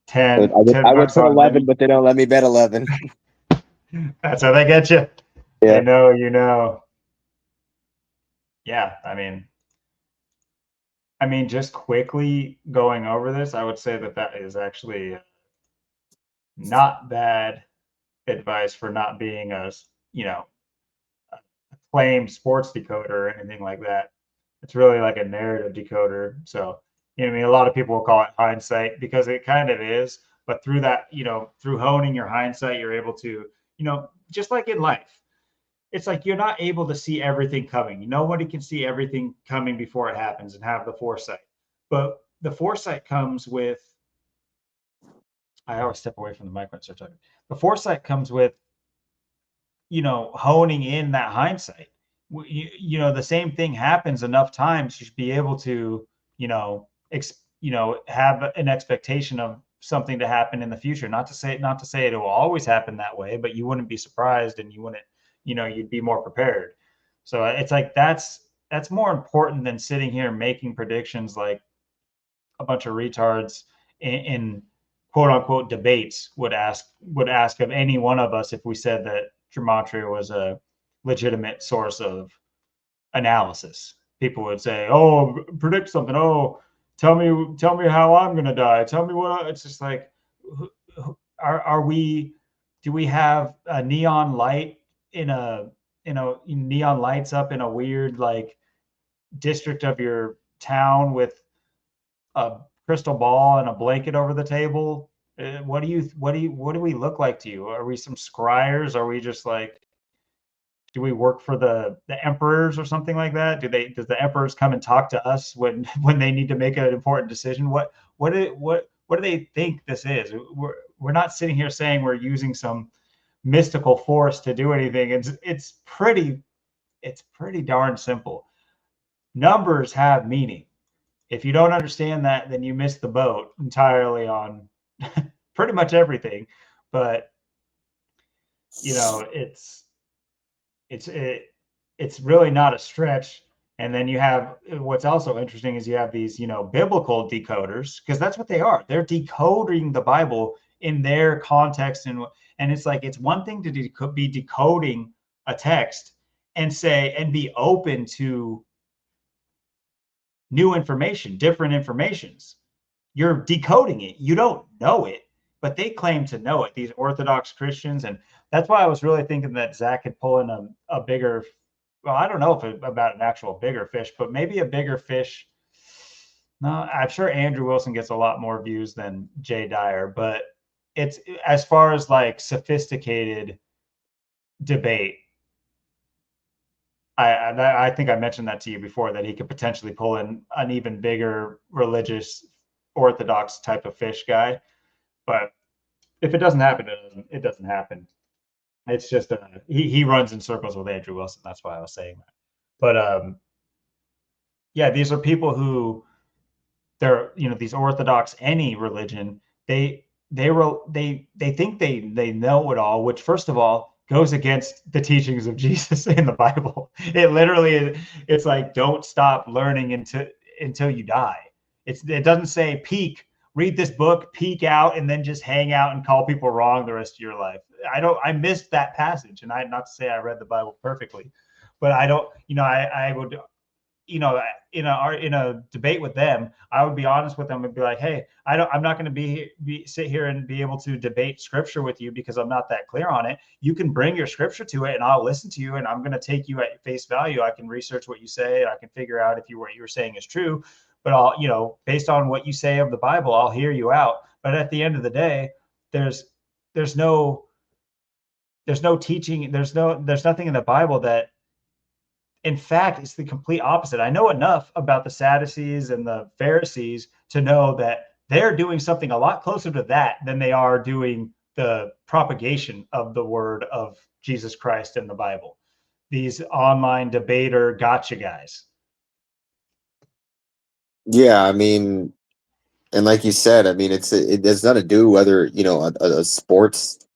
Speaker 1: 10
Speaker 2: I would
Speaker 1: bucks
Speaker 2: put
Speaker 1: on
Speaker 2: 11,
Speaker 1: Denny.
Speaker 2: but they don't let me bet 11.
Speaker 1: That's how they get you.
Speaker 2: Yeah.
Speaker 1: They know you know. Yeah, I mean, just quickly going over this, I would say that is actually not bad advice for not being a acclaimed sports decoder or anything like that. It's really like a narrative decoder. So, I mean, a lot of people will call it hindsight because it kind of is. But through that, through honing your hindsight, you're able to, just like in life, it's like you're not able to see everything coming. Nobody can see everything coming before it happens and have the foresight. But the foresight comes with, I always step away from the mic when I start talking. The foresight comes with, honing in that hindsight. The same thing happens enough times. You should be able to, have an expectation of something to happen in the future. Not to say it will always happen that way, but you wouldn't be surprised, and you wouldn't, you'd be more prepared. So it's like that's more important than sitting here making predictions like a bunch of retards in quote unquote debates would ask of any one of us if we said that gematria was a legitimate source of analysis. People would say, "Oh, predict something. Oh, tell me how I'm going to die. Tell me what." It's just like, are we? Do we have a neon light in a neon lights up in a weird like district of your town with a crystal ball and a blanket over the table? What do we look like to you? Are we some scryers? Are we just like, do we work for the emperors or something like that? Does the emperors come and talk to us when when they need to make an important decision? What do they think this is? We're not sitting here saying we're using some mystical force to do anything. It's pretty darn simple. Numbers have meaning. If you don't understand that, then you miss the boat entirely on pretty much everything. But it's it's really not a stretch. And then you have, what's also interesting is you have these biblical decoders, because that's what they are. They're decoding the Bible in their context, and it's like, it's one thing to be decoding a text and be open to new information, different informations. You're decoding it. You don't know it, but they claim to know it, these Orthodox Christians. And that's why I was really thinking that Zach could pull in a bigger, well, I don't know if about an actual bigger fish, but maybe a bigger fish. No, I'm sure Andrew Wilson gets a lot more views than Jay Dyer, but it's, as far as like sophisticated debate, I think I mentioned that to you before, that he could potentially pull in an even bigger religious Orthodox type of fish guy. But if it doesn't happen, it doesn't happen. It's just he runs in circles with Andrew Wilson. That's why I was saying that. But yeah, these are people who, they're, these Orthodox, any religion, they think they know it all, which first of all goes against the teachings of Jesus in the Bible. It literally is, it's like, don't stop learning until you die. It doesn't say peak, read this book, peak out, and then just hang out and call people wrong the rest of your life. I missed that passage, and not to say I read the Bible perfectly, but I don't, I would, in a debate with them, I would be honest with them and be like, "Hey, I'm not going to sit here and be able to debate scripture with you because I'm not that clear on it. You can bring your scripture to it, and I'll listen to you, and I'm going to take you at face value. I can research what you say, and I can figure out if what you're saying is true. But I'll, based on what you say of the Bible, I'll hear you out. But at the end of the day, there's there's no teaching. There's nothing in the Bible that, in fact, it's the complete opposite. I know enough about the Sadducees and the Pharisees to know that they're doing something a lot closer to that than they are doing the propagation of the word of Jesus Christ in the Bible. These online debater gotcha guys.
Speaker 2: Yeah, I mean, and like you said, I mean, it does not to do whether a sports,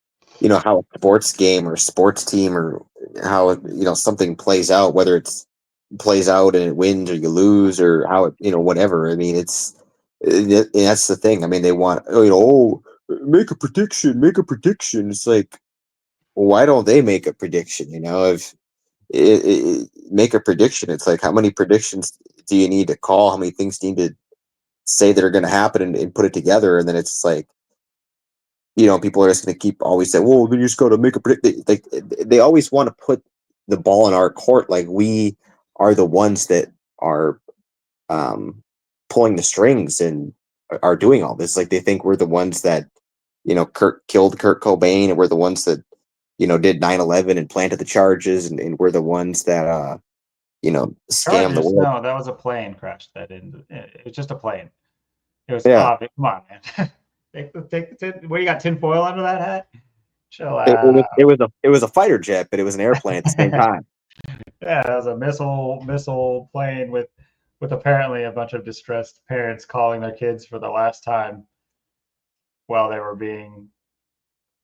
Speaker 2: how a sports game or sports team, or how something plays out, whether it's plays out and it wins or you lose, or how it whatever. I mean, that's the thing. I mean, they want, make a prediction, make a prediction. It's like, why don't they make a prediction? If make a prediction, it's like, how many predictions do you need to call? How many things do you need to say that are going to happen, and put it together? And then it's like, people are just going to keep always saying, well, then you just got to make a predict. Like, they always want to put the ball in our court, like we are the ones that are pulling the strings and are doing all this. Like, they think we're the ones that killed Kurt Cobain, and we're the ones that did 9/11 and planted the charges and were the ones that scammed the
Speaker 1: Chargers?
Speaker 2: world.
Speaker 1: No, that was a plane crash. It was just a plane. It was
Speaker 2: Yeah,
Speaker 1: obvious. Come on, man. take the tin. What do you got? Tinfoil under that hat? Chill
Speaker 2: it was
Speaker 1: out.
Speaker 2: it was a fighter jet, but it was an airplane at the same time.
Speaker 1: Yeah, it was a missile plane with apparently a bunch of distressed parents calling their kids for the last time while they were being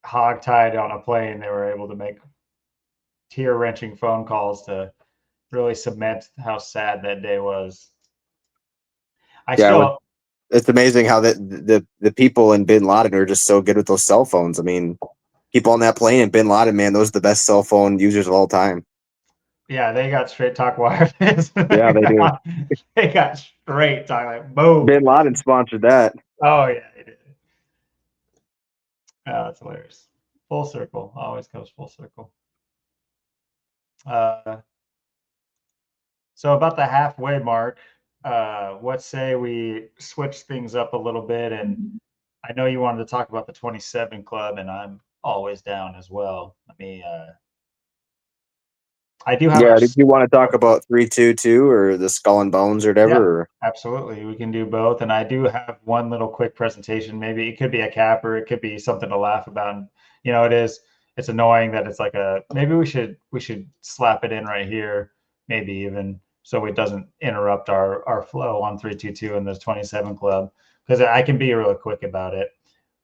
Speaker 1: hogtied on a plane. They were able to make tear-wrenching phone calls to really cement how sad that day was. I
Speaker 2: Yeah,
Speaker 1: still,
Speaker 2: it's amazing how the people in Bin Laden are just so good with those cell phones. I mean, people on that plane in Bin Laden, man, those are the best cell phone users of all time.
Speaker 1: yeah, they got straight talk wireless.
Speaker 2: Yeah, they do.
Speaker 1: They got straight talk, like boom.
Speaker 2: Bin Laden sponsored that.
Speaker 1: Oh yeah, they did. Oh, that's hilarious. Full circle, always comes full circle. Uh, so about the halfway mark, what say we switch things up a little bit? And I know you wanted to talk about the 27 Club, and I'm always down as well. I do have
Speaker 2: Yeah,
Speaker 1: our
Speaker 2: did you want to talk about 322 or the Skull and Bones or
Speaker 1: yeah,
Speaker 2: whatever? Or?
Speaker 1: absolutely. We can do both. And I do have one little quick presentation. Maybe it could be a capper, it could be something to laugh about. And, it's annoying that it's like maybe we should slap it in right here, maybe even so it doesn't interrupt our flow on 322 and the 27 Club. Because I can be really quick about it.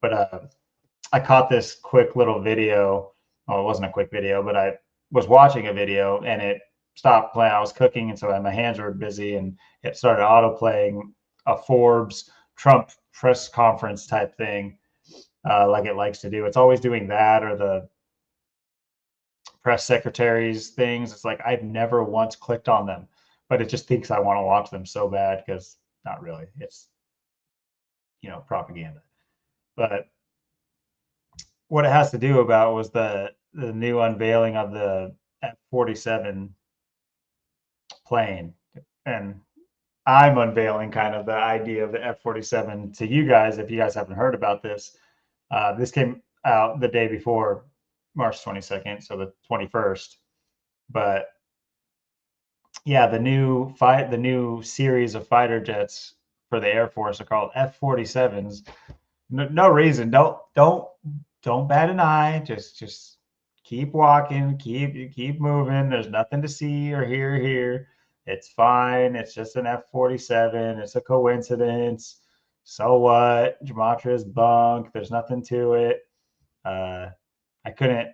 Speaker 1: But I caught this quick little video. Well, it wasn't a quick video, but I was watching a video and it stopped playing. I was cooking, and so my hands were busy, and it started auto playing a Forbes Trump press conference type thing, like it likes to do. It's always doing that or the press secretaries things. It's like I've never once clicked on them, but it just thinks I want to watch them so bad because not really. It's propaganda, but what it has to do about was the new unveiling of the F-47 plane, and I'm unveiling kind of the idea of the F-47 to you guys. If you guys haven't heard about this, this came out the day before March 22nd, so the 21st. But yeah, the new series of fighter jets for the Air Force are called F-47s. No reason. Don't bat an eye. Just keep walking. Keep moving. There's nothing to see or hear here. It's fine. It's just an F-47. It's a coincidence. So what? Gematria is bunk. There's nothing to it. Uh, I couldn't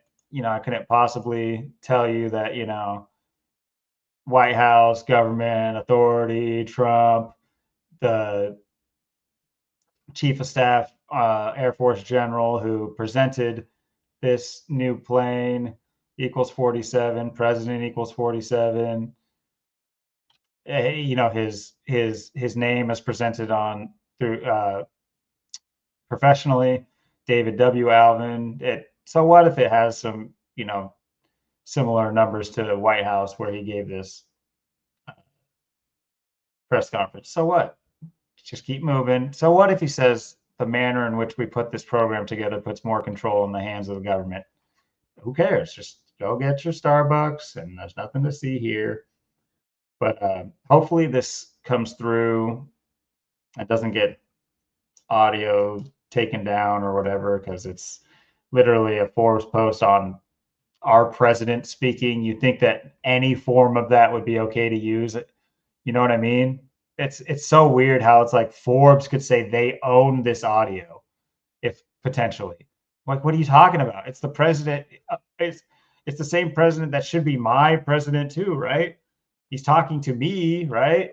Speaker 1: possibly tell you that White House, government, authority, Trump, the chief of staff, Air Force general who presented this new plane equals 47, president equals 47. His name is presented on through professionally, David W. Alvin. So what if it has some similar numbers to the White House where he gave this press conference? So what? Just keep moving. So what if he says the manner in which we put this program together puts more control in the hands of the government? Who cares? Just go get your Starbucks, and there's nothing to see here. But hopefully this comes through. It doesn't get audio taken down or whatever, because it's literally a Forbes post on our president speaking. You think that any form of that would be okay to use? You know what I mean? It's so weird how it's like Forbes could say they own this audio if potentially. Like, what are you talking about? It's the president. It's the same president that should be my president too, right? He's talking to me, right?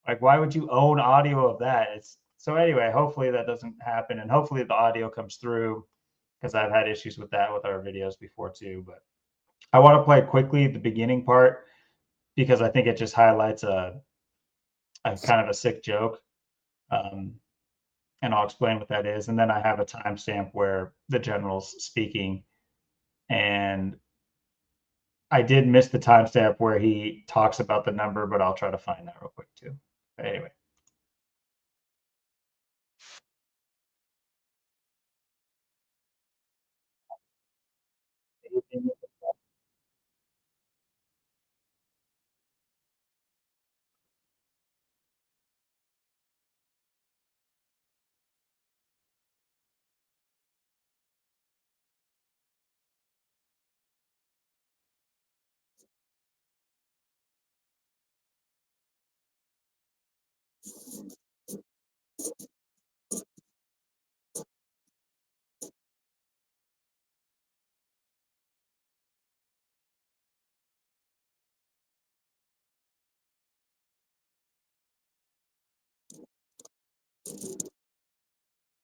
Speaker 1: Like, why would you own audio of that? It's so anyway. Hopefully that doesn't happen, and hopefully the audio comes through because I've had issues with that with our videos before too. But I want to play quickly the beginning part because I think it just highlights a kind of a sick joke. Um, and I'll explain what that is. And then I have a timestamp where the general's speaking, and I did miss the timestamp where he talks about the number, but I'll try to find that real quick too. But anyway.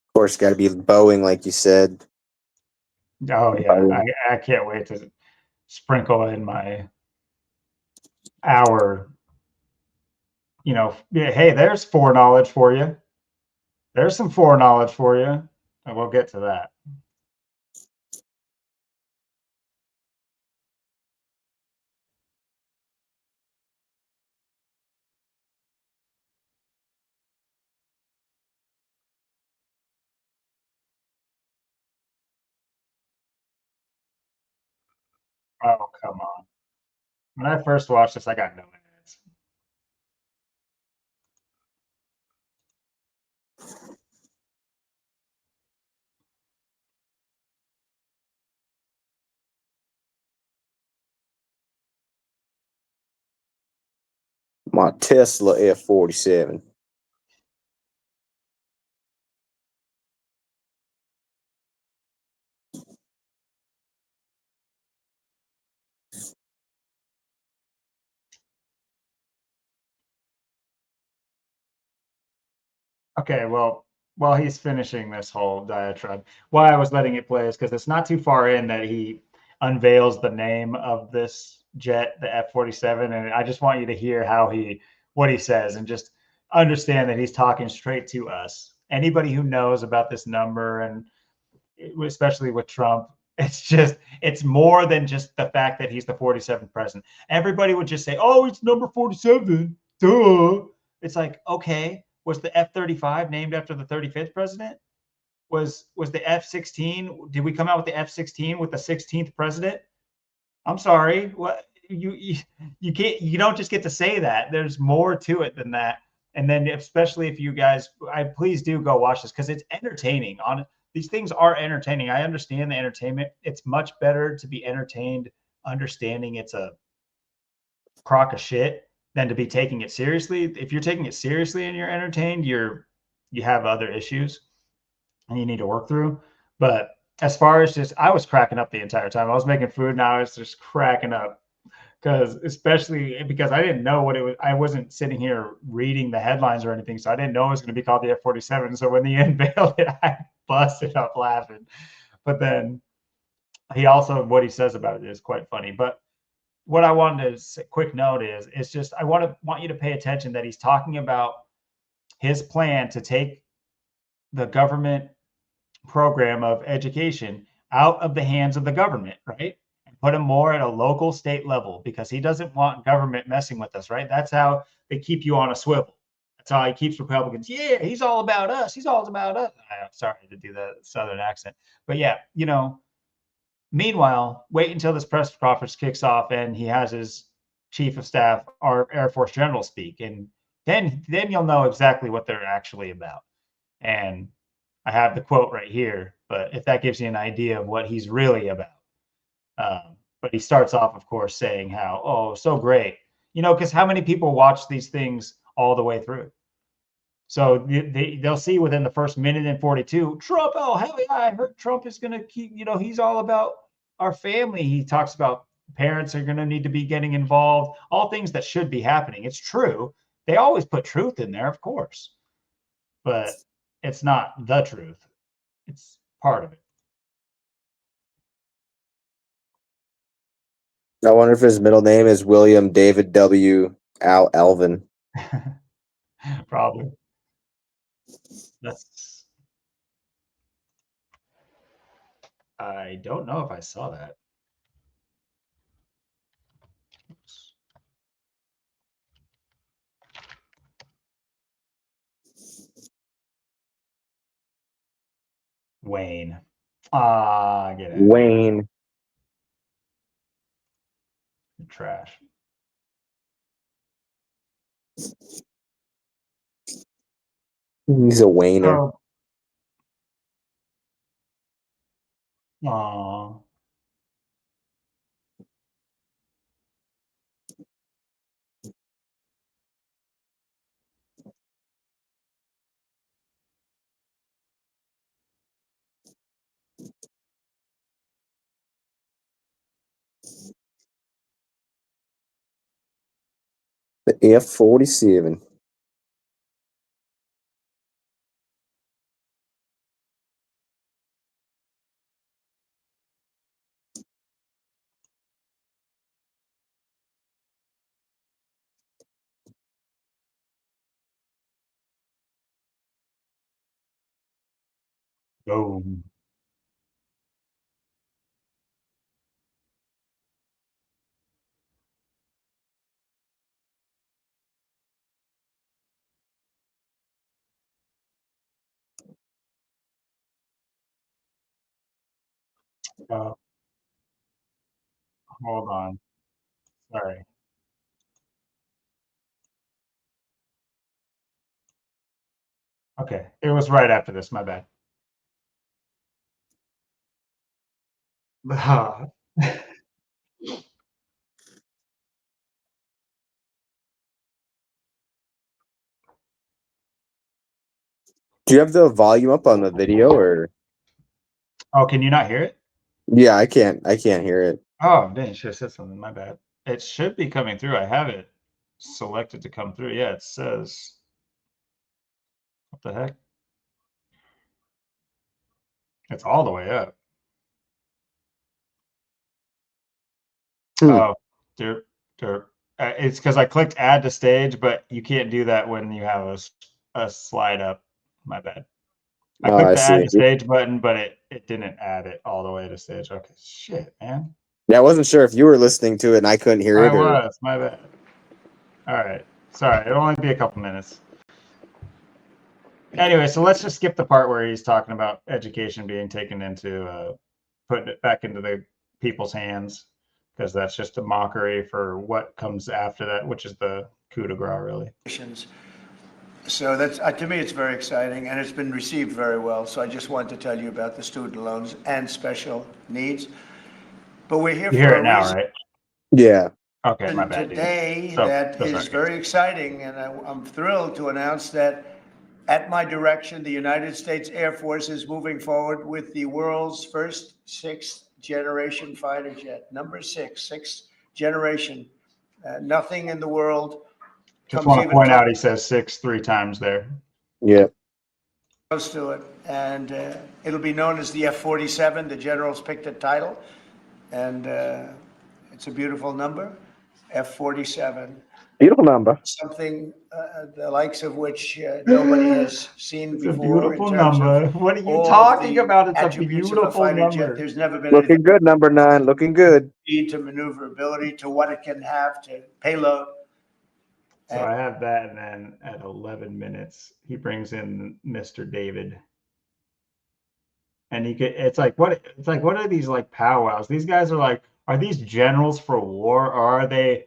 Speaker 2: Of course, got to be Boeing, like you said.
Speaker 1: Oh yeah, I can't wait to sprinkle in my hour. Yeah, hey, there's foreknowledge for you. There's some foreknowledge for you, and we'll get to that. Oh, come on. When I first watched this, I got no ads.
Speaker 2: My Tesla F-47.
Speaker 1: Okay, well, while he's finishing this whole diatribe, why I was letting it play is because it's not too far in that he unveils the name of this jet, the F-47, and I just want you to hear what he says and just understand that he's talking straight to us. Anybody who knows about this number, and especially with Trump, it's more than just the fact that he's the 47th president. Everybody would just say, "Oh, it's number 47." Duh. It's like, okay, was the F-35 named after the 35th president? Was the F-16? Did we come out with the F-16 with the 16th president? I'm sorry. What you don't just get to say that. There's more to it than that. And then especially if you guys, I please do go watch this because it's entertaining. On these things are entertaining. I understand the entertainment. It's much better to be entertained understanding it's a crock of shit than to be taking it seriously. If you're taking it seriously and you're entertained, you have other issues and you need to work through. But as far as just, I was cracking up the entire time. I was making food and I was just cracking up because, especially because I didn't know what it was. I wasn't sitting here reading the headlines or anything, so I didn't know it was going to be called the F-47. So when he unveiled it, I busted up laughing. But then he also, what he says about it is quite funny. But what I wanted to say, quick note is, it's just I want you to pay attention that he's talking about his plan to take the government program of education out of the hands of the government, right? And put them more at a local state level because he doesn't want government messing with us, right? That's how they keep you on a swivel. That's how he keeps Republicans. Yeah, he's all about us. He's all about us. I'm sorry to do the Southern accent, but yeah, meanwhile, wait until this press conference kicks off and he has his chief of staff, our Air Force general, speak, and then you'll know exactly what they're actually about. And I have the quote right here, but if that gives you an idea of what he's really about. But he starts off, of course, saying how, oh, so great. Because how many people watch these things all the way through? So they'll see within the first minute and 42, Trump, oh, hell yeah, I heard Trump is going to keep, he's all about our family. He talks about parents are going to need to be getting involved, all things that should be happening. It's true. They always put truth in there, of course, but it's not the truth. It's part of it.
Speaker 2: I wonder if his middle name is William David W. Al Alvin.
Speaker 1: Probably. That's. I don't know if I saw that. Wayne. Get out of here.
Speaker 2: Wayne.
Speaker 1: You're trash.
Speaker 2: He's a Wayner.
Speaker 1: So, aw.
Speaker 2: The F-47.
Speaker 1: Go. Hold on. Sorry. Okay. It was right after this. My bad.
Speaker 2: Do you have the volume up on the video, or?
Speaker 1: Oh, can you not hear it?
Speaker 2: Yeah, I can't hear it.
Speaker 1: Oh, dang, should have said something. My bad. It should be coming through. I have it selected to come through. Yeah, it says. What the heck? It's all the way up. Oh, derp, derp. It's because I clicked add to stage, but you can't do that when you have a slide up. My bad. I
Speaker 2: Oh,
Speaker 1: clicked
Speaker 2: I
Speaker 1: the add
Speaker 2: see.
Speaker 1: to stage button, but it didn't add it all the way to stage. Okay, shit, man.
Speaker 2: Yeah, I wasn't sure if you were listening to it and I couldn't hear
Speaker 1: I
Speaker 2: it, or.
Speaker 1: was. My bad. All right. Sorry. It'll only be a couple minutes. Anyway, so let's just skip the part where he's talking about education being taken into putting it back into the people's hands, because that's just a mockery for what comes after that, which is the coup de grace, really.
Speaker 3: So that's to me, it's very exciting, and it's been received very well. So I just wanted to tell you about the student loans and special needs. But we're here
Speaker 1: You
Speaker 3: for
Speaker 1: hear
Speaker 3: a
Speaker 1: it now,
Speaker 3: reason.
Speaker 1: right?
Speaker 2: Yeah.
Speaker 1: Okay, my bad, dude.
Speaker 3: Today
Speaker 1: So
Speaker 3: that
Speaker 1: that's
Speaker 3: is
Speaker 1: right.
Speaker 3: very exciting, and I'm thrilled to announce that at my direction, the United States Air Force is moving forward with the world's first sixth-generation fighter jet, number sixth generation. Nothing in the world
Speaker 1: Just
Speaker 3: comes
Speaker 1: want to
Speaker 3: even
Speaker 1: point out he says 6 3 times there.
Speaker 2: Yeah.
Speaker 3: close to it, and it'll be known as the F-47. The generals picked a title, and it's a beautiful number, F-47.
Speaker 2: Beautiful number.
Speaker 3: Something the likes of which nobody has seen
Speaker 1: It's a
Speaker 3: before in
Speaker 1: beautiful
Speaker 3: terms
Speaker 1: number.
Speaker 3: of
Speaker 1: What are you
Speaker 3: all
Speaker 1: talking
Speaker 3: the
Speaker 1: about? It's a
Speaker 3: attributes of a
Speaker 1: beautiful
Speaker 3: fighter jet.
Speaker 1: number.
Speaker 3: There's never been anything
Speaker 2: Looking good, number 9. Looking good.
Speaker 3: to maneuverability, to what it can have, to payload.
Speaker 1: So I have that, and then at 11 minutes, he brings in Mr. David. And it's like what are these like powwows? These guys are like, are these generals for war, or are they,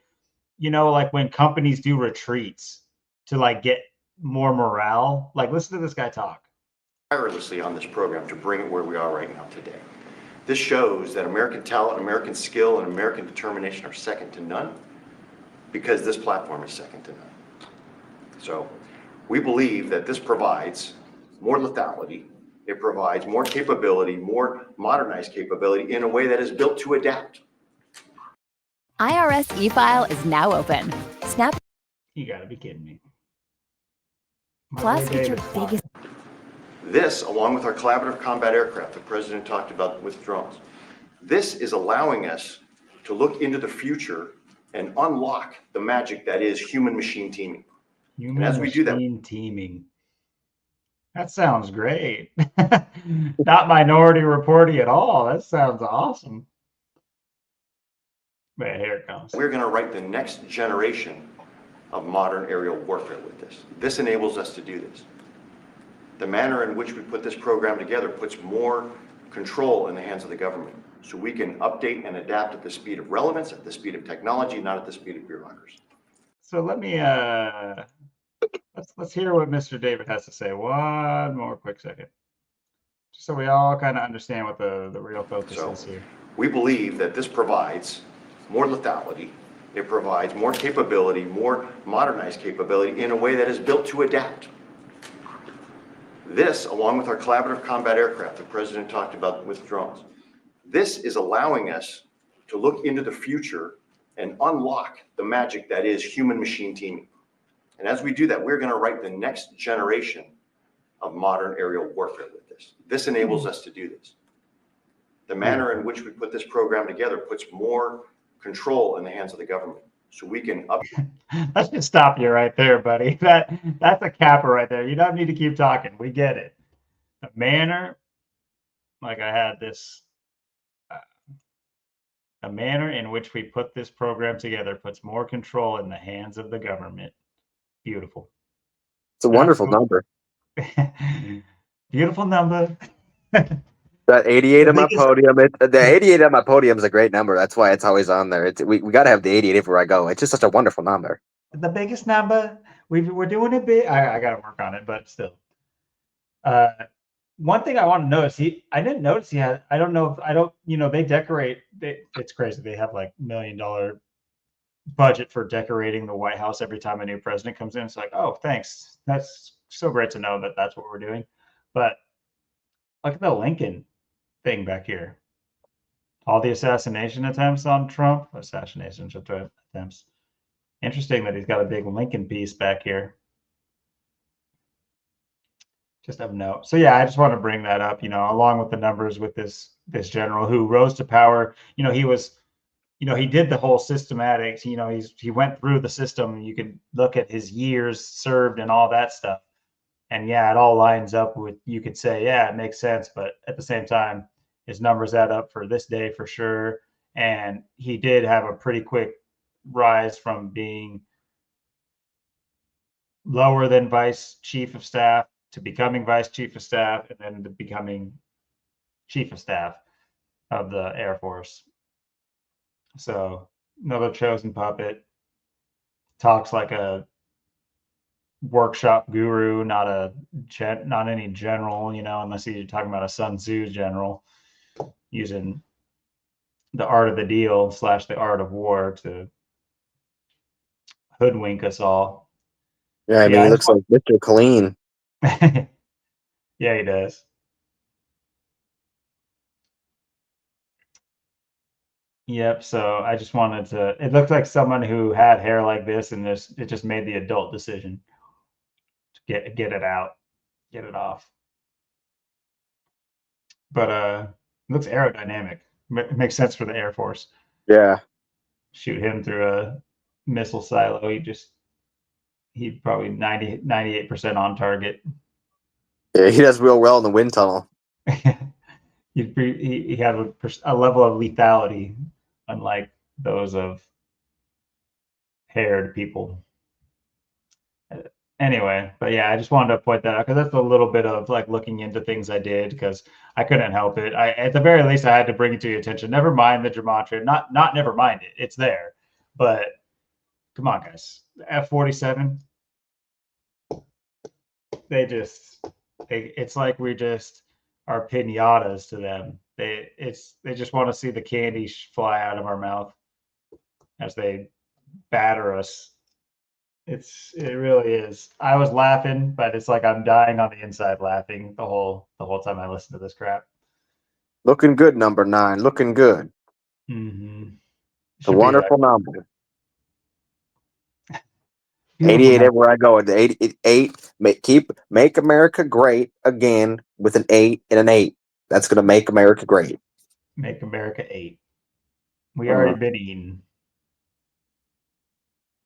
Speaker 1: like when companies do retreats to like get more morale? Like, listen to this guy talk.
Speaker 4: Tirelessly on this program to bring it where we are right now today. This shows that American talent, American skill, and American determination are second to none, because this platform is second to none. So we believe that this provides more lethality, it provides more capability, more modernized capability in a way that is built to adapt.
Speaker 5: IRS e-file is now open. Snap
Speaker 1: You gotta be kidding me.
Speaker 5: Plus, get your biggest.
Speaker 4: This, along with our collaborative combat aircraft the President talked about with drones, this is allowing us to look into the future and unlock the magic that is human-machine teaming.
Speaker 1: Human
Speaker 4: as we do that-
Speaker 1: machine teaming. That sounds great. Not Minority Reporty at all. That sounds awesome. But here it comes.
Speaker 4: We're going to write the next generation of modern aerial warfare with this. This enables us to do this. The manner in which we put this program together puts more control in the hands of the government, so we can update and adapt at the speed of relevance, at the speed of technology, not at the speed of bureaucracy.
Speaker 1: So let me let's hear what Mr. David has to say. One more quick second, just so we all kind of understand what the real focus is here.
Speaker 4: We believe that this provides more lethality, it provides more capability, more modernized capability in a way that is built to adapt. This, along with our collaborative combat aircraft the President talked about with drones, this is allowing us to look into the future and unlock the magic that is human machine teaming. And as we do that, we're going to write the next generation of modern aerial warfare with this. This enables us to do this. The manner in which we put this program together puts more control in the hands of the government. So we can up.
Speaker 1: Let's just stop you right there, buddy. That's a capper right there. You don't need to keep talking. We get it. The manner, like I had this, the manner in which we put this program together puts more control in the hands of the government. Beautiful.
Speaker 2: It's a wonderful number.
Speaker 1: Beautiful number.
Speaker 2: That 88
Speaker 1: The
Speaker 2: on my
Speaker 1: biggest-
Speaker 2: podium. The 88 on my podium is a great number. That's why it's always on there. We got to have the 88 everywhere I go. It's just such a wonderful number.
Speaker 1: The biggest number. We're doing it big. I got to work on it, but still. One thing I want to notice, I didn't notice he had, I don't know if, they decorate, it's crazy. They have like $1 million budget for decorating the White House every time a new president comes in. It's like, oh, thanks. That's so great to know that that's what we're doing. But look at the Lincoln thing back here. All the assassination attempts on Trump, assassination attempts. Interesting that he's got a big Lincoln piece back here. Just of note. So yeah, I just want to bring that up, along with the numbers with this general who rose to power. He was, he did the whole systematics, he went through the system. You could look at his years served and all that stuff. And yeah, it all lines up with, you could say, yeah, it makes sense. But at the same time, his numbers add up for this day for sure. And he did have a pretty quick rise from being lower than vice chief of staff to becoming vice chief of staff, and then to becoming chief of staff of the Air Force. So another chosen puppet, talks like a workshop guru, not any general, unless you're talking about a Sun Tzu general using the art of the deal / the art of war to hoodwink us all.
Speaker 2: Yeah, I mean, he looks like Mr. Clean.
Speaker 1: Yeah, he does. Yep. So I just wanted to. It looked like someone who had hair like this, and it just made the adult decision to get it out, get it off. But it looks aerodynamic. Makes sense for the Air Force.
Speaker 2: Yeah.
Speaker 1: Shoot him through a missile silo. He'd probably 98% on target.
Speaker 2: Yeah, he does real well in the wind tunnel.
Speaker 1: He had a level of lethality, unlike those of haired people. Anyway, but yeah, I just wanted to point that out because that's a little bit of like looking into things I did because I couldn't help it. At the very least, I had to bring it to your attention. Never mind the gematria, not never mind it. It's there, but come on, guys. F-47. It's like we just are pinatas to them. They just want to see the candy fly out of our mouth as they batter us. It really is. I was laughing, but it's like I'm dying on the inside laughing the whole time I listen to this crap.
Speaker 2: Looking good, number 9. Looking good.
Speaker 1: Mm-hmm.
Speaker 2: It's a wonderful number. 88 everywhere I go. The 88 make America great again with an 8 and an 8. That's gonna make America great.
Speaker 1: Make America 8. We already been eaten.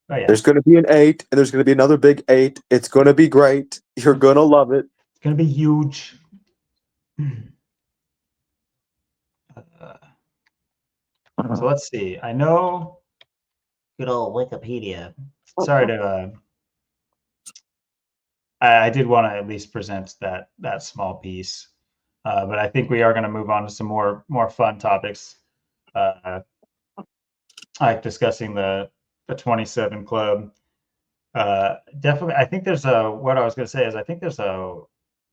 Speaker 1: Oh, yeah.
Speaker 2: There's gonna be an 8, and there's gonna be another big 8. It's gonna be great. You're gonna love it.
Speaker 1: It's gonna be huge. So let's see. I know. Good old Wikipedia. Sorry to. I did want to at least present that small piece, but I think we are going to move on to some more fun topics, like discussing the 27 Club. Definitely, I think there's what I was going to say is I think there's a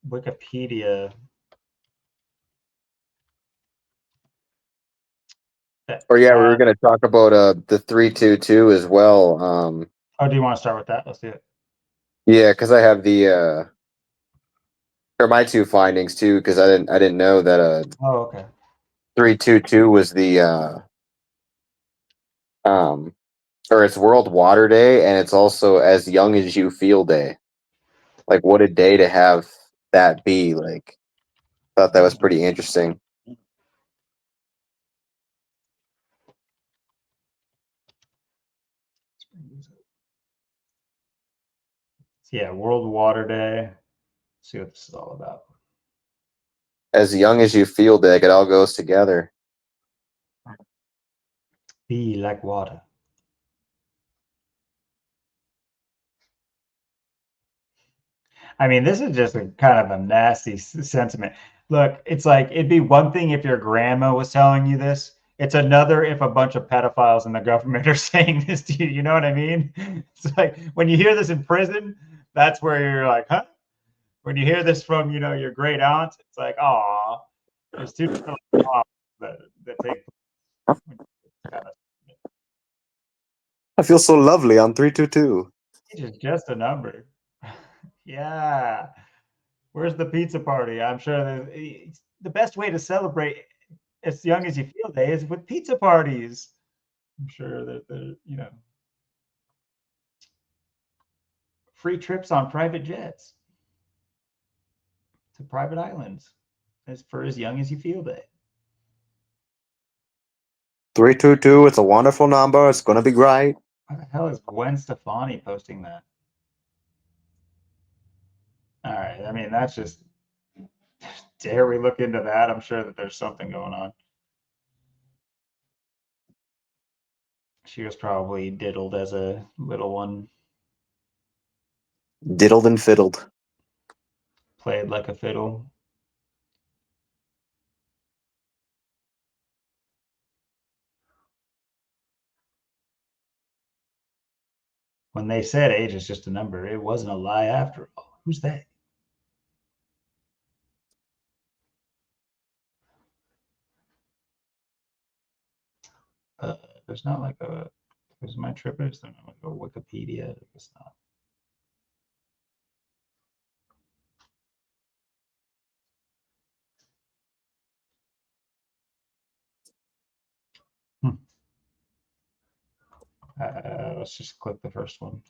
Speaker 1: Wikipedia.
Speaker 2: Or yeah, we were going to talk about the 322 as well.
Speaker 1: Oh, do you want to start with that? Let's do it.
Speaker 2: Yeah, because I have or my 2 findings too, because I didn't know that
Speaker 1: Oh, okay.
Speaker 2: 322 was the Or it's World Water Day, and it's also As Young as You Feel Day. Like, what a day to have that be. Like, thought that was pretty interesting.
Speaker 1: Yeah, World Water Day. Let's see what this is all about.
Speaker 2: As Young as You Feel Day, like, it all goes together.
Speaker 1: Be like water. I mean, this is just a kind of a nasty sentiment. Look, it's like it'd be one thing if your grandma was telling you this. It's another if a bunch of pedophiles in the government are saying this to you. You know what I mean? It's like when you hear this in prison, that's where you're like, huh? When you hear this from, your great aunt, it's like, oh, there's two different that take kind of.
Speaker 2: I feel so lovely on 322.
Speaker 1: Age is just a number. Yeah. Where's the pizza party? I'm sure the best way to celebrate As Young as You Feel Day is with pizza parties. I'm sure that free trips on private jets to private islands as for As Young as You Feel Day.
Speaker 2: 322, it's a wonderful number. It's going to be great.
Speaker 1: Why the hell is Gwen Stefani posting that? All right. I mean, that's just, dare we look into that? I'm sure that there's something going on. She was probably diddled as a little one.
Speaker 2: Diddled and fiddled.
Speaker 1: Played like a fiddle. When they said age is just a number, it wasn't a lie after all. Who's that? There's not like a, there's my trippers. There's not like a Wikipedia. It's not. Let's just click the first one.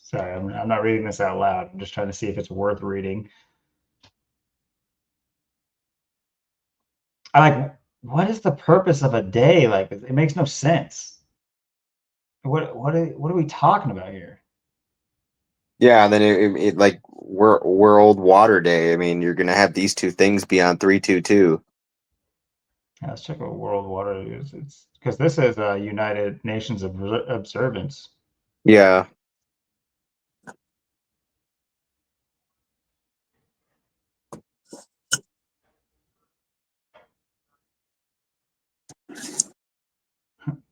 Speaker 1: Sorry, I'm not reading this out loud. I'm just trying to see if it's worth reading. What is the purpose of a day? Like, it makes no sense. What are we talking about here?
Speaker 2: Yeah, and then it like World Water Day. I mean, you're going to have these two things be on 322.
Speaker 1: Yeah, let's check what World Water is. It's because this is a United Nations observance.
Speaker 2: Yeah.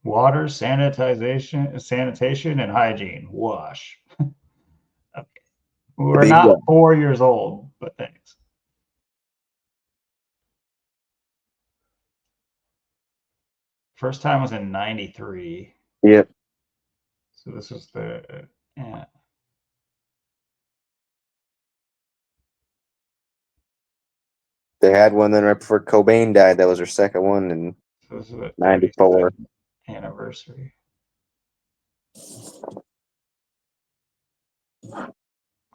Speaker 1: Water, sanitation, and hygiene. Wash. Okay. We're not 4 years old, but thanks. First time was in 93.
Speaker 2: Yep.
Speaker 1: So this was the yeah.
Speaker 2: They had one then right before Cobain died. That was their second one in
Speaker 1: So this is the
Speaker 2: 94.
Speaker 1: 32nd anniversary.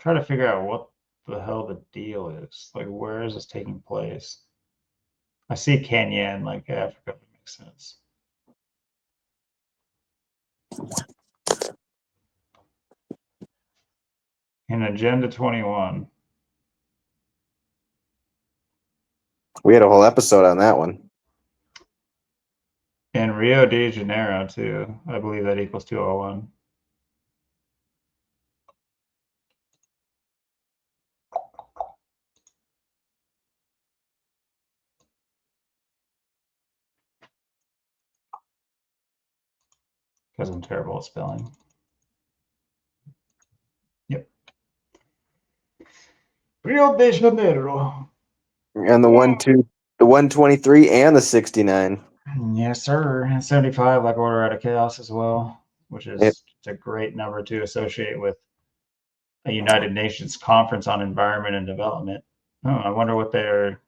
Speaker 1: Try to figure out what the hell the deal is. Like, where is this taking place? I see Kenya and like Africa. That makes sense. In Agenda 21.
Speaker 2: We had a whole episode on that one.
Speaker 1: In Rio de Janeiro, too. I believe that equals 201. Because I'm terrible at spelling. Yep. Rio de Janeiro.
Speaker 2: And the 123 and the 69.
Speaker 1: Yes, sir. And 75, like Order Out of Chaos as well, which is
Speaker 2: Yep.
Speaker 1: it's a great number to associate with a United Nations Conference on Environment and Development. Oh, I wonder what they're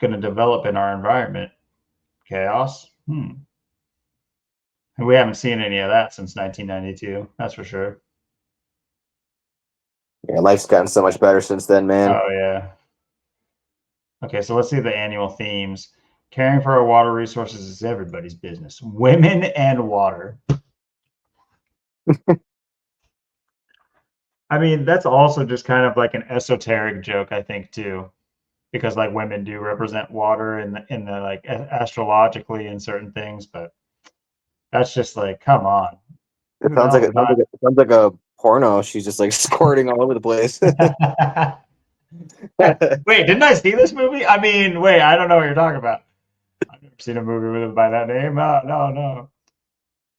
Speaker 1: going to develop in our environment. Chaos? And we haven't seen any of that since 1992. That's for sure.
Speaker 2: Yeah, life's gotten so much better since then, man.
Speaker 1: Oh, yeah. Okay, so let's see the annual themes. Caring for our water resources is everybody's business. Women and water. I mean, that's also just kind of like an esoteric joke, I think, too, because like women do represent water in the like astrologically in certain things, but that's just like, come on.
Speaker 2: It
Speaker 1: Who the
Speaker 2: sounds like
Speaker 1: hell's
Speaker 2: it sounds like a porno. She's just like squirting all over the place.
Speaker 1: not? Wait, didn't I see this movie? I mean, wait, I don't know what you're talking about. I've never seen a movie with it by that name. No.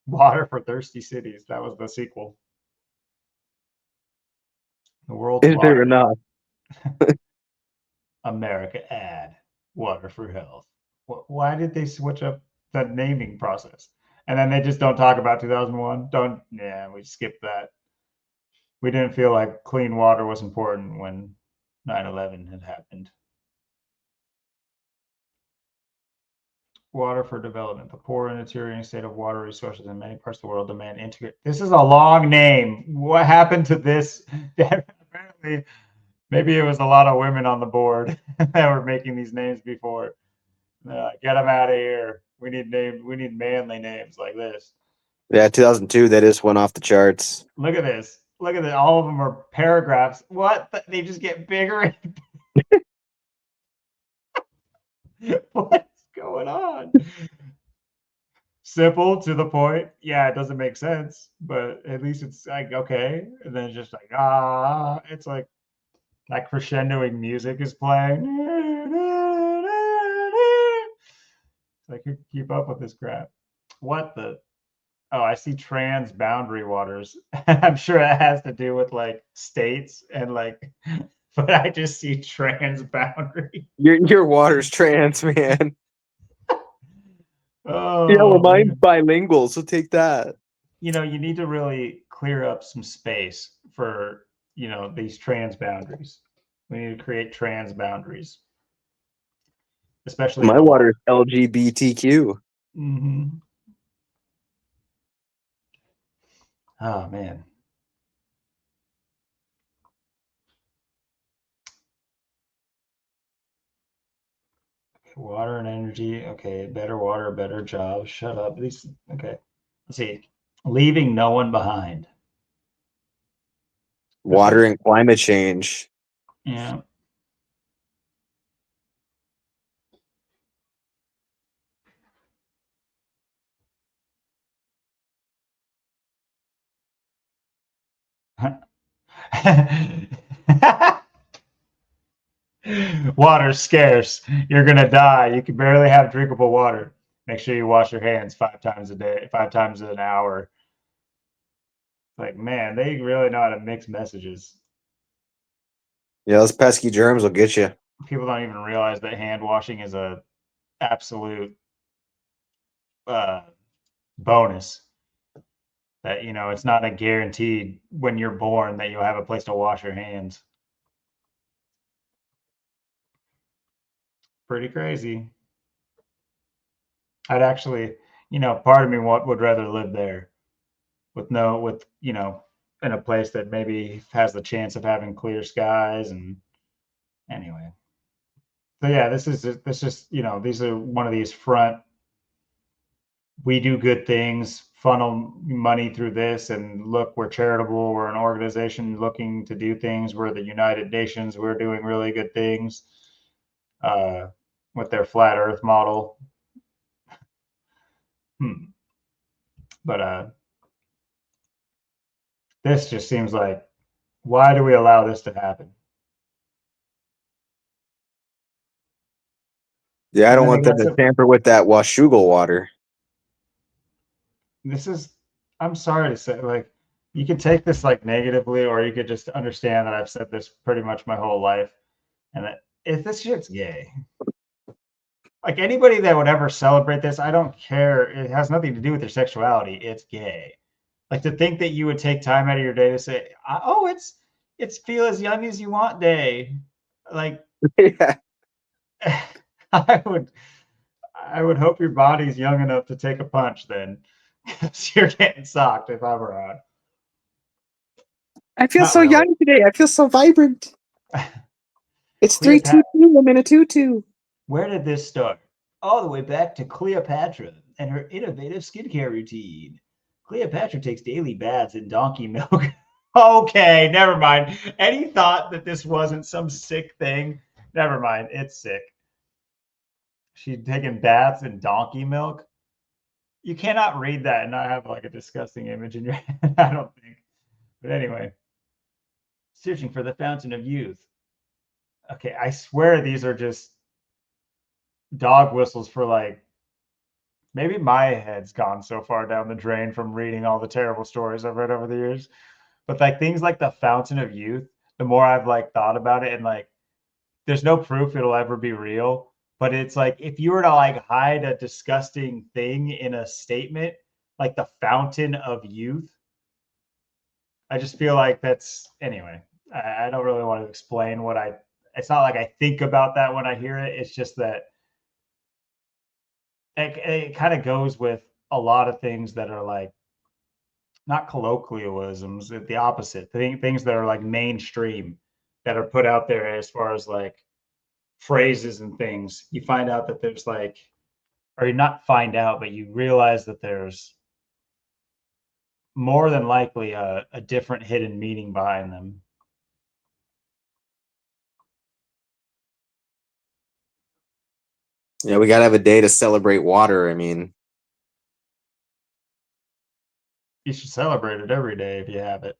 Speaker 1: Water for Thirsty Cities. That was the sequel. The world's
Speaker 2: Is there
Speaker 1: water.
Speaker 2: enough?
Speaker 1: America ad. Water for health. Why did they switch up the naming process? And then they just don't talk about 2001. We skipped that. We didn't feel like clean water was important when 9/11 had happened. Water for development. The poor and deteriorating state of water resources in many parts of the world demand integrate. This is a long name. What happened to this? Apparently, maybe it was a lot of women on the board that were making these names before. Get them out of here. We need names. We need manly names like this.
Speaker 2: Yeah, 2002. That just went off the charts.
Speaker 1: Look at this. Look at this. All of them are paragraphs. What? They just get bigger. What's going on? Simple, to the point. Yeah, it doesn't make sense, but at least it's like okay. And then it's just like it's like that crescendoing music is playing. Like who can keep up with this crap? What the? Oh, I see transboundary waters. I'm sure it has to do with like states and like, but I just see transboundary.
Speaker 2: Your water's trans, man.
Speaker 1: Oh,
Speaker 2: Yeah, well, mine's
Speaker 1: man.
Speaker 2: bilingual, so take that.
Speaker 1: You know, you need to really clear up some space for, these transboundaries. We need to create transboundaries, especially in
Speaker 2: My
Speaker 1: the water.
Speaker 2: water is LGBTQ.
Speaker 1: Mm-hmm. Oh, man. Water and energy. Okay, better water, better job. Shut up. These. Okay. Let's see. Leaving no one behind.
Speaker 2: Water and climate change.
Speaker 1: Yeah. Water's scarce. You're gonna die. You can barely have drinkable water. Make sure you wash your hands 5 times a day, 5 times an hour. Like, man, they really know how to mix messages.
Speaker 2: Yeah, those pesky germs will get you.
Speaker 1: People don't even realize that hand washing is a absolute uh, bonus. That it's not a guaranteed when you're born that you'll have a place to wash your hands. Pretty crazy. I'd actually, part of me would rather live there with in a place that maybe has the chance of having clear skies and anyway. So yeah, this just, these are one of these front, we do good things, funnel money through this, and look, we're charitable, we're an organization looking to do things, we're the United Nations, we're doing really good things with their flat earth model. But this just seems like, why do we allow this to happen?
Speaker 2: Yeah, I
Speaker 1: And
Speaker 2: don't
Speaker 1: then they
Speaker 2: want them
Speaker 1: got
Speaker 2: to
Speaker 1: some,
Speaker 2: tamper with that Washougal water.
Speaker 1: this is, I'm sorry to say, like, you could take this like negatively, or you could just understand that I've said this pretty much my whole life, and that if this shit's gay, like anybody that would ever celebrate this, I don't care. It has nothing to do with their sexuality. It's gay. Like to think that you would take time out of your day to say, "Oh, it's feel as young as you want day." Like
Speaker 2: Yeah.
Speaker 1: I would I would hope your body's young enough to take a punch then. 'Cause you're getting socked if I'm around.
Speaker 2: I feel
Speaker 1: Not
Speaker 2: so
Speaker 1: really.
Speaker 2: young today. I feel so vibrant. It's
Speaker 1: Cleopatra.
Speaker 2: 322. I'm in a tutu.
Speaker 1: Where did this start? All the way back to Cleopatra and her innovative skincare routine. Cleopatra takes daily baths in donkey milk. Okay, never mind. Any thought that this wasn't some sick thing? Never mind. It's sick. She's taking baths in donkey milk. You cannot read that and not have like a disgusting image in your head, I don't think. But anyway, searching for the fountain of youth. Okay, I swear these are just dog whistles for like maybe my head's gone so far down the drain from reading all the terrible stories I've read over the years. But like things like the fountain of youth, the more I've like thought about it, and like there's no proof it'll ever be real. But it's like if you were to like hide a disgusting thing in a statement, like the fountain of youth, I just feel like that's anyway. I don't really want to explain what I. It's not like I think about that when I hear it. It's just that it kind of goes with a lot of things that are like not colloquialisms, the opposite. Things that are like mainstream that are put out there as far as like phrases and things. You find out that there's like, or you not find out, but you realize that there's more than likely a different hidden meaning behind them.
Speaker 2: Yeah, we gotta have a day to celebrate water. I mean,
Speaker 1: You should celebrate it every day if you have it,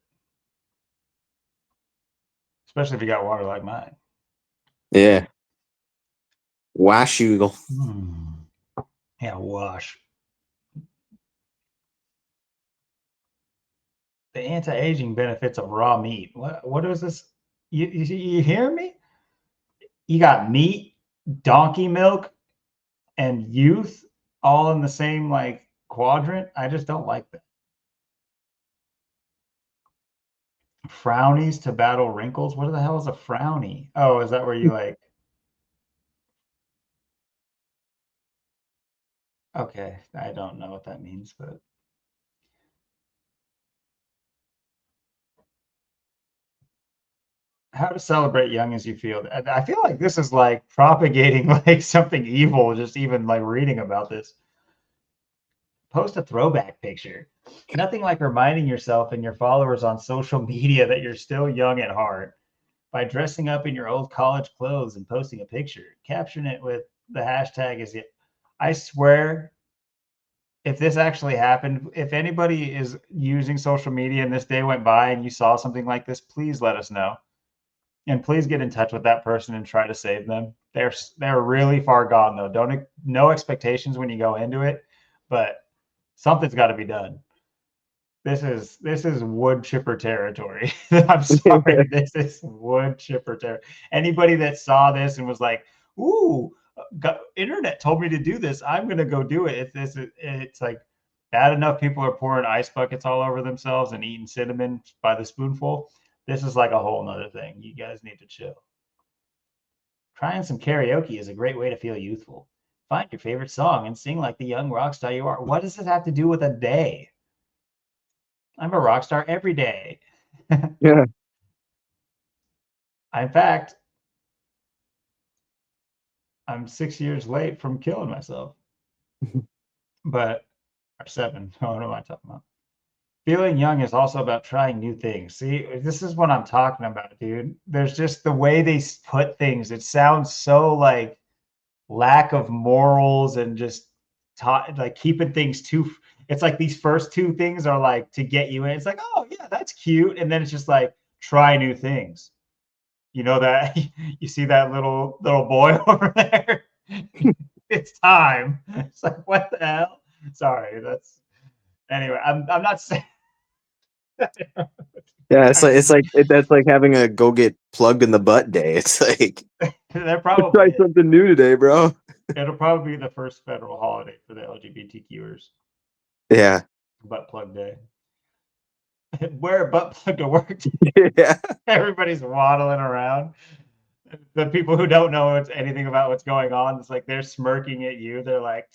Speaker 1: especially if you got water like mine.
Speaker 2: yeah. Washougal.
Speaker 1: Yeah, wash. The anti-aging benefits of raw meat. What is this? You hear me? You got meat, donkey milk, and youth all in the same like quadrant. I just don't like that. Frownies to battle wrinkles. What the hell is a frownie? Oh, is that where you like? Okay, I don't know what that means, but how to celebrate young as you feel. I feel like this is like propagating like something evil, just even like reading about this. Post a throwback picture. Nothing like reminding yourself and your followers on social media that you're still young at heart by dressing up in your old college clothes and posting a picture. Caption it with the hashtag is it. I swear, if this actually happened, if anybody is using social media and this day went by and you saw something like this, please let us know. And please get in touch with that person and try to save them. They're really far gone though. Don't no expectations when you go into it, but something's got to be done. This is wood chipper territory. I'm sorry. This is wood chipper territory. Anybody that saw this and was like, "Ooh, internet told me to do this. I'm gonna go do it." It's like bad enough people are pouring ice buckets all over themselves and eating cinnamon by the spoonful. This is like a whole nother thing. You guys need to chill. Trying some karaoke is a great way to feel youthful. Find your favorite song and sing like the young rock star you are. What does this have to do with a day? I'm a rock star every day.
Speaker 2: Yeah.
Speaker 1: In fact, I'm 6 years late from killing myself. But or 7. Oh, what am I talking about? Feeling young is also about trying new things. See, this is what I'm talking about, dude. There's just the way they put things. It sounds so like lack of morals and just like keeping things too. It's like these first two things are like to get you in. It's like, oh yeah, that's cute, and then it's just like try new things. You know that you see that little boy over there. It's time. It's like what the hell? Sorry, that's anyway. I'm not saying.
Speaker 2: Yeah, that's like having a go get plugged in the butt day. It's like
Speaker 1: They're
Speaker 2: try
Speaker 1: probably
Speaker 2: something new today, bro.
Speaker 1: It'll probably be the first federal holiday for the LGBTQers.
Speaker 2: Yeah.
Speaker 1: Butt plug day. Wear a butt plug to work.
Speaker 2: Yeah.
Speaker 1: Everybody's waddling around. The people who don't know anything about what's going on, it's like they're smirking at you. They're like,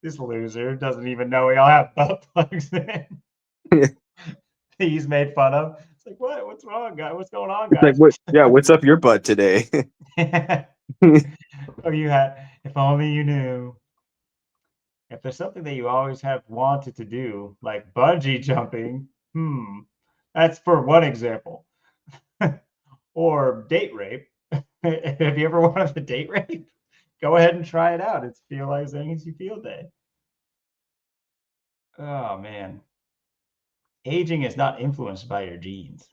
Speaker 1: this loser doesn't even know we all have butt plugs in. He's made fun of. It's like, what? What's wrong, guys? What's going on,
Speaker 2: It's like,
Speaker 1: guys?
Speaker 2: what? Yeah, what's up your butt today?
Speaker 1: Oh, you had. If only you knew. If there's something that you always have wanted to do, like bungee jumping, that's for one example. Or date rape. Have you ever wanted to date rape? Go ahead and try it out. It's Feel Like Saying As You Feel Day. Oh, man. Aging is not influenced by your genes.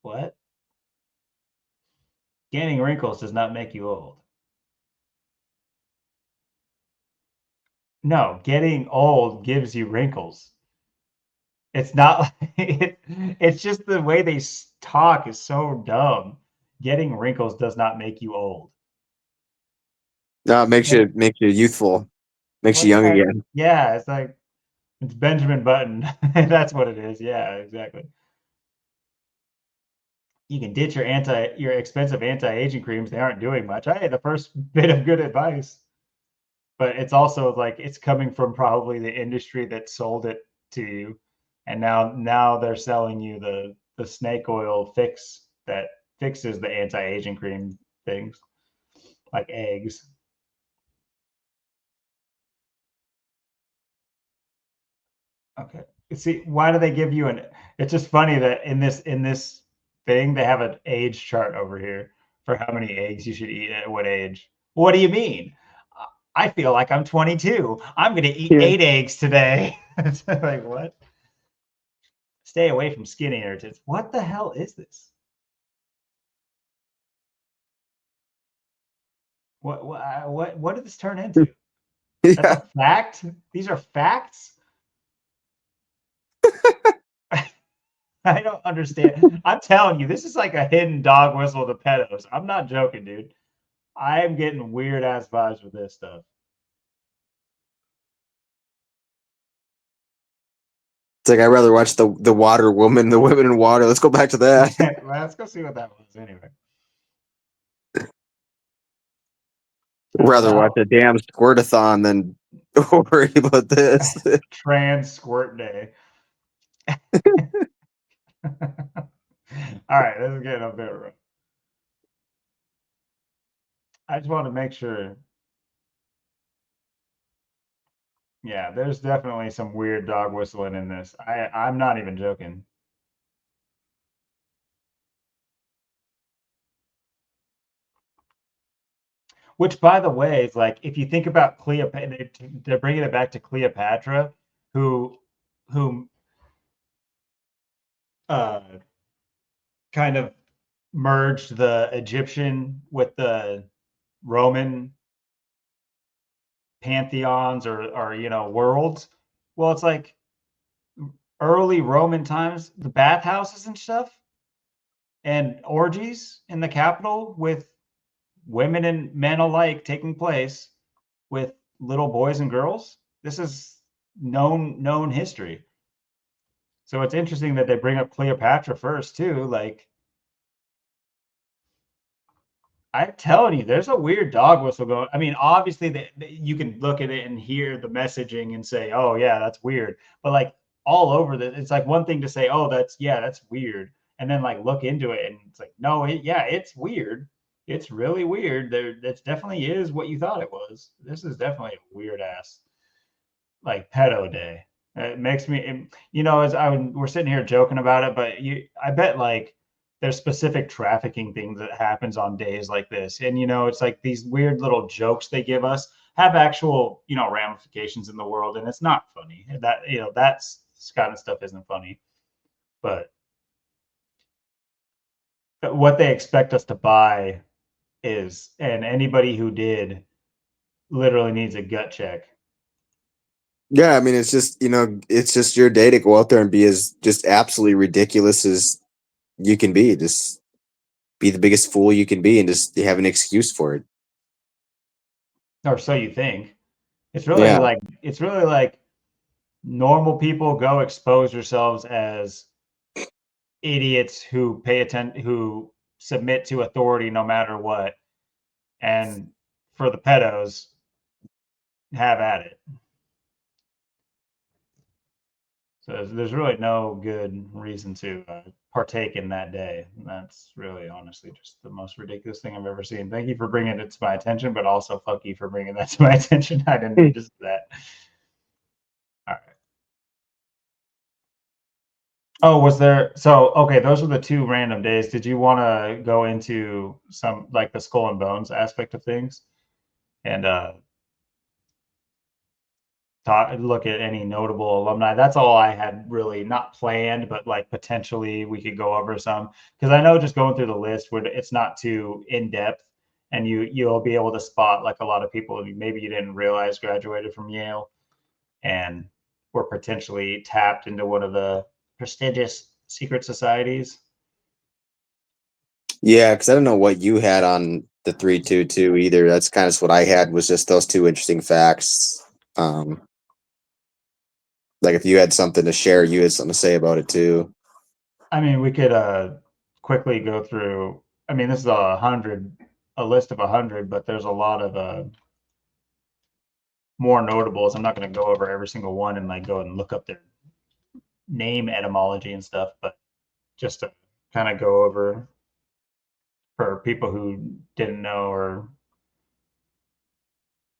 Speaker 1: What? Gaining wrinkles does not make you old. No, getting old gives you wrinkles. It's not like it's just the way they talk is so dumb. Getting wrinkles does not make you old.
Speaker 2: No, it makes you youthful, makes you
Speaker 1: What the
Speaker 2: young
Speaker 1: heck?
Speaker 2: again.
Speaker 1: Yeah, it's like it's Benjamin Button. That's what it is. Yeah, exactly. You can ditch your expensive anti-aging creams. They aren't doing much. Hey, the first bit of good advice. But it's also like it's coming from probably the industry that sold it to you, and now they're selling you the snake oil fix that fixes the anti-aging cream things, like eggs. Okay. See, why do they give you an? It's just funny that in this thing they have an age chart over here for how many eggs you should eat at what age. What do you mean? I feel like I'm 22. I'm going to eat
Speaker 2: Yeah.
Speaker 1: 8 eggs today. It's like what? Stay away from skin irritants. What the hell is this? What did this turn into? That's
Speaker 2: Yeah.
Speaker 1: a fact? These are facts? I don't understand. I'm telling you, this is like a hidden dog whistle to pedos. I'm not joking, dude. I am getting weird ass vibes with this stuff.
Speaker 2: It's like I'd rather watch the water woman, the women in water. Let's go back to that.
Speaker 1: Let's go see what that was anyway.
Speaker 2: Rather watch a damn squirtathon than worry about this.
Speaker 1: Trans squirt day. All right, this is getting a bit rough. I just want to make sure. Yeah, there's definitely some weird dog whistling in this. I'm not even joking. Which, by the way, is like if you think about Cleopatra, they're bringing it back to Cleopatra, who uh, kind of merged the Egyptian with the Roman pantheons or worlds. Well, it's like early Roman times, the bathhouses and stuff, and orgies in the capital with women and men alike taking place with little boys and girls. This is known history. So it's interesting that they bring up Cleopatra first too. Like I'm telling you, there's a weird dog whistle going. I mean, obviously you can look at it and hear the messaging and say, "Oh yeah, that's weird." But like all over it's like one thing to say, "Oh, that's weird," and then like look into it and it's like, "No, it's weird. It's really weird. That definitely is what you thought it was. This is definitely a weird ass like pedo day." It makes me, we're sitting here joking about it, but I bet like there's specific trafficking things that happens on days like this, and it's like these weird little jokes they give us have actual ramifications in the world, and it's not funny. That that's this kind of stuff isn't funny, but what they expect us to buy is, and anybody who did literally needs a gut check.
Speaker 2: Yeah, I mean, it's just it's just your day to go out there and be as just absolutely ridiculous as you can be. Just be the biggest fool you can be, and just have an excuse for it.
Speaker 1: or so you think. It's really
Speaker 2: Yeah.
Speaker 1: like normal people go expose yourselves as idiots who pay attention, who submit to authority no matter what. And for the pedos, have at it. So there's really no good reason to partake in that day. And that's really, honestly, just the most ridiculous thing I've ever seen. Thank you for bringing it to my attention, but also fuck you for bringing that to my attention. I didn't need to say that. All right. Oh, was there? So, okay, those are the two random days. Did you want to go into some, like, the skull and bones aspect of things and look at any notable alumni? That's all I had really not planned, but like potentially we could go over some, because I know just going through the list would, it's not too in depth, and you'll be able to spot like a lot of people maybe you didn't realize graduated from Yale and were potentially tapped into one of the prestigious secret societies.
Speaker 2: Yeah, because I don't know what you had on the 322 either. That's kind of what I had, was just those two interesting facts. Like if you had something to share, you had something to say about it too.
Speaker 1: I mean, we could quickly go through. I mean, this is a list of 100, but there's a lot of more notables. I'm not going to go over every single one and like go and look up their name etymology and stuff, but just to kind of go over for people who didn't know, or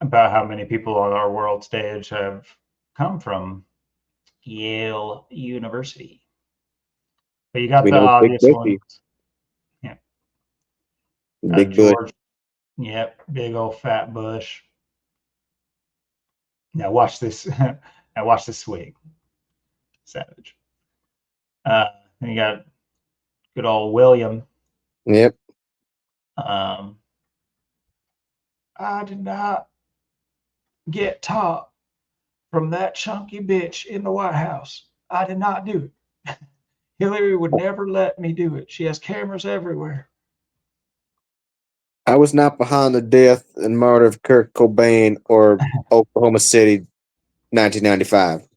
Speaker 1: about how many people on our world stage have come from Yale University. But you got
Speaker 2: We
Speaker 1: the
Speaker 2: know Big
Speaker 1: obvious
Speaker 2: Bushy,
Speaker 1: ones. Yeah.
Speaker 2: Big Bush.
Speaker 1: George. Yep. Big old fat Bush. Now watch this. Now watch this swing. Savage. And you got good old William.
Speaker 2: Yep.
Speaker 1: I did not get taught from that chunky bitch in the White House. I did not do it. Hillary would never let me do it. She has cameras everywhere.
Speaker 2: I was not behind the death and murder of Kurt Cobain or Oklahoma City, 1995.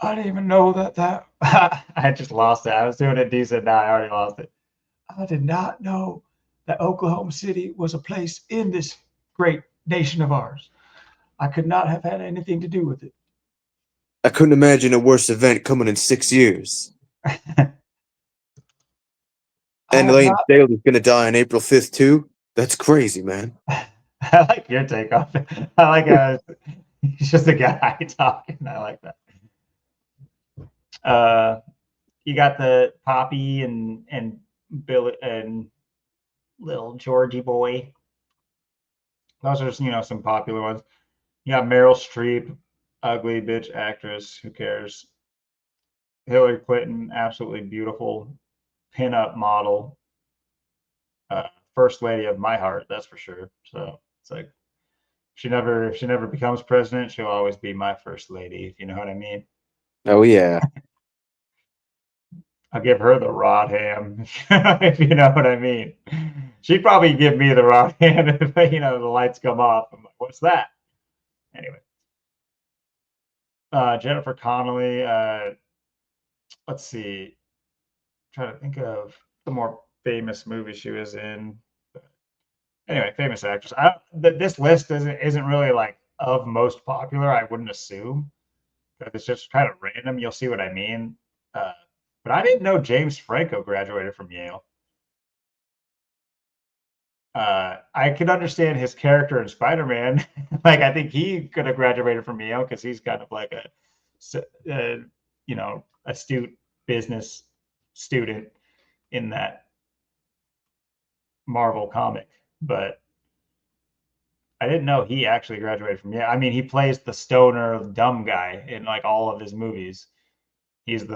Speaker 1: I didn't even know that. I just lost it. I was doing it decent. Now I already lost it. I did not know that Oklahoma City was a place in this great nation of ours. I could not have had anything to do with it.
Speaker 2: I couldn't imagine a worse event coming in 6 years. And Elaine Staley's gonna die on April 5th too. That's crazy, man.
Speaker 1: I like your take on it. I like how he's just a guy talking. I like that. You got the Poppy and Bill and little Georgie boy. Those are some popular ones. You got Meryl Streep, ugly bitch actress. Who cares? Hillary Clinton, absolutely beautiful pinup model. First lady of my heart, that's for sure. So it's like if she never becomes president, she'll always be my first lady, if you know what I mean.
Speaker 2: Oh yeah.
Speaker 1: I'll give her the rod ham, if you know what I mean. She'd probably give me the rod ham if the lights come off. I'm like, what's that? Anyway. Jennifer Connelly, let's see. Trying to think of the more famous movie she was in. Anyway, famous actress. This list isn't really like of most popular. I wouldn't assume, but it's just kind of random. You'll see what I mean. But I didn't know James Franco graduated from Yale. I could understand his character in Spider-Man. Like I think he could have graduated from Yale because he's kind of like a astute business student in that Marvel comic, but I didn't know he actually graduated from Yale. I mean, he plays the stoner dumb guy in like all of his movies. He's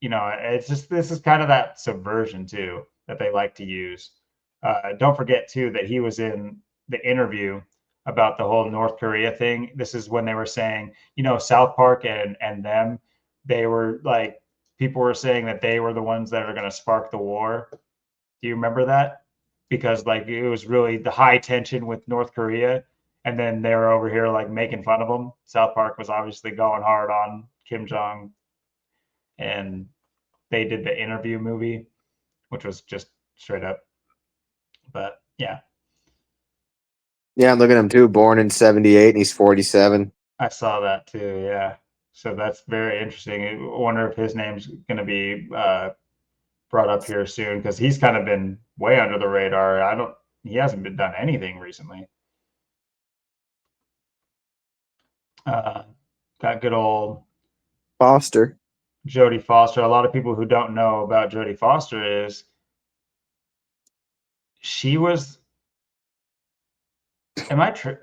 Speaker 1: it's just, this is kind of that subversion too that they like to use. Don't forget too that he was in the interview about the whole North Korea thing. This is when they were saying, South Park and them, they were like, people were saying that they were the ones that are going to spark the war. Do you remember that? because like it was really the high tension with North Korea, and then they were over here like making fun of them. South Park was obviously going hard on Kim Jong, and they did the interview movie, which was just straight up. But yeah,
Speaker 2: Yeah, I'm looking at him too. Born in '78, and he's 47.
Speaker 1: I saw that too. Yeah, so that's very interesting. I wonder if his name's going to be brought up here soon because he's kind of been way under the radar. He hasn't been done anything recently. Got good old
Speaker 2: Foster.
Speaker 1: Jodie Foster. A lot of people who don't know about Jodie Foster is she was. Am I true?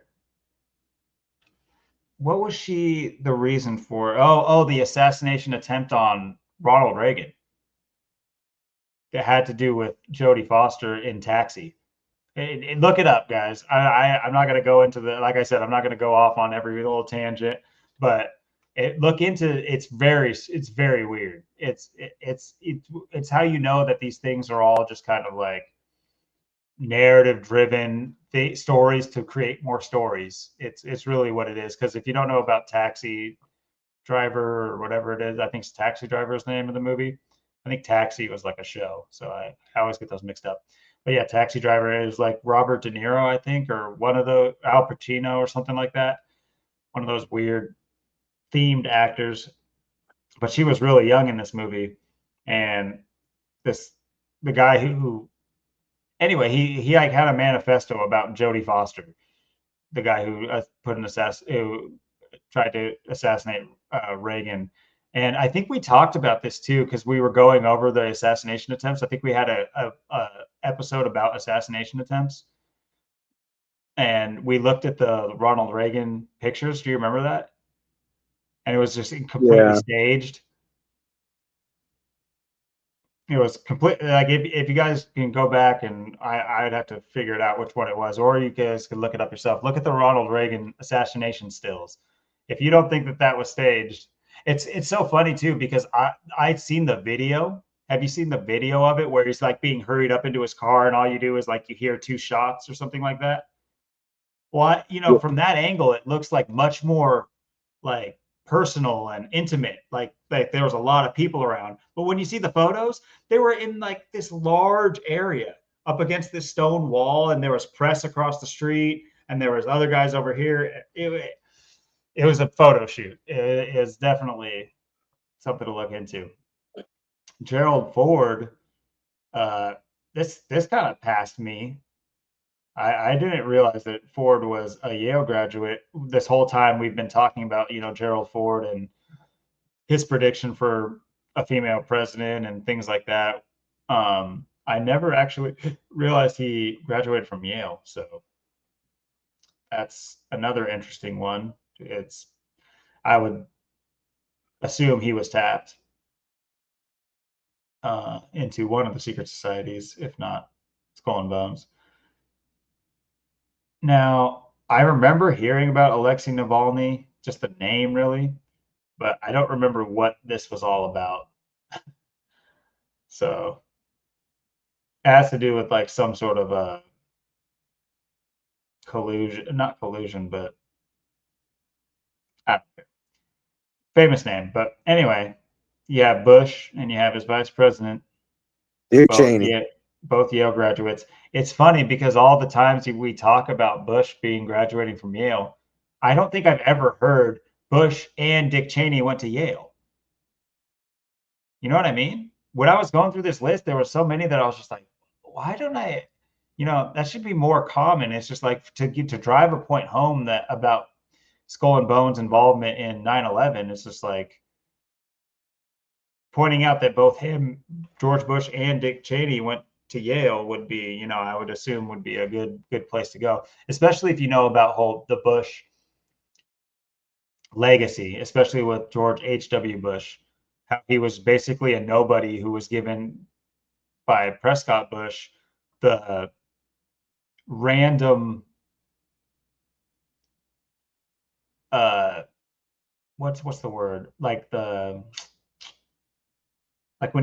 Speaker 1: What was she the reason for? Oh, the assassination attempt on Ronald Reagan. It had to do with Jodie Foster in Taxi. Look it up, guys. I'm not going to go into like I said, I'm not going to go off on every little tangent, but look into it's very weird. It's how you know that these things are all just kind of like narrative driven stories to create more stories. It's really what it is. Because if you don't know about Taxi Driver or whatever it is, I think it's Taxi Driver is the name of the movie. I think Taxi was like a show, so I always get those mixed up. But yeah, Taxi Driver is like Robert De Niro, I think, or one of the Al Pacino or something like that. One of those weird themed actors. But she was really young in this movie, and the guy who anyway, he like had a manifesto about Jodie Foster, the guy who who tried to assassinate Reagan. And I think we talked about this too because we were going over the assassination attempts. I think we had a episode about assassination attempts, and we looked at the Ronald Reagan pictures. Do you remember that? And it was just completely
Speaker 2: Yeah.
Speaker 1: staged. It was complete. Like if you guys can go back and I'd have to figure it out which one it was, or you guys could look it up yourself. Look at the Ronald Reagan assassination stills. If you don't think that that was staged, it's so funny too because I'd seen the video. Have you seen the video of it where he's like being hurried up into his car and all you do is like you hear two shots or something like that? Well,
Speaker 2: Yeah.
Speaker 1: from that angle, it looks like much more like personal and intimate. Like there was a lot of people around. But when you see the photos, they were in like this large area up against this stone wall, and there was press across the street, and there was other guys over here. It was a photo shoot. It is definitely something to look into. Gerald Ford, this kind of passed me. I didn't realize that Ford was a Yale graduate. This whole time we've been talking about, Gerald Ford and his prediction for a female president and things like that. I never actually realized he graduated from Yale. So that's another interesting one. I would assume he was tapped into one of the secret societies, if not Skull and Bones. Now, I remember hearing about Alexei Navalny, just the name really, but I don't remember what this was all about. So it has to do with like some sort of a collusion, not collusion, but I don't care. Famous name. But anyway, you have Bush and you have his vice president,
Speaker 2: Dick
Speaker 1: both
Speaker 2: Cheney.
Speaker 1: both Yale graduates. It's funny because all the times we talk about Bush being graduating from Yale, I don't think I've ever heard Bush and Dick Cheney went to Yale. You know what I mean? When I was going through this list, there were so many that I was just like, why don't I, that should be more common. It's just like to drive a point home that about Skull and Bones involvement in 9/11. It's just like pointing out that both George Bush and Dick Cheney went to Yale would be, I would assume would be a good place to go, especially if you know about the Bush legacy, especially with George H.W. Bush, how he was basically a nobody who was given by Prescott Bush the random what's the word, like when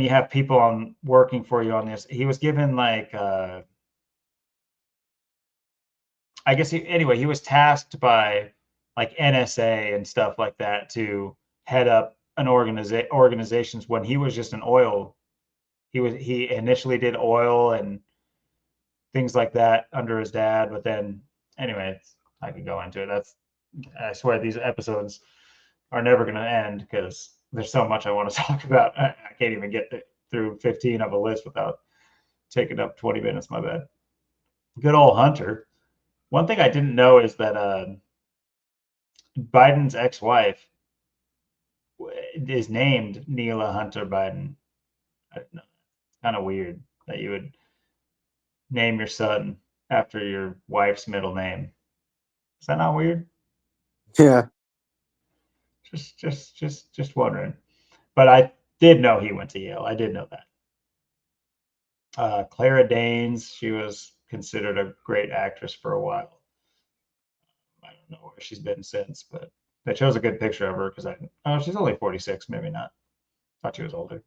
Speaker 1: you have people on working for you on this, he was given like I guess he was tasked by like NSA and stuff like that to head up an organizations when he was just an oil. He initially did oil and things like that under his dad, but then anyway, I could go into it. I swear these episodes are never going to end because there's so much I want to talk about. I can't even get through 15 of a list without taking up 20 minutes. My bad. Good old Hunter. One thing I didn't know is that Biden's ex-wife is named Neela Hunter Biden. I don't know. Kind of weird that you would name your son after your wife's middle name. Is that not weird?
Speaker 2: Yeah.
Speaker 1: Just wondering. But I did know he went to Yale. I did know that. Clara Danes, she was considered a great actress for a while. I don't know where she's been since, but they chose a good picture of her because she's only 46, maybe not. Thought she was older.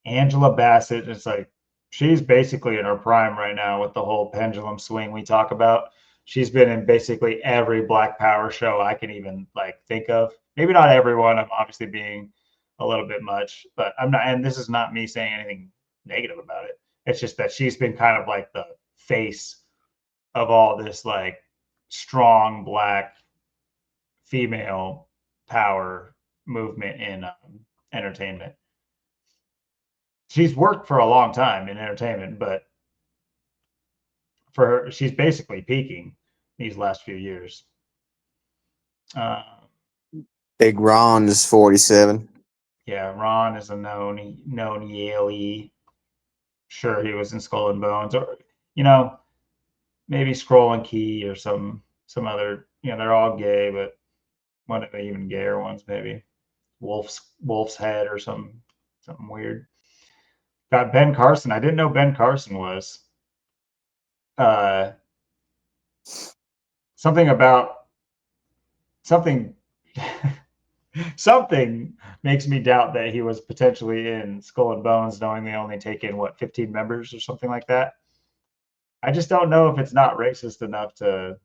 Speaker 1: Angela Bassett, it's like she's basically in her prime right now with the whole pendulum swing we talk about. She's been in basically every Black Power show I can even like think of. Maybe not everyone. I'm obviously being a little bit much, but I'm not. And this is not me saying anything negative about it. It's just that she's been kind of like the face of all this like strong Black female power movement in entertainment. She's worked for a long time in entertainment, but for her, she's basically peaking these last few years.
Speaker 2: Big Ron is 47.
Speaker 1: Yeah, Ron is a known Yaley. Sure, he was in Skull and Bones, or maybe Scroll and Key or some other. They're all gay, but one of the even gayer ones, maybe Wolf's Head or something weird. Got Ben Carson. I didn't know Ben Carson was. Something something makes me doubt that he was potentially in Skull and Bones, knowing they only take in 15 members or something like that. I just don't know if it's not racist enough to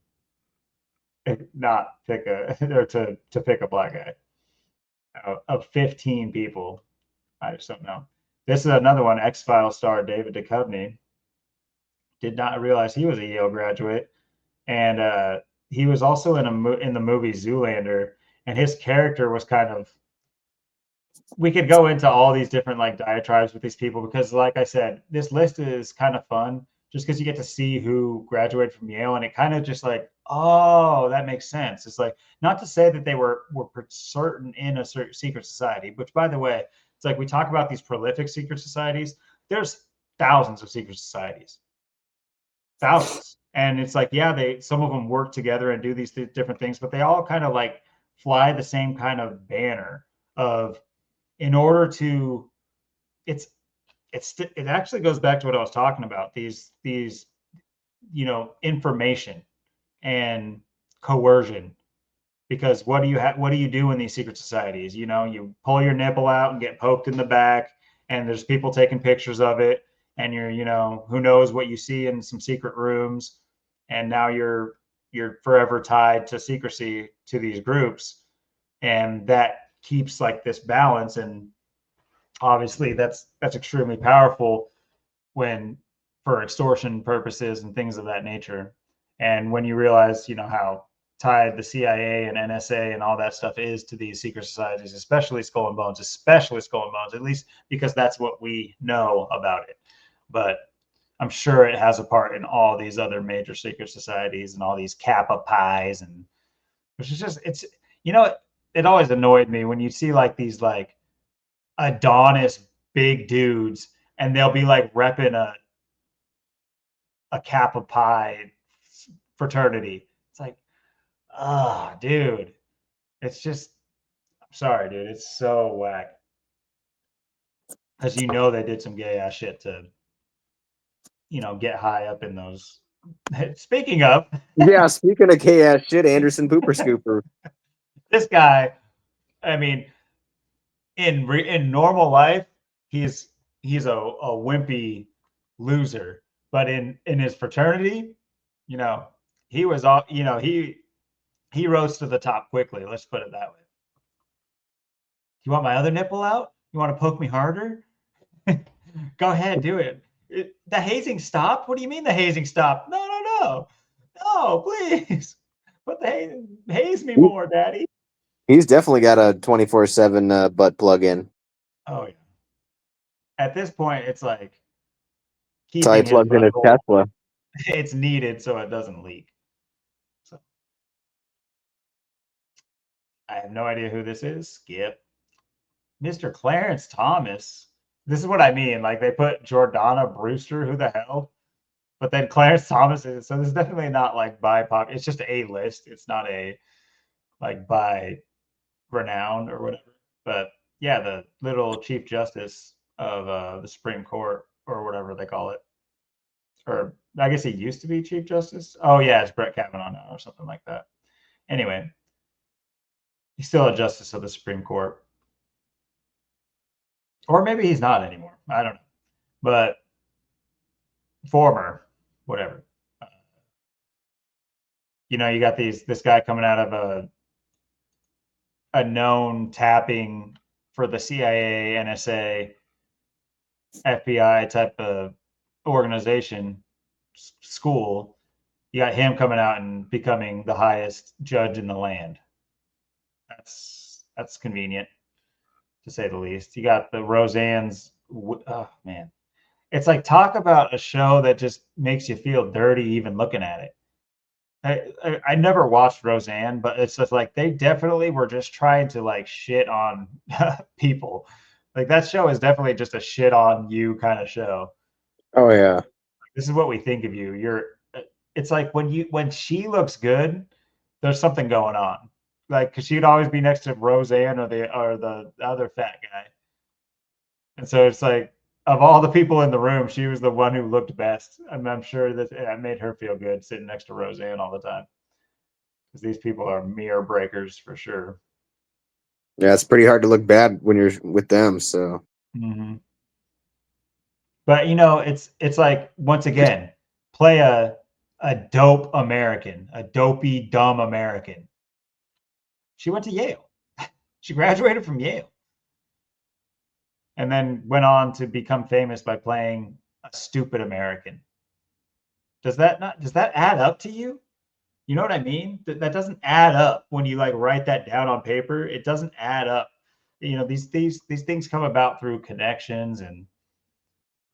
Speaker 1: not pick or to pick a Black guy of 15 people. I just don't know. This is another one. X-Files star David Duchovny. Did not realize he was a Yale graduate, and he was also in the movie Zoolander, and his character was kind of. We could go into all these different like diatribes with these people because, like I said, this list is kind of fun just because you get to see who graduated from Yale, and it kind of just like, oh, that makes sense. It's like not to say that they were certain in a certain secret society, which, by the way, it's like we talk about these prolific secret societies. There's thousands of secret societies. Thousands. And it's like, yeah, some of them work together and do these different things, but they all kind of like fly the same kind of banner of in order to it actually goes back to what I was talking about, these information and coercion. Because what do you do in these secret societies? You pull your nipple out and get poked in the back, and there's people taking pictures of it, and you're who knows what you see in some secret rooms, and now you're forever tied to secrecy to these groups, and that keeps like this balance. And obviously that's extremely powerful when for extortion purposes and things of that nature. And when you realize how tied the CIA and NSA and all that stuff is to these secret societies, especially Skull and Bones, at least because that's what we know about it. But I'm sure it has a part in all these other major secret societies and all these Kappa pies, and which is just it always annoyed me when you see like these like Adonis big dudes and they'll be like repping a Kappa Pi fraternity. It's like, oh, dude, it's just, I'm sorry, dude, it's so whack. Because they did some gay ass shit to, get high up in those. Speaking of,
Speaker 2: Yeah, speaking of gay ass shit, Anderson Pooper Scooper.
Speaker 1: this guy, I mean, in normal life, he's a wimpy loser, but in his fraternity, he was all, he rose to the top quickly. Let's put it that way. You want my other nipple out? You want to poke me harder? Go ahead, do it. The hazing stopped? What do you mean the hazing stopped? No, no, no. No, please. Put the haze me more, daddy.
Speaker 2: He's definitely got a 24/7 butt plug in.
Speaker 1: Oh yeah. At this point, it's like
Speaker 2: That's how he
Speaker 1: keeping his
Speaker 2: plugs in his
Speaker 1: butthole.
Speaker 2: Tesla.
Speaker 1: It's needed so it doesn't leak. So I have no idea who this is. Skip. Mr. Clarence Thomas. This is what I mean. Like they put Jordana Brewster. Who the hell? But then Clarence Thomas is. So this is definitely not like by pop. It's just a list. It's not a like by renown or whatever. But yeah, the little Chief Justice of the Supreme Court or whatever they call it. Or I guess he used to be Chief Justice. Oh yeah, it's Brett Kavanaugh now or something like that. Anyway, he's still a justice of the Supreme Court. Or maybe he's not anymore. I don't know. But former, whatever. You got this guy coming out of a known tapping for the CIA, NSA, FBI type of organization school. You got him coming out and becoming the highest judge in the land. That's convenient, to say the least. You got the Roseanne's. Oh man, it's like talk about a show that just makes you feel dirty even looking at it. I never watched Roseanne, but it's just like they definitely were just trying to like shit on people. Like that show is definitely just a shit on you kind of show.
Speaker 2: Oh yeah.
Speaker 1: This is what we think of you. It's like when she looks good, there's something going on. Like because she'd always be next to Roseanne or the other fat guy. And so it's like of all the people in the room, she was the one who looked best. I'm sure that it made her feel good sitting next to Roseanne all the time. Because these people are mirror breakers for sure.
Speaker 2: Yeah, it's pretty hard to look bad when you're with them. So.
Speaker 1: Mm-hmm. But it's like once again, play a dope American, a dopey dumb American. She went to Yale. She graduated from Yale. And then went on to become famous by playing a stupid American. Does that add up to you? You know what I mean? That doesn't add up when you like write that down on paper. It doesn't add up. These things come about through connections, and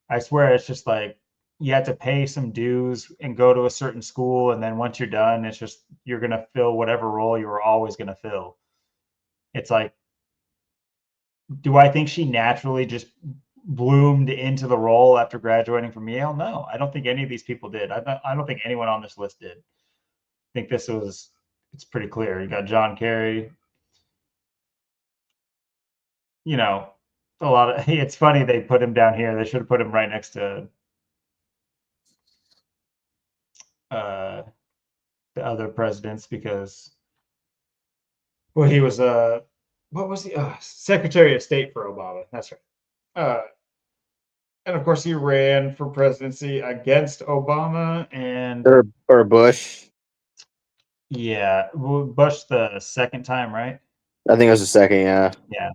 Speaker 1: I swear it's just like you have to pay some dues and go to a certain school, and then once you're done, it's just you're gonna fill whatever role you were always gonna fill. It's like, do I think she naturally just bloomed into the role after graduating from Yale? No, I don't think any of these people did. I don't think anyone on this list did. I think it's pretty clear. You got John Kerry, a lot of, it's funny they put him down here. They should have put him right next to the other presidents because, well, he was what was he? Secretary of State for Obama. That's right. And of course, he ran for presidency against Obama and
Speaker 2: or Bush.
Speaker 1: yeah, Bush the second time, right?
Speaker 2: I think it was the second. Yeah.
Speaker 1: Yeah,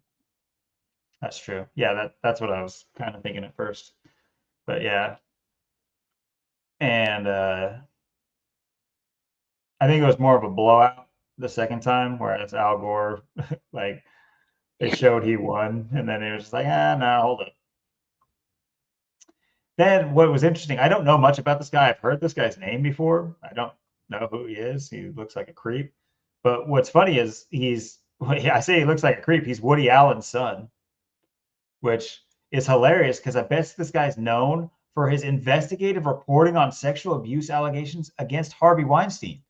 Speaker 1: that's true. Yeah, that's what I was kind of thinking at first. But yeah, and I think it was more of a blowout the second time, whereas Al Gore, like, they showed he won, and then it was just like, no, hold up. Then what was interesting, I don't know much about this guy. I've heard this guy's name before. I don't know who he is. He looks like a creep. But what's funny is I say he looks like a creep. He's Woody Allen's son, which is hilarious because I bet this guy's known for his investigative reporting on sexual abuse allegations against Harvey Weinstein.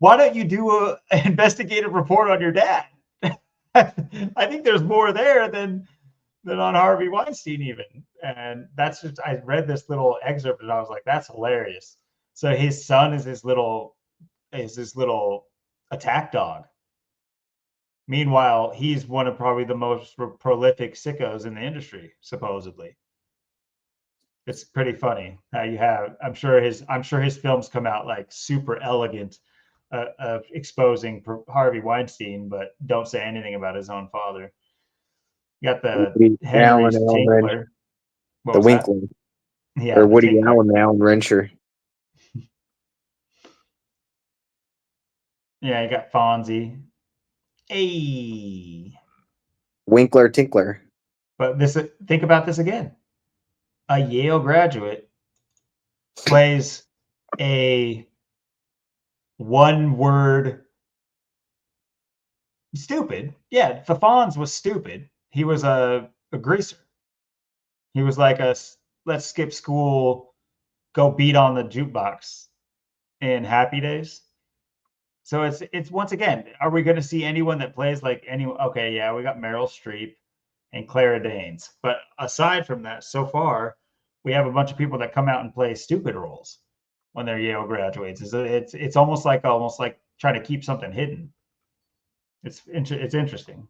Speaker 1: Why don't you do an investigative report on your dad? I think there's more there than on Harvey Weinstein even. And that's just, I read this little excerpt and I was like, that's hilarious. So his son is his little attack dog. Meanwhile, he's one of probably the most prolific sickos in the industry, supposedly. It's pretty funny how you have. I'm sure his films come out like super elegant, of exposing Harvey Weinstein, but don't say anything about his own father. You got the
Speaker 2: Woody
Speaker 1: Henry
Speaker 2: Allen, Alan Wrench,
Speaker 1: Tinkler. What
Speaker 2: the
Speaker 1: was that?
Speaker 2: Winkler,
Speaker 1: Yeah,
Speaker 2: or
Speaker 1: the
Speaker 2: Woody
Speaker 1: Tinkler.
Speaker 2: Allen, Alan Wrencher.
Speaker 1: Yeah, you got Fonzie. Hey,
Speaker 2: Winkler Tinkler.
Speaker 1: but think about this again. A Yale graduate plays a one-word stupid. Yeah, the Fonz was stupid. He was a greaser. He was like a let's skip school, go beat on the jukebox in Happy Days. So it's once again, are we going to see anyone that plays like anyone? Okay, yeah, we got Meryl Streep and Clara Danes, but aside from that, so far we have a bunch of people that come out and play stupid roles when they're Yale graduates. It's almost like trying to keep something hidden. It's interesting.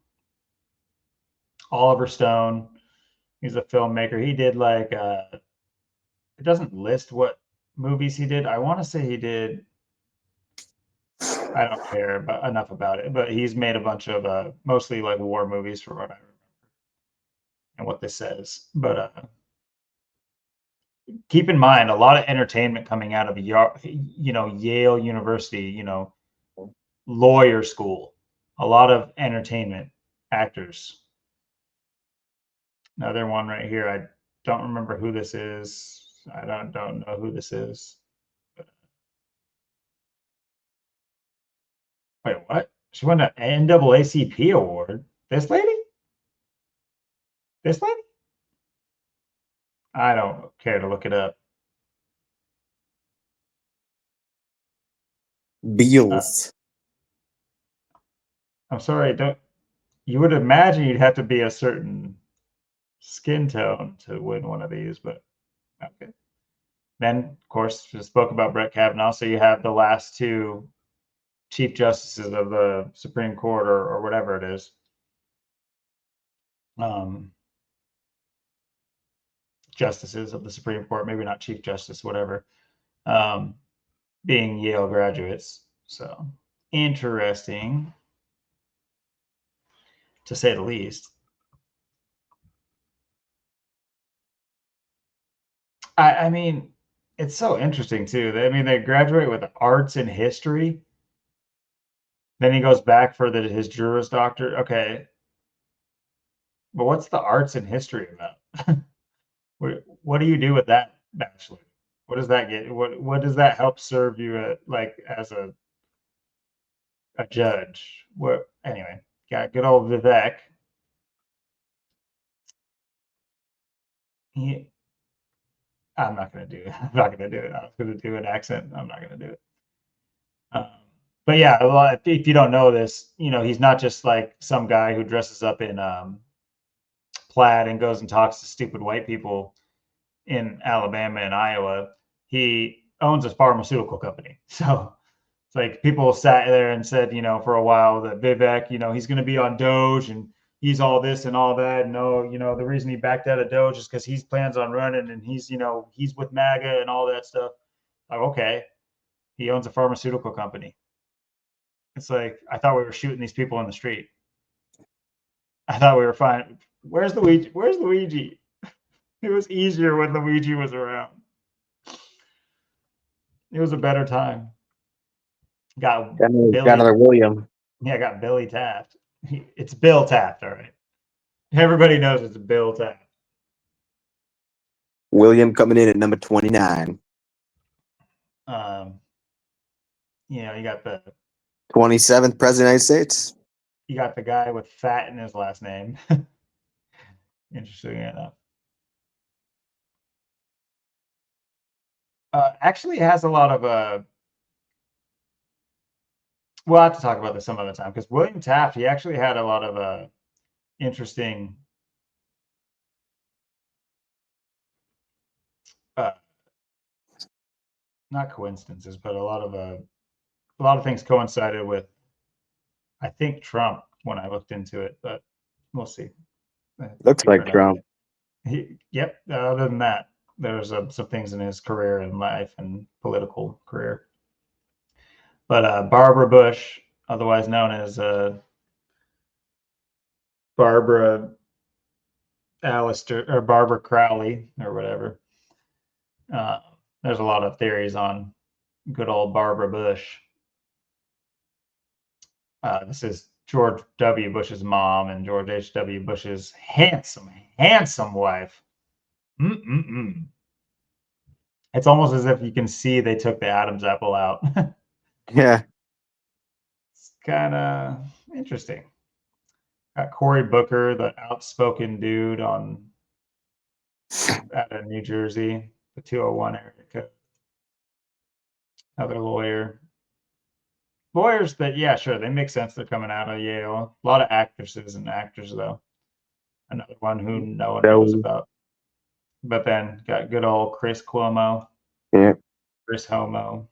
Speaker 1: Oliver Stone, he's a filmmaker. He did like it doesn't list what movies he did. I want to say he did. I don't care enough about it, but he's made a bunch of mostly like war movies for what I remember and what this says. But keep in mind, a lot of entertainment coming out of Yale University, lawyer school. A lot of entertainment actors. Another one right here. I don't remember who this is. I don't know who this is. Wait, what? She won an NAACP award. This lady? This lady? I don't care to look it up.
Speaker 2: Beals.
Speaker 1: I'm sorry, you would imagine you'd have to be a certain skin tone to win one of these, but okay. Then, of course, we spoke about Brett Kavanaugh. So you have the last two chief justices of the Supreme Court, or whatever it is. Justices of the Supreme Court, maybe not chief justice, whatever, being Yale graduates. So interesting, to say the least. I mean, it's so interesting too. I mean, they graduate with arts and history. Then he goes back for his Juris Doctor. Okay, but what's the arts and history about? What do you do with that bachelor? What does that get? What does that help serve you at, like, as a judge? What anyway? Got good old Vivek. I'm not gonna do it. I'm not gonna do it. I was gonna do an accent. I'm not gonna do it. But yeah, if you don't know this, he's not just like some guy who dresses up in plaid and goes and talks to stupid white people in Alabama and Iowa. He owns a pharmaceutical company. So it's like people sat there and said, for a while that Vivek, he's going to be on Doge and he's all this and all that. And the reason he backed out of Doge is because he plans on running and he's with MAGA and all that stuff. Like, okay, he owns a pharmaceutical company. It's like, I thought we were shooting these people in the street. I thought we were fine. Where's Luigi? Where's Luigi? It was easier when Luigi was around. It was a better time. Got
Speaker 2: another William.
Speaker 1: Yeah, I got Billy Taft. It's Bill Taft, all right. Everybody knows it's Bill Taft.
Speaker 2: William coming in at number 29.
Speaker 1: You got the
Speaker 2: 27th President of the United States.
Speaker 1: You got the guy with fat in his last name. Interesting enough. Actually has a lot of we'll have to talk about this some other time, because William Taft, he actually had a lot of interesting not coincidences, but a lot of things coincided with, I think, Trump when I looked into it, but we'll see.
Speaker 2: Looks like Trump.
Speaker 1: Yep. Other than that, there's some things in his career and life and political career. But Barbara Bush, otherwise known as Barbara Allister or Barbara Crowley or whatever. There's a lot of theories on good old Barbara Bush. This is George W. Bush's mom and George H.W. Bush's handsome wife. It's almost as if you can see they took the Adam's apple out.
Speaker 2: Yeah.
Speaker 1: It's kind of interesting. Got Cory Booker, the outspoken dude out of New Jersey, the 201 area code. Another lawyer. Lawyers that, yeah, sure, they make sense. They're coming out of Yale. A lot of actresses and actors, though. Another one who no one knows about. But then got good old Chris Cuomo.
Speaker 2: Yeah.
Speaker 1: Chris Homo.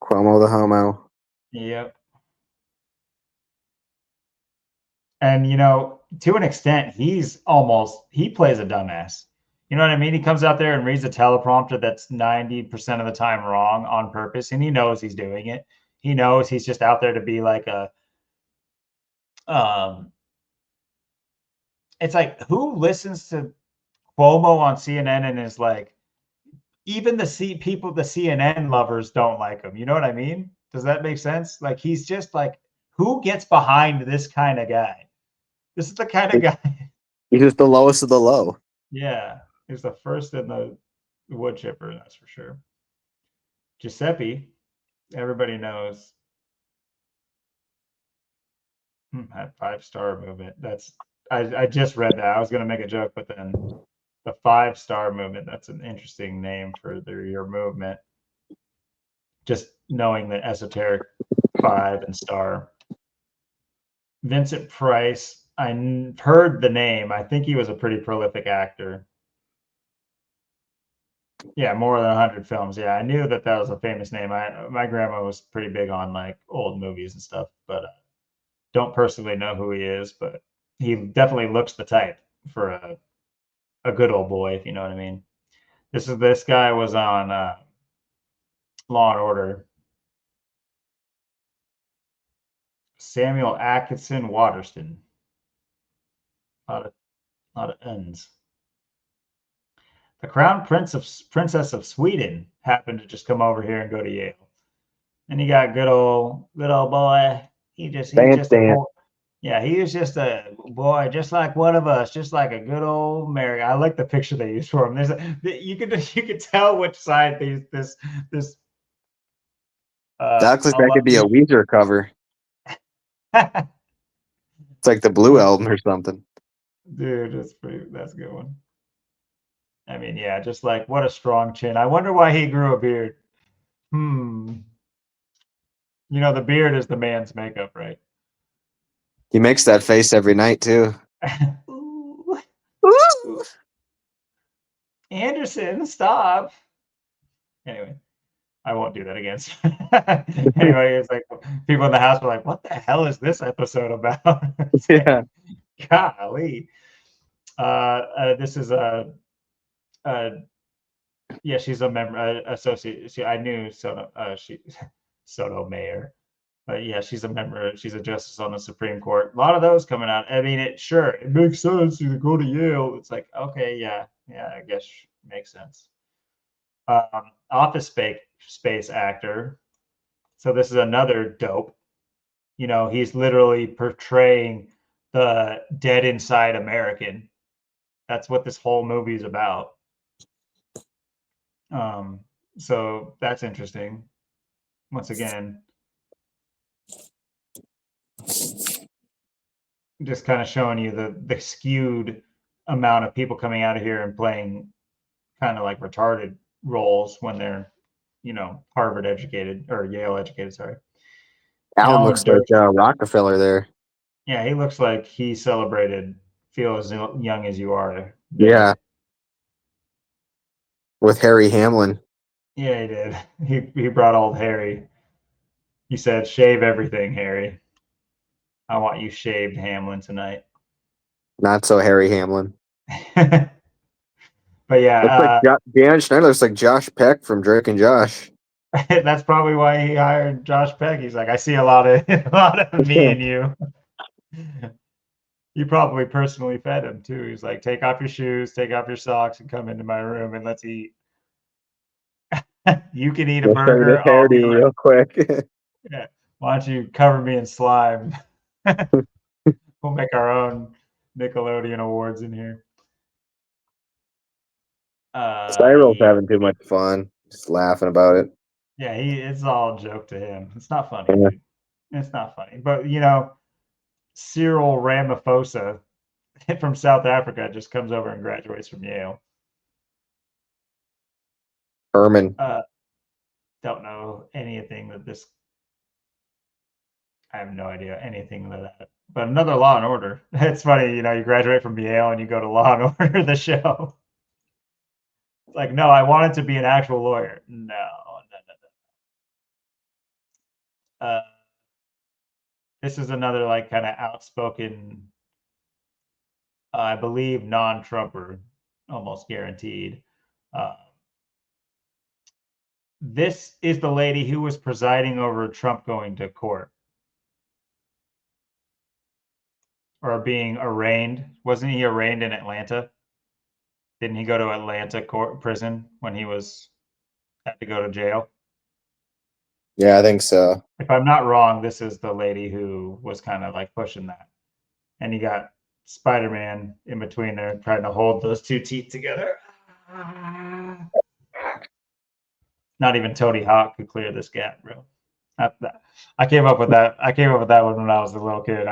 Speaker 2: Cuomo the homo.
Speaker 1: Yep. And, you know, to an extent, he plays a dumbass. You know what I mean? He comes out there and reads a teleprompter that's 90% of the time wrong on purpose, and he knows he's doing it. He knows he's just out there to be like it's like, who listens to Cuomo on CNN and is like, even the CNN lovers don't like him. You know what I mean? Does that make sense? Like, he's just like, who gets behind this kind of guy? This is the kind of guy.
Speaker 2: He's just the lowest of the low.
Speaker 1: Yeah. He's the first in the wood chipper, that's for sure. Giuseppe, everybody knows, had 5-star movement. I just read that. I was going to make a joke, but then the 5-star movement, that's an interesting name for your movement. Just knowing the esoteric 5 and star. Vincent Price, I heard the name. I think he was a pretty prolific actor. Yeah, more than 100 films. Yeah, I knew that was a famous name. My grandma was pretty big on like old movies and stuff, but don't personally know who he is. But he definitely looks the type for a good old boy, if you know what I mean. This guy was on Law and Order. Samuel Atkinson Waterston. A lot of N's. The Crown Princess of Sweden happened to just come over here and go to Yale, and he got good old boy. He was just a boy, just like one of us, just like a good old American. I like the picture they used for him. You could tell which side this.
Speaker 2: That looks like that could be a Weezer cover. It's like the Blue Album or something.
Speaker 1: Dude, that's a good one. I mean, yeah, just like, what a strong chin. I wonder why he grew a beard. You know, the beard is the man's makeup, right?
Speaker 2: He makes that face every night too.
Speaker 1: Ooh. Anderson, stop. Anyway, I won't do that again. Anyway, it's like people in the house were like, what the hell is this episode about?
Speaker 2: Yeah.
Speaker 1: Golly. This is yeah, she's a member associate. I knew Soto Mayor. But yeah, she's a member. She's a justice on the Supreme Court. A lot of those coming out. I mean, it makes sense to go to Yale. It's like, okay, yeah, I guess makes sense. Office Space actor. So this is another dope. You know, he's literally portraying the dead inside American. That's what this whole movie is about. So that's interesting. Once again, just kind of showing you the skewed amount of people coming out of here and playing kind of like retarded roles when they're, you know, Harvard educated or Yale educated. Sorry.
Speaker 2: Alan looks like Rockefeller there.
Speaker 1: Yeah, he looks like he celebrated Feel as Young as You Are.
Speaker 2: Yeah. With Harry Hamlin.
Speaker 1: Yeah, he did. He brought old Harry. He said, "Shave everything, Harry. I want you shaved, Hamlin, tonight."
Speaker 2: Not so Harry Hamlin.
Speaker 1: But yeah,
Speaker 2: Looks like Dan Schneider looks like Josh Peck from Drake and Josh.
Speaker 1: that's probably why he hired Josh Peck. He's like, I see a lot of me in you. You probably personally fed him too. He's like, take off your shoes, take off your socks, and come into my room and let's eat. You can eat a
Speaker 2: Let's start
Speaker 1: burger.
Speaker 2: with a hairdo real quick.
Speaker 1: Yeah. Why don't you cover me in slime? We'll make our own Nickelodeon awards in here.
Speaker 2: Cyril's having too much fun, just laughing about it.
Speaker 1: Yeah, it's all a joke to him. It's not funny,
Speaker 2: Yeah.
Speaker 1: dude. It's not funny. But Cyril Ramaphosa from South Africa just comes over and graduates from Yale.
Speaker 2: Herman.
Speaker 1: Don't know anything that this. I have no idea anything of that. But another Law and Order. It's funny, you graduate from Yale and you go to Law and Order, the show. It's like, no, I wanted to be an actual lawyer. No. This is another like kind of outspoken, I believe, non-Trumper, almost guaranteed. This is the lady who was presiding over Trump going to court or being arraigned. Wasn't he arraigned in Atlanta? Didn't he go to Atlanta prison when he had to go to jail?
Speaker 2: Yeah, I think so.
Speaker 1: If I'm not wrong, this is the lady who was kind of like pushing that. And you got Spider-Man in between there trying to hold those two teeth together. Not even Tony Hawk could clear this gap, bro. I came up with that. I came up with that one when I was a little kid.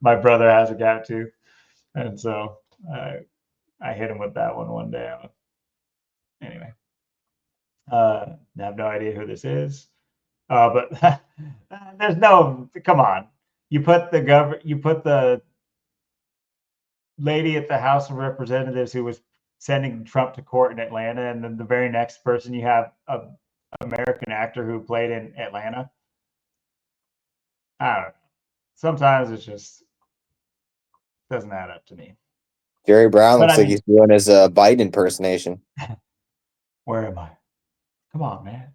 Speaker 1: My brother has a gap tooth, and so I hit him with that one day. Anyway, I have no idea who this is, but there's no. Come on, you put the lady at the House of Representatives who was sending Trump to court in Atlanta, and then the very next person you have a American actor who played in Atlanta. I don't know. Sometimes it just doesn't add up to me.
Speaker 2: Jerry Brown looks like he's doing his Biden impersonation.
Speaker 1: Where am I? Come on, man.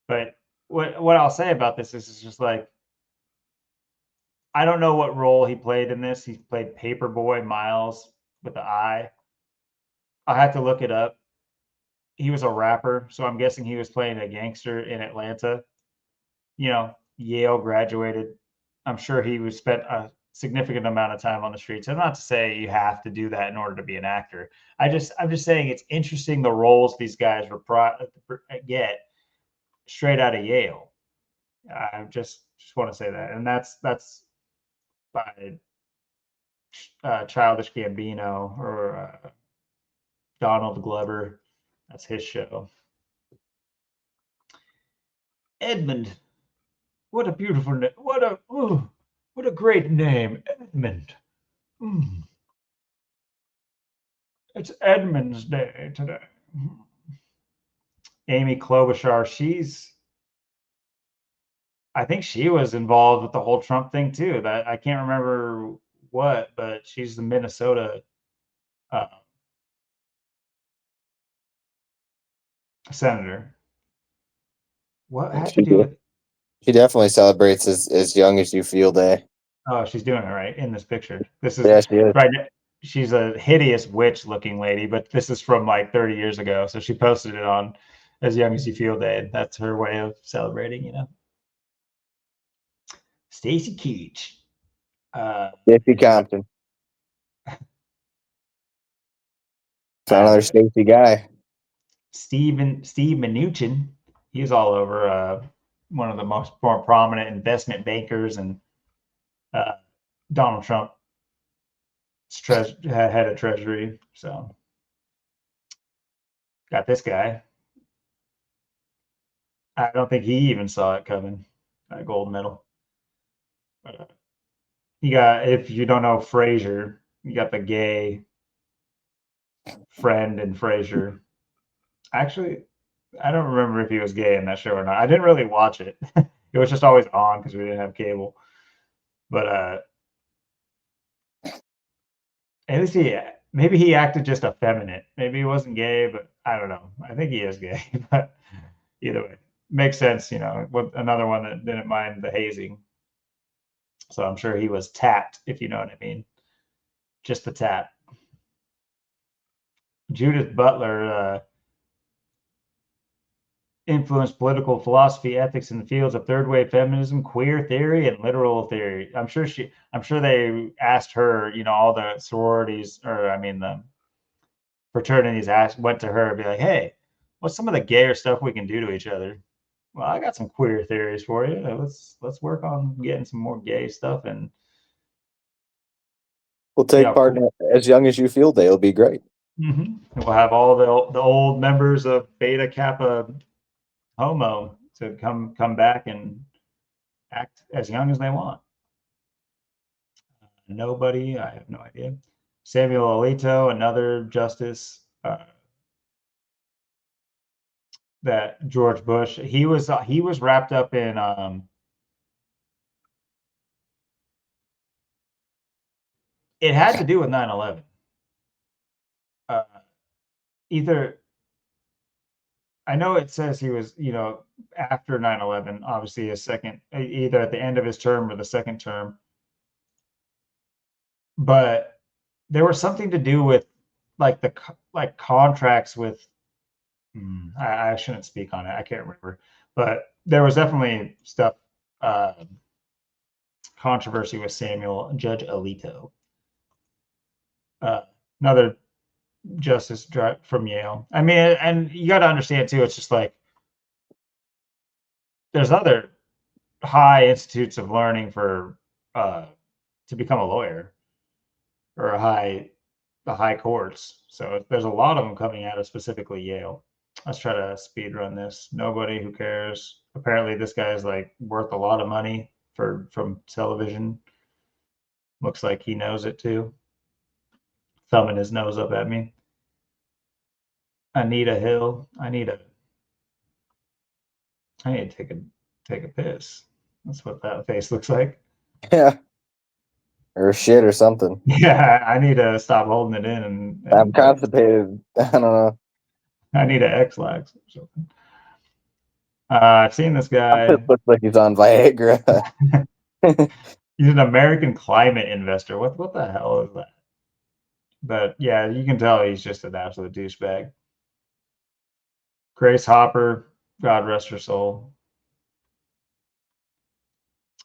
Speaker 1: But what I'll say about this is just like, I don't know what role he played in this. He played Paperboy Miles with the I. I had to look it up. He was a rapper, so I'm guessing he was playing a gangster in Atlanta. Yale graduated. I'm sure he was spent a significant amount of time on the streets. I'm not to say you have to do that in order to be an actor. I'm just saying it's interesting the roles these guys get straight out of Yale. I just want to say that, and that's by Childish Gambino or Donald Glover. That's his show. Edmund. What a beautiful name. What a great name. Edmund. It's Edmund's Day today. Amy Klobuchar, I think she was involved with the whole Trump thing too. That I can't remember what, but she's the Minnesota senator. What had to do with?
Speaker 2: She definitely celebrates as young as you feel day.
Speaker 1: Oh, she's doing it right in this picture. This is
Speaker 2: she is.
Speaker 1: Right. She's a hideous witch-looking lady, but this is from like 30 years ago. So she posted it on As Young as You Feel Day. That's her way of celebrating, Stacey Keach.
Speaker 2: Stacey Compton. It's another Stacey guy.
Speaker 1: Steve Mnuchin. He's all over. One of the more prominent investment bankers and Donald Trump head of Treasury. So got this guy. I don't think he even saw it coming. That gold medal. But you got, if you don't know Frasier, you got the gay friend in Frasier. Actually, I don't remember if he was gay in that show or not. I didn't really watch it. It was just always on because we didn't have cable. But at least maybe he acted just effeminate. Maybe he wasn't gay, but I don't know. I think he is gay, but either way, makes sense. With another one that didn't mind the hazing. So I'm sure he was tapped, if you know what I mean. Just the tap. Judith Butler influenced political philosophy, ethics in the fields of third wave feminism, queer theory, and literal theory. I'm sure they asked her, all the sororities, or I mean the fraternities went to her and be like, hey, what's some of the gayer stuff we can do to each other? Well, I got some queer theories for you. Let's work on getting some more gay stuff, and
Speaker 2: We'll take part in it as young as you field day. It'll be great.
Speaker 1: We'll have all the old members of Beta Kappa Homo to come back and act as young as they want. Nobody, I have no idea. Samuel Alito, another justice that George Bush, he was wrapped up in it had to do with 9/11. Either I know it says he was, after 9/11, obviously either at the end of his term or the second term. But there was something to do with like contracts with I shouldn't speak on it. I can't remember. But there was definitely stuff controversy with Judge Alito. Another justice from Yale. I mean, and you got to understand too, it's just like there's other high institutes of learning for to become a lawyer, or the high courts. So there's a lot of them coming out of specifically Yale. Let's try to speed run this. Nobody who cares. Apparently this guy's like worth a lot of money from television. Looks like he knows it too. Thumbing his nose up at me. Anita Hill. I need to take a piss. That's what that face looks like.
Speaker 2: Yeah. Or shit or something.
Speaker 1: Yeah, I need to stop holding it in and
Speaker 2: I'm constipated. I don't know.
Speaker 1: I need an X-Lax or something. I've seen this guy.
Speaker 2: It looks like he's on Viagra.
Speaker 1: He's an American climate investor. What the hell is that? But yeah, you can tell he's just an absolute douchebag. Grace Hopper, God rest her soul.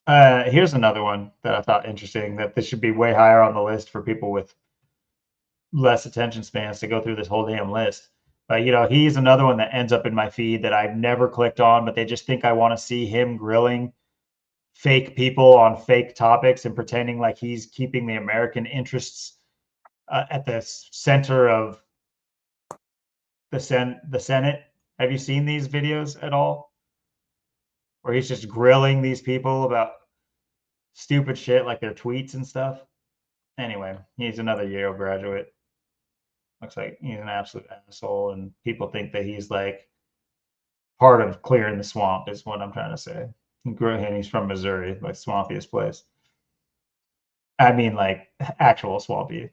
Speaker 1: Here's another one that I thought interesting, that this should be way higher on the list for people with less attention spans to go through this whole damn list. But he's another one that ends up in my feed that I've never clicked on, but they just think I want to see him grilling fake people on fake topics and pretending like he's keeping the American interests at the center of the Senate. Have you seen these videos at all? Where he's just grilling these people about stupid shit like their tweets and stuff. Anyway, he's another Yale graduate. Looks like he's an absolute asshole, and people think that he's like part of clearing the swamp, is what I'm trying to say. And he's from Missouri, like swampiest place. I mean, like actual swampy.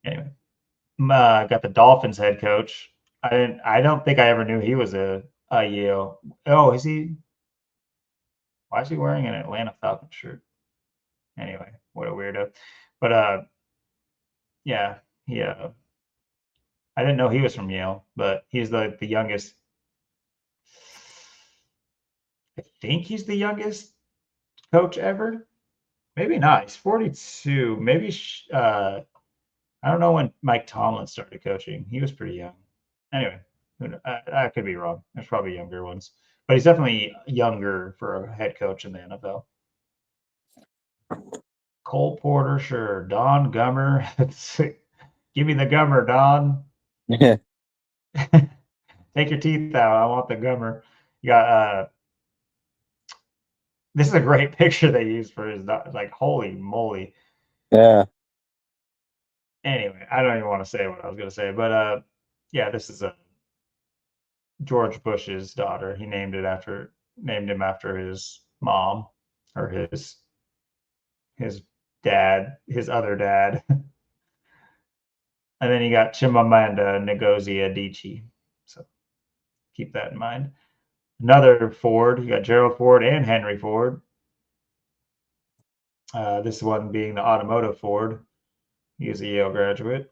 Speaker 1: Anyway, got the Dolphins head coach. I don't think I ever knew he was a Yale. Oh, is he? Why is he wearing an Atlanta Falcons shirt? Anyway, what a weirdo. But yeah, he I didn't know he was from Yale, but he's the youngest. I think he's the youngest coach ever. Maybe not. He's 42. Maybe I don't know when Mike Tomlin started coaching. He was pretty young. Anyway, I could be wrong. There's probably younger ones, but he's definitely younger for a head coach in the NFL. Cole Porter, sure. Don Gummer. Give me the Gummer, Don.
Speaker 2: Yeah.
Speaker 1: Take your teeth out. I want the Gummer. You got this is a great picture they used for his, like, holy moly.
Speaker 2: Yeah.
Speaker 1: Anyway, I don't even want to say what I was going to say, but yeah, this is George Bush's daughter. He named him after his mom, or his dad, his other dad. And then you got Chimamanda Ngozi Adichie. So keep that in mind. Another Ford. You got Gerald Ford and Henry Ford. This one being the automotive Ford. He is a Yale graduate.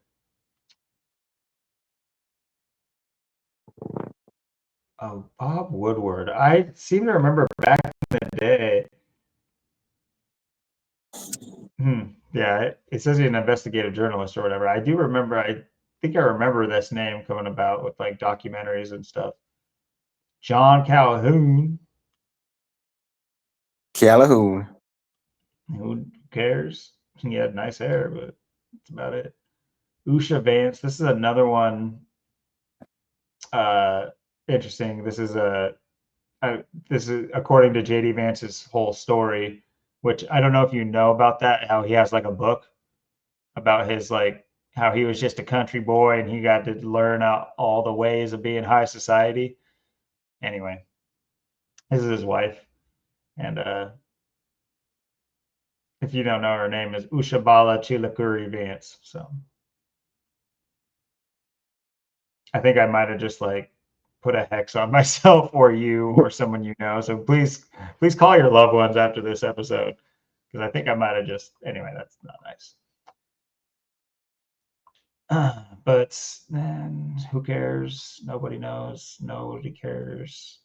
Speaker 1: Oh, Bob Woodward. I seem to remember back in the day. Yeah, it says he's an investigative journalist or whatever. I do remember. I think I remember this name coming about with like documentaries and stuff. John Calhoun.
Speaker 2: Calhoun.
Speaker 1: Who cares? He had nice hair, but that's about it. Usha Vance. This is another one. Interesting. This is according to JD Vance's whole story, which I don't know if you know about that. How he has like a book about his like how he was just a country boy and he got to learn out all the ways of being high society. Anyway, this is his wife, and if you don't know, her name is Ushabala Chilakuri Vance. So I think I might have just like put a hex on myself or you or someone you know. So please call your loved ones after this episode because I think I might have just anyway. That's not nice. But then who cares? Nobody knows. Nobody cares.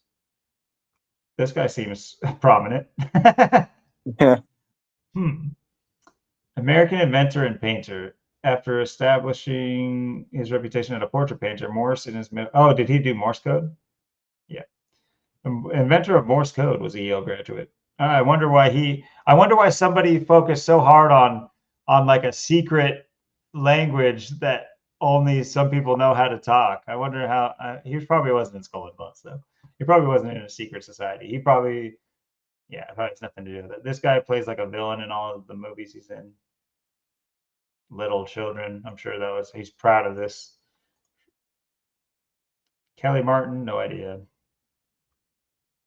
Speaker 1: This guy seems prominent.
Speaker 2: Yeah.
Speaker 1: American inventor and painter. After establishing his reputation as a portrait painter, Morrison is. Oh, did he do Morse code? Yeah. Inventor of Morse code was a Yale graduate. I wonder why somebody focused so hard on like a secret language that only some people know how to talk. I wonder how he probably wasn't in Skull and Bones though. He probably wasn't in a secret society. He probably has nothing to do with it. This guy plays like a villain in all of the movies he's in. Little Children. I'm sure he's proud of this. Kelly Martin, no idea.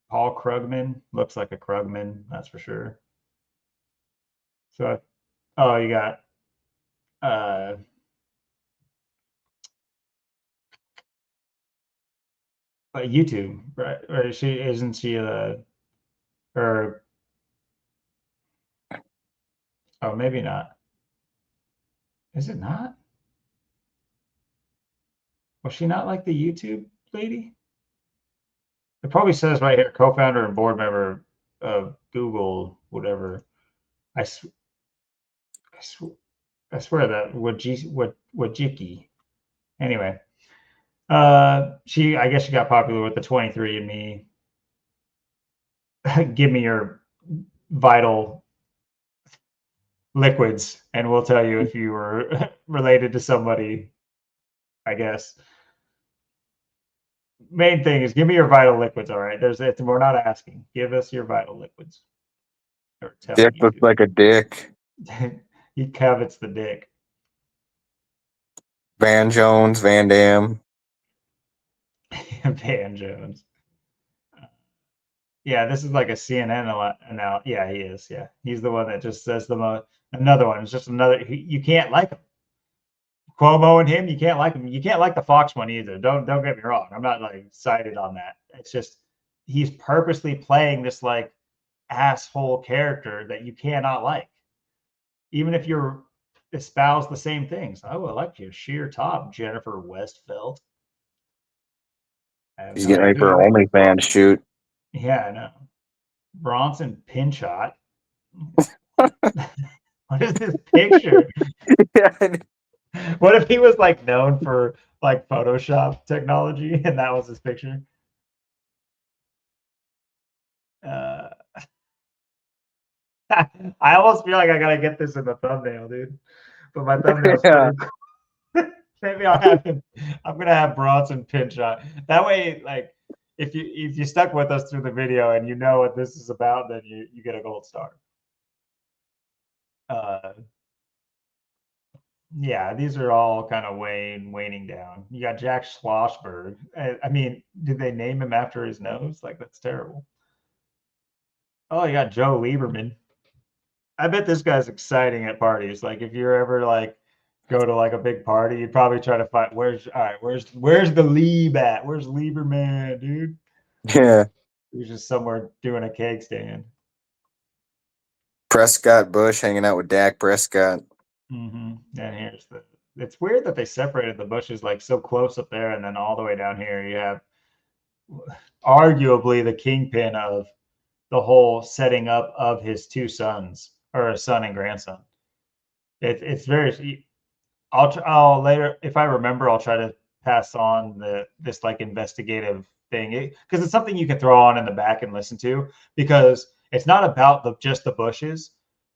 Speaker 1: Paul Krugman looks like a Krugman, that's for sure. So, you got YouTube, right? Or isn't she or oh, maybe not. Is it not? Was she not like the YouTube lady? It probably says right here, co-founder and board member of Google, whatever. I swear that Wojcicki. Anyway, I guess she got popular with the 23andMe. Give me your vital liquids, and we'll tell you if you were related to somebody. I guess. Main thing is give me your vital liquids. All right, we're not asking. Give us your vital liquids.
Speaker 2: Dick looks like a dick.
Speaker 1: He covets the dick.
Speaker 2: Van Jones, Van Damme.
Speaker 1: Van Jones. Yeah, this is like a CNN a lot now. Yeah, he is. Yeah, he's the one that just says the most. Another one. It's just another. You can't like him. Cuomo and him, you can't like him. You can't like the Fox one either. Don't get me wrong. I'm not like sided on that. It's just he's purposely playing this like asshole character that you cannot like, even if you're espouse the same things. Oh, I like your sheer top, Jennifer Westfeldt.
Speaker 2: He's getting ready for her OnlyFans shoot.
Speaker 1: Yeah, I know. Bronson Pinchot. What is this picture?
Speaker 2: Yeah.
Speaker 1: What if he was like known for like Photoshop technology and that was his picture? I almost feel like I gotta get this in the thumbnail, dude. But my thumbnail's pretty. Maybe I'll have him. I'm gonna have Bronson Pinchot. That way, like, if you stuck with us through the video and you know what this is about, then you get a gold star. Yeah, these are all kind of waning down. You got Jack Schlossberg. I mean, did they name him after his nose? Like, that's terrible. Oh, you got Joe Lieberman. I bet this guy's exciting at parties. Like, if you're ever like go to like a big party, you'd probably try to find where's the Lieb at? Where's Lieberman, dude?
Speaker 2: Yeah.
Speaker 1: He's just somewhere doing a cake stand.
Speaker 2: Prescott Bush hanging out with Dak Prescott.
Speaker 1: And here's the. It's weird that they separated the bushes like so close up there, and then all the way down here you have arguably the kingpin of the whole setting up of his two sons, or a son and grandson. It's very. I'll later, if I remember, I'll try to pass on this like investigative thing, because it's something you can throw on in the back and listen to, because it's not about just the bushes.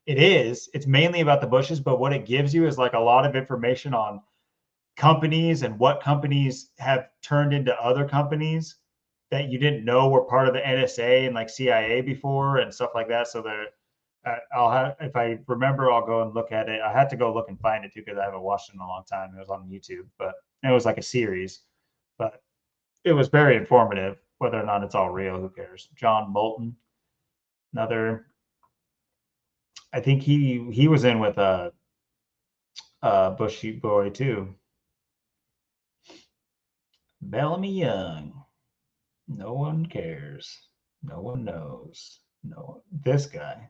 Speaker 1: It's mainly about the bushes, but what it gives you is like a lot of information on companies and what companies have turned into other companies that you didn't know were part of the NSA and like CIA before and stuff like that. So I'll have, if I remember, I'll go and look at it. I had to go look and find it too, because I haven't watched it in a long time. It was on YouTube, but it was like a series, but it was very informative. Whether or not it's all real, who cares? John Bolton, another. I think he was in with Bushy Boy too. Bellamy Young. No one cares. No one knows. No, this guy.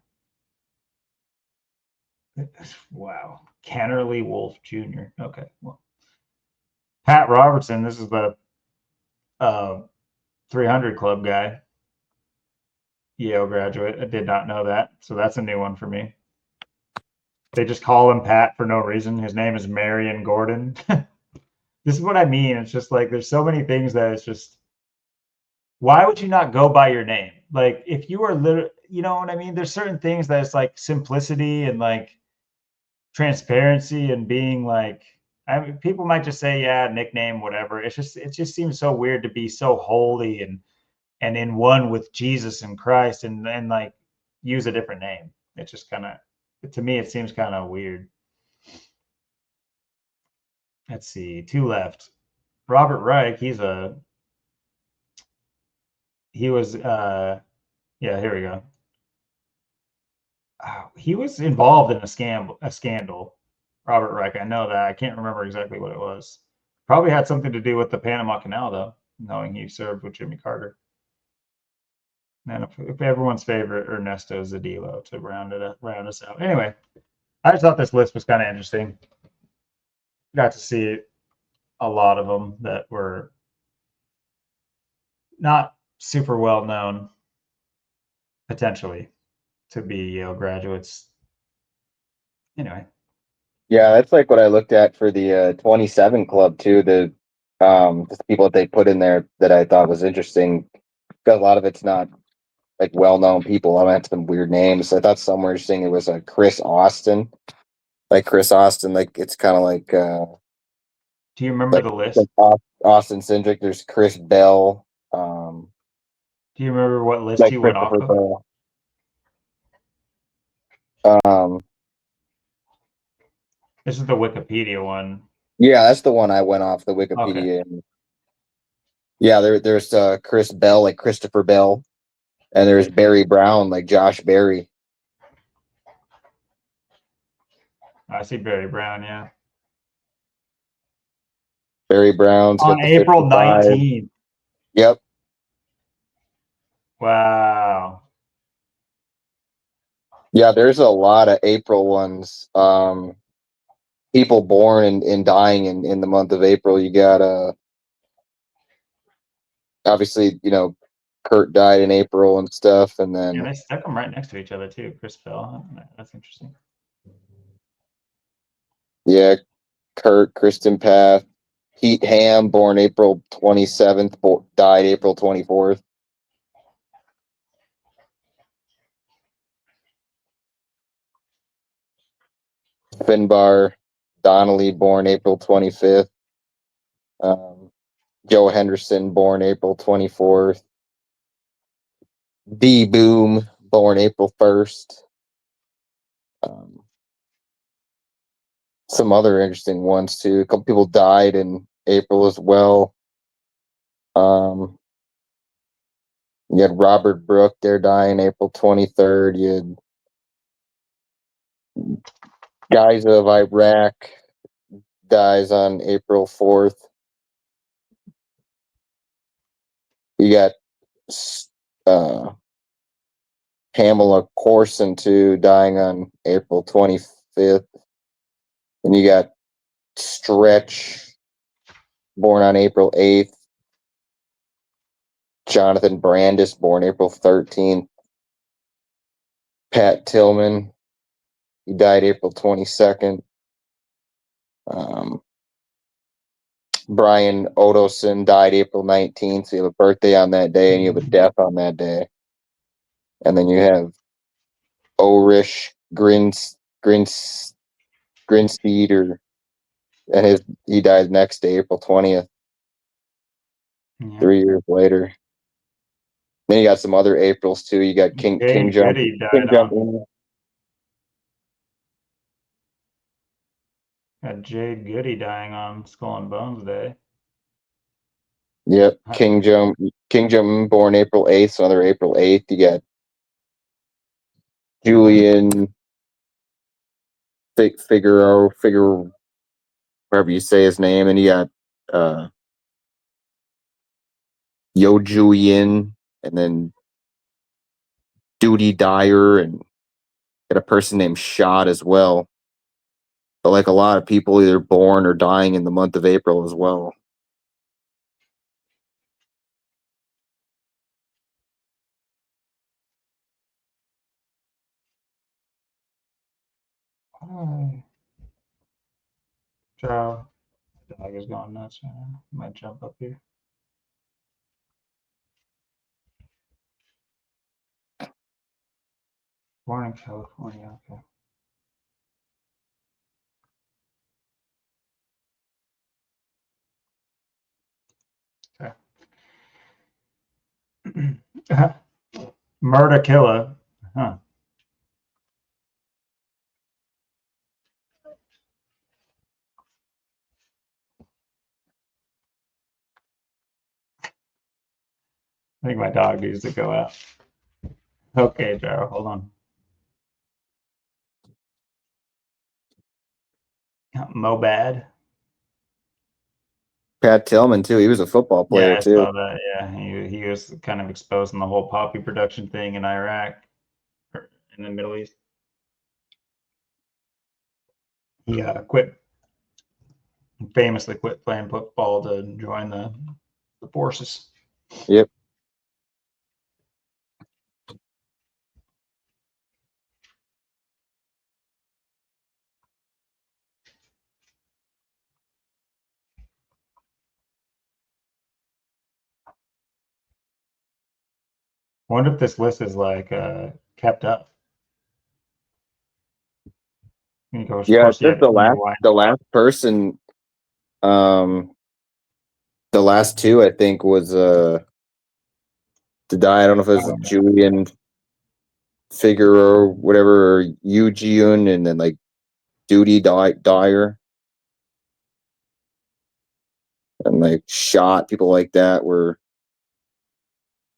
Speaker 1: Wow. Cannerly Wolf Jr. Okay. Well, Pat Robertson. This is the 300 Club guy. Yale graduate. I did not know that. So that's a new one for me. They just call him Pat for no reason. His name is Marion Gordon. This is what I mean. It's just like there's so many things that it's just, why would you not go by your name? Like if you are literally, you know what I mean? There's certain things that it's like simplicity and like transparency and being like, I mean, people might just say, yeah, nickname, whatever. It just seems so weird to be so holy and in one with Jesus and Christ and like use a different name. It's just kind of, to me, it seems kind of weird. Let's see, two left. Robert Reich, he was yeah, here we go. He was involved in a scandal. Robert Reich, I know that. I can't remember exactly what it was. Probably had something to do with the Panama Canal, though, knowing he served with Jimmy Carter. And if everyone's favorite Ernesto Zedillo to round us out. Anyway, I just thought this list was kind of interesting. Got to see a lot of them that were not super well known, potentially, to be Yale graduates. Anyway.
Speaker 2: Yeah, that's like what I looked at for the 27 Club too. The people that they put in there that I thought was interesting, because a lot of it's not like well-known people. I have some weird names. I thought some were interesting. It was Chris Austin, like it's kind of like.
Speaker 1: Do you remember the list?
Speaker 2: Austin Cindric. There's Chris Bell.
Speaker 1: Do you remember what list
Speaker 2: Like
Speaker 1: you went off of? This is the Wikipedia one.
Speaker 2: Yeah, that's the one I went off the Wikipedia. Okay. Yeah, there's Chris Bell, like Christopher Bell, and there's Barry Brown, like Josh Berry.
Speaker 1: I see Barry Brown, yeah.
Speaker 2: Barry Brown's
Speaker 1: on April 19th.
Speaker 2: Yep.
Speaker 1: Wow.
Speaker 2: Yeah, there's a lot of April ones. People born and dying in the month of April. You got obviously, Kurt died in April and stuff, and then
Speaker 1: they stuck them right next to each other too. Chris Bell. That's interesting.
Speaker 2: Yeah, Kurt, Kristen Path, Pete Ham, born April 27th, died April 24th. Finbar Donnelly, born April 25th. Joe Henderson, born April 24th. D Boom, born April 1st. Some other interesting ones too. A couple people died in April as well. You had Robert Brooke there dying April 23rd. You had guys of Iraq dies on April 4th. You got Pamela Corson too, dying on April 25th. And you got Stretch, born on April 8th. Jonathan Brandis, born April 13th. Pat Tillman, he died April 22nd. Brian Otoson died April 19th. So you have a birthday on that day and you have a death on that day. And then you have Orish Grinsteeder, and he died next day, April 20th, 3 years later. Then you got some other Aprils too. You got King Jump.
Speaker 1: Goody
Speaker 2: King
Speaker 1: died
Speaker 2: Jump.
Speaker 1: on. Got Jade Goody dying on Skull and Bones Day.
Speaker 2: Yep, King Jump, born April 8th, so another April 8th. You got Julian Figueroa, whatever you say his name, and you got Yo Julian, and then Duty Dyer, and got a person named Shot as well. But like a lot of people either born or dying in the month of April as well.
Speaker 1: Ciao. The dog is going nuts right now. Might jump up here. Born in California, okay. Okay. Murder Killer. Huh. I think my dog needs to go out. Okay, Joe, hold on. Mobad.
Speaker 2: Pat Tillman too. He was a football player
Speaker 1: Yeah, I
Speaker 2: too.
Speaker 1: saw that. Yeah, he was kind of exposing the whole poppy production thing in Iraq, or in the Middle East. He famously quit playing football to join the forces.
Speaker 2: Yep.
Speaker 1: I wonder if this list is like kept up. Of course,
Speaker 2: Yeah, it's
Speaker 1: you
Speaker 2: just
Speaker 1: have
Speaker 2: the last person, the last two I think was to die. I don't know if it was Julian Figueroa or whatever, or Yu Jiun, and then like Duty Dyer, and like Shot, people like that were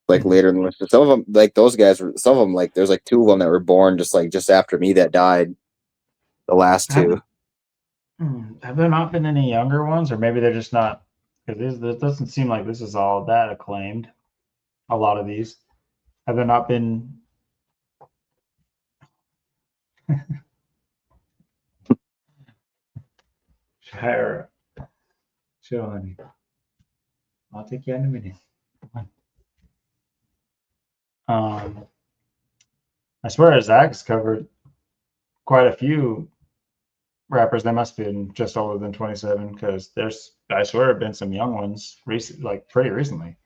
Speaker 2: like later in the list. Some of them, like those guys were, some of them, like there's like two of them that were born just after me that died. The last two.
Speaker 1: Have there not been any younger ones, or maybe they're just not? Because this doesn't seem like this is all that acclaimed. A lot of these have there not been? Sure, honey. I'll take you in a minute. I swear Zach's covered quite a few rappers. They must have been just older than 27, because I swear have been some young ones like pretty recently.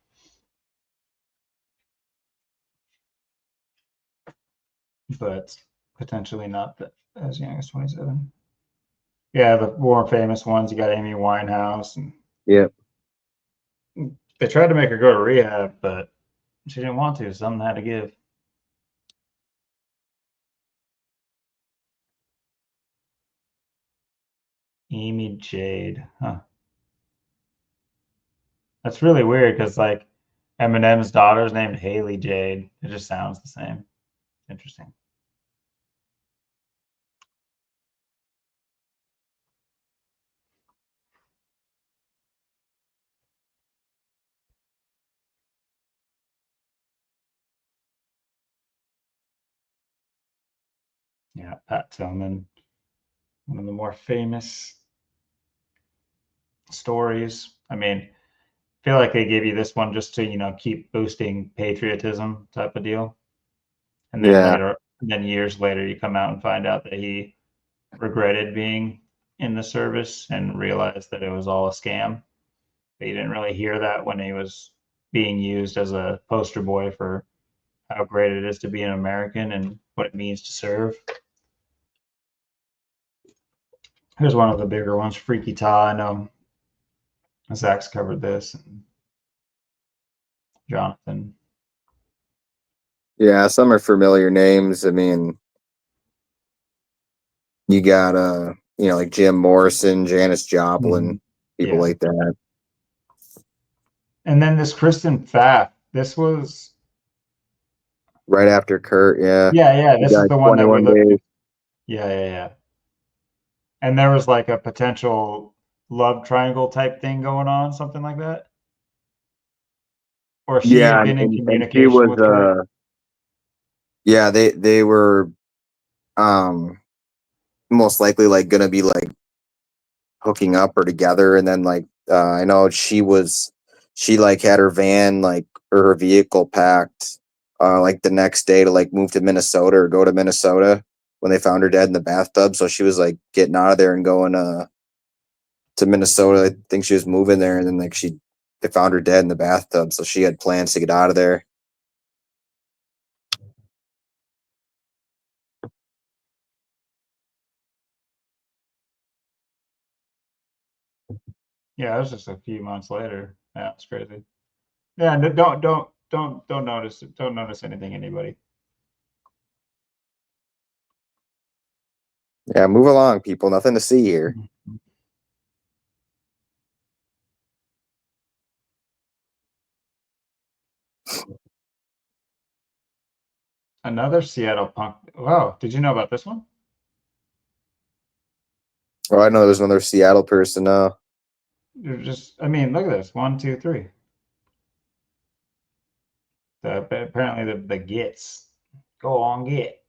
Speaker 1: But potentially not as young as 27. Yeah, the more famous ones, you got Amy Winehouse, and
Speaker 2: Yep.
Speaker 1: they tried to make her go to rehab, but she didn't want to. Something had to give. Amy Jade, huh? That's really weird, because like Eminem's daughter's named Haley Jade. It just sounds the same. Interesting. Yeah, Pat Tillman, one of the more famous stories. I mean, I feel like they gave you this one just to keep boosting patriotism type of deal. And
Speaker 2: Yeah.
Speaker 1: then years later, you come out and find out that he regretted being in the service and realized that it was all a scam. But you didn't really hear that when he was being used as a poster boy for how great it is to be an American and what it means to serve. Here's one of the bigger ones, Freaky Ta. I know Zach's covered this, and Jonathan.
Speaker 2: Yeah, some are familiar names. I mean, you got like Jim Morrison, Janis Joplin, people
Speaker 1: Yeah.
Speaker 2: like that.
Speaker 1: And then this Kristen Pfaff. This was
Speaker 2: Right after Kurt, yeah.
Speaker 1: yeah.
Speaker 2: He
Speaker 1: This is
Speaker 2: died
Speaker 1: the one that we're
Speaker 2: 21 days.
Speaker 1: yeah. And there was like a potential love triangle type thing going on, something like that. Or she had
Speaker 2: Yeah,
Speaker 1: been in
Speaker 2: and she
Speaker 1: communication
Speaker 2: was
Speaker 1: with Kurt.
Speaker 2: yeah, they were most likely like gonna be like hooking up or together, and then like I know she like had her van like or her vehicle packed like the next day to like move to Minnesota or go to Minnesota when they found her dead in the bathtub. So she was like getting out of there and going to Minnesota. I think she was moving there, and then like they found her dead in the bathtub, so she had plans to get out of there.
Speaker 1: Yeah, it was just a few months later. Yeah, it's crazy. Yeah, don't notice it. Don't notice anything, anybody.
Speaker 2: Yeah, move along, people. Nothing to see here.
Speaker 1: Another Seattle punk. Wow, did you know about this one?
Speaker 2: Oh, I know there's another Seattle person now.
Speaker 1: You're I mean, look at this. 1, 2, 3. Apparently the Gits. Go on, Git.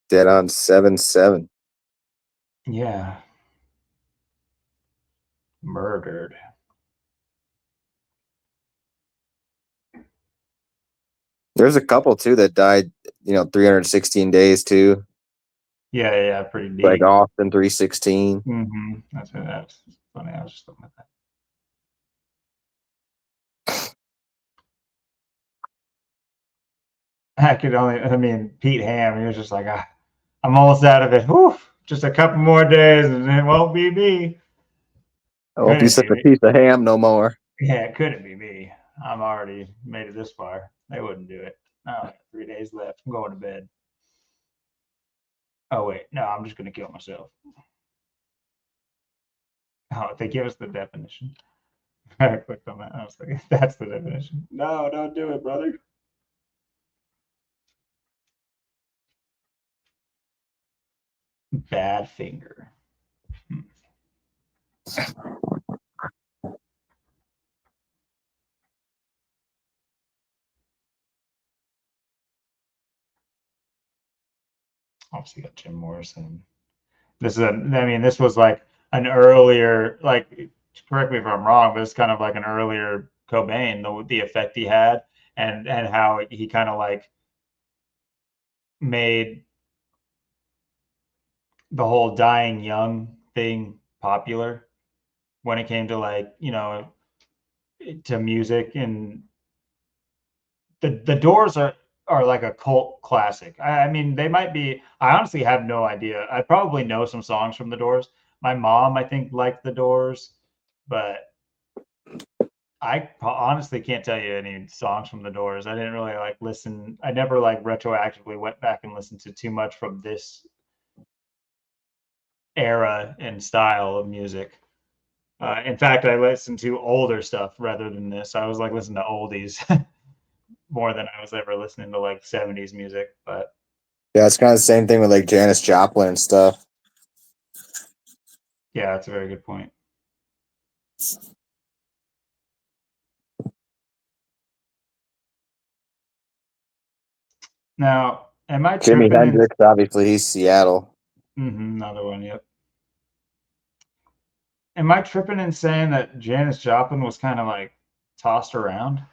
Speaker 2: Dead on 7-7.
Speaker 1: Yeah. Murdered.
Speaker 2: There's a couple too that died, 316 days too.
Speaker 1: Yeah, pretty
Speaker 2: Like
Speaker 1: deep.
Speaker 2: Austin 316.
Speaker 1: That's funny. I was just looking at that. I mean, Pete Ham, he was just like, I'm almost out of it. Whew, just a couple more days and it won't be me.
Speaker 2: I won't be such a piece of ham no more.
Speaker 1: Yeah, it couldn't be me. I'm already made it this far. They wouldn't do it. Oh, 3 days left. I'm going to bed. Oh, wait. No, I'm just going to kill myself. Oh, they give us the definition. I clicked on that. I was like, that's the definition. No, don't do it, brother. Bad finger. Obviously, got Jim Morrison. This was like an earlier, like, correct me if I'm wrong, but it's kind of like an earlier Cobain, the effect he had, and how he kind of like made the whole dying young thing popular when it came to like to music. And the Doors are like a cult classic. I mean, they might be. I honestly have no idea. I probably know some songs from the Doors. My mom, I think, liked the Doors, but I honestly can't tell you any songs from the Doors. I didn't really like listen. I never like retroactively went back and listened to too much from this era and style of music. In fact, I listened to older stuff rather than this. I was like listening to oldies more than I was ever listening to like 70s music. But
Speaker 2: Yeah, it's kind of the same thing with like Janis Joplin and stuff.
Speaker 1: yeah, that's a very good point. Now, am I
Speaker 2: Jimi
Speaker 1: tripping in?
Speaker 2: Hendrix, obviously, he's Seattle.
Speaker 1: Another one, yep. Am I tripping in saying that Janis Joplin was kind of like tossed around?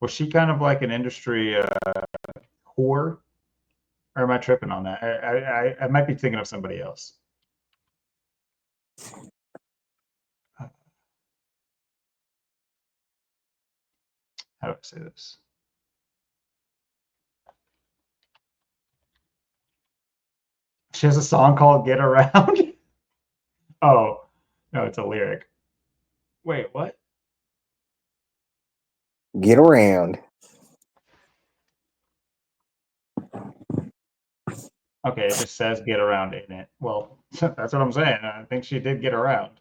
Speaker 1: Was she kind of like an industry whore? Or am I tripping on that? I might be thinking of somebody else. How do I say this? She has a song called Get Around. Oh, no, it's a lyric. Wait, what?
Speaker 2: Get around.
Speaker 1: Okay, it just says get around in it. Well, that's what I'm saying. I think she did get around.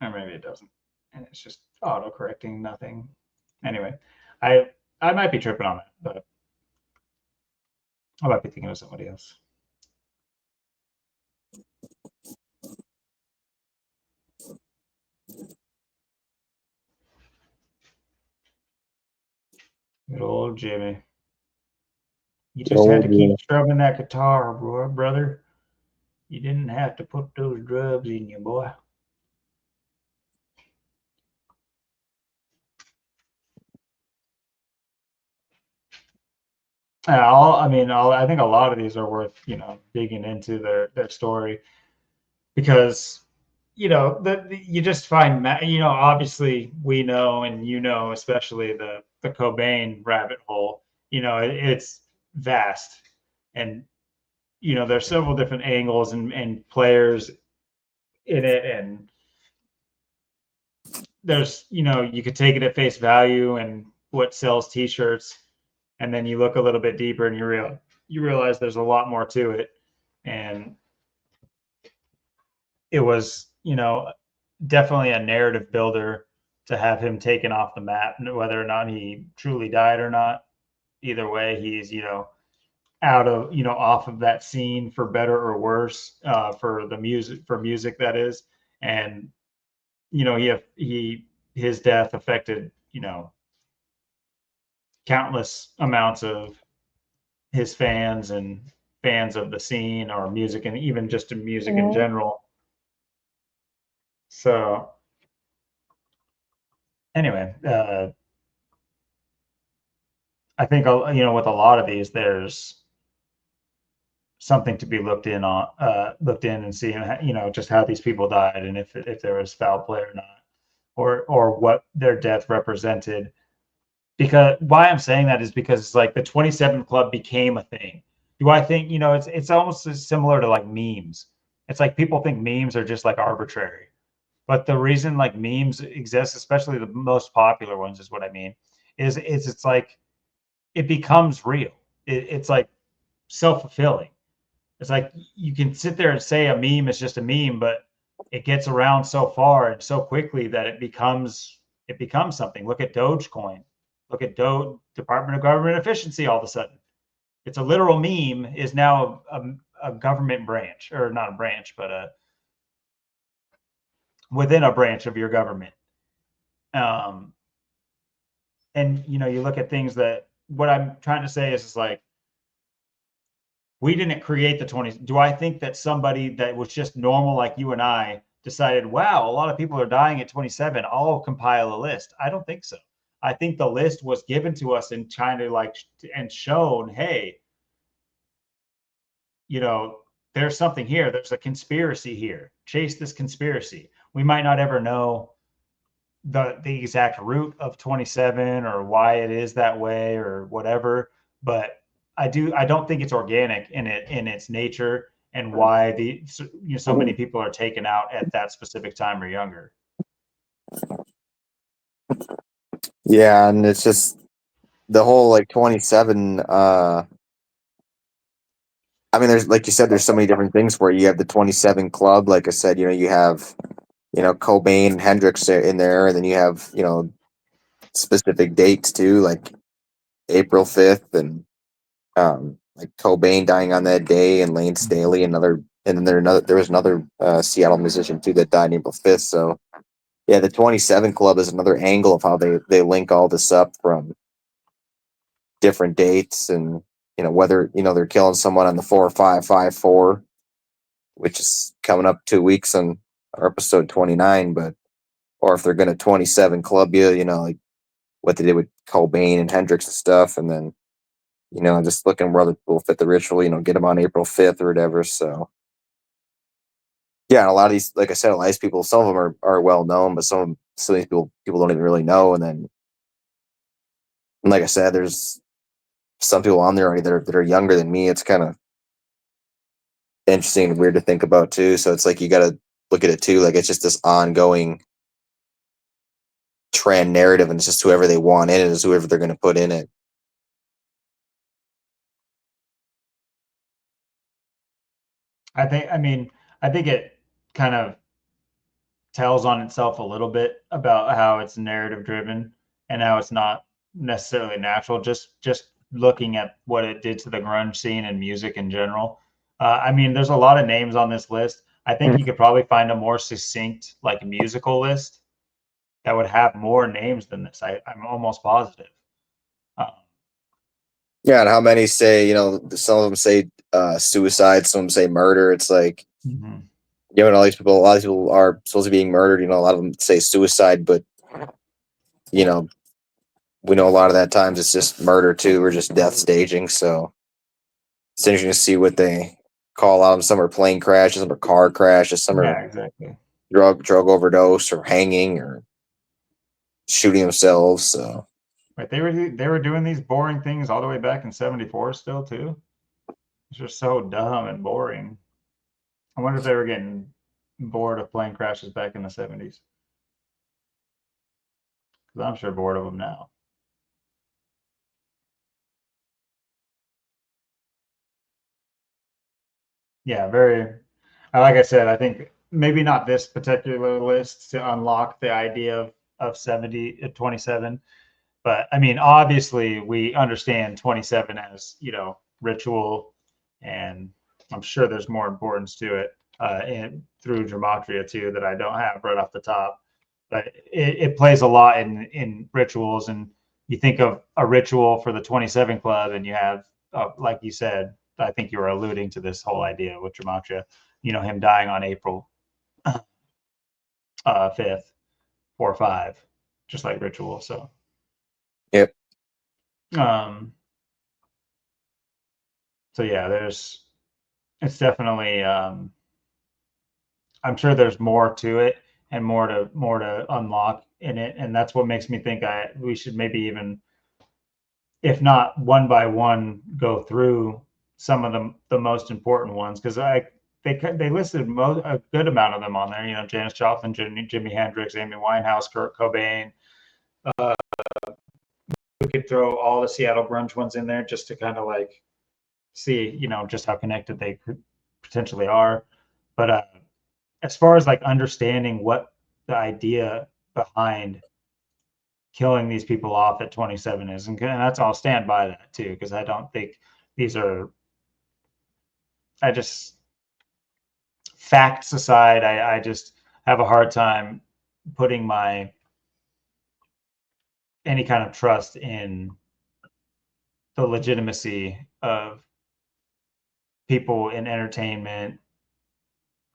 Speaker 1: Or maybe it doesn't. And it's just auto-correcting nothing. Anyway, I might be tripping on that, but I might be thinking of somebody else. Good old Jimmy. You just had to keep strumming that guitar, brother. You didn't have to put those drums in you, boy. I think a lot of these are worth, digging into their story because, you just find, obviously we know, and especially the Cobain rabbit hole, it's vast, and there's several different angles and players in it, and there's you could take it at face value and what sells t-shirts, and then you look a little bit deeper and you realize there's a lot more to it, and it was definitely a narrative builder to have him taken off the map, whether or not he truly died or not. Either way, he's out of off of that scene for better or worse, for music that is. And his death affected countless amounts of his fans and fans of the scene or music, and even just music in general. So anyway, I think with a lot of these, there's something to be looked in and seeing just how these people died, and if there was foul play or not, or what their death represented. Because why I'm saying that is because it's like the 27 Club became a thing. Do I think it's almost similar to like memes. It's like people think memes are just like arbitrary, but the reason like memes exist, especially the most popular ones, is what I mean, is it's like it becomes real. It's like self-fulfilling. It's like you can sit there and say a meme is just a meme, but it gets around so far and so quickly that it becomes something. Look at Dogecoin. Look at Department of Government Efficiency. All of a sudden, it's a literal meme is now a government branch, or not a branch, but within a branch of your government. And you look at things that what I'm trying to say is like, we didn't create the 20s. Do I think that somebody that was just normal like you and I decided, wow, a lot of people are dying at 27, I'll compile a list? I don't think so. I think the list was given to us and kind of like and shown, hey, there's something here. There's a conspiracy here. Chase this conspiracy. We might not ever know the exact root of 27 or why it is that way or whatever, but I don't think it's organic in its nature, and why so many people are taken out at that specific time or younger.
Speaker 2: Yeah, and it's just the whole like 27. I mean, there's, like you said, there's so many different things where you have the 27 Club. Like I said, you have Cobain and Hendrix in there, and then you have specific dates too, like April 5th, and like Cobain dying on that day, and Lane Staley, and then there was another Seattle musician too that died on April 5th. So Yeah, the 27 Club is another angle of how they link all this up from different dates, and whether they're killing someone on the 4554, which is coming up 2 weeks on our episode 29, but or if they're gonna 27 Club you, like what they did with Cobain and Hendrix and stuff, and then just looking where other people fit the ritual, get them on April 5th or whatever. So yeah, and a lot of these, like I said, a lot of these people, some of them are well known, but some of these people don't even really know. And then, like I said, there's some people on there already that are younger than me. It's kind of interesting and weird to think about too. So it's like you got to look at it too, like it's just this ongoing trend narrative, and it's just whoever they want in it is whoever they're going to put in it.
Speaker 1: I think it kind of tells on itself a little bit about how it's narrative driven and how it's not necessarily natural. Just looking at what it did to the grunge scene and music in general. There's a lot of names on this list. I think you could probably find a more succinct like musical list that would have more names than this. I'm almost positive.
Speaker 2: Yeah, and how many say, some of them say suicide, some of them say murder. It's like, a lot of people are supposed to be being murdered. A lot of them say suicide, but we know a lot of that times it's just murder too, or just death staging. So it's interesting to see what they call out. Some are plane crashes, some are car crashes, some are
Speaker 1: Exactly.
Speaker 2: drug overdose or hanging or shooting themselves. So
Speaker 1: Right, they were doing these boring things all the way back in '74 still too. It's just so dumb and boring. I wonder if they were getting bored of plane crashes back in the '70s. Because I'm sure bored of them now. Yeah, very. Like I said, I think maybe not this particular list to unlock the idea of 27, but obviously we understand 27 as ritual, and I'm sure there's more importance to it through gematria too that I don't have right off the top. But it plays a lot in rituals, and you think of a ritual for the 27 Club, and you have like you said, I think you were alluding to this whole idea with gematria. Him dying on April 5th, 4/5, just like ritual. So
Speaker 2: yep.
Speaker 1: Um, so yeah, it's definitely, I'm sure there's more to it and more to unlock in it. And that's what makes me think we should maybe even, if not one by one, go through some of the most important ones. Cause they listed a good amount of them on there, Janis Joplin, Jimi Hendrix, Amy Winehouse, Kurt Cobain. We could throw all the Seattle grunge ones in there just to kind of like see, just how connected they could potentially are. But as far as like understanding what the idea behind killing these people off at 27 is, and that's I'll stand by that too, because I don't think these are. I just facts aside, I just have a hard time putting any kind of trust in the legitimacy of people in entertainment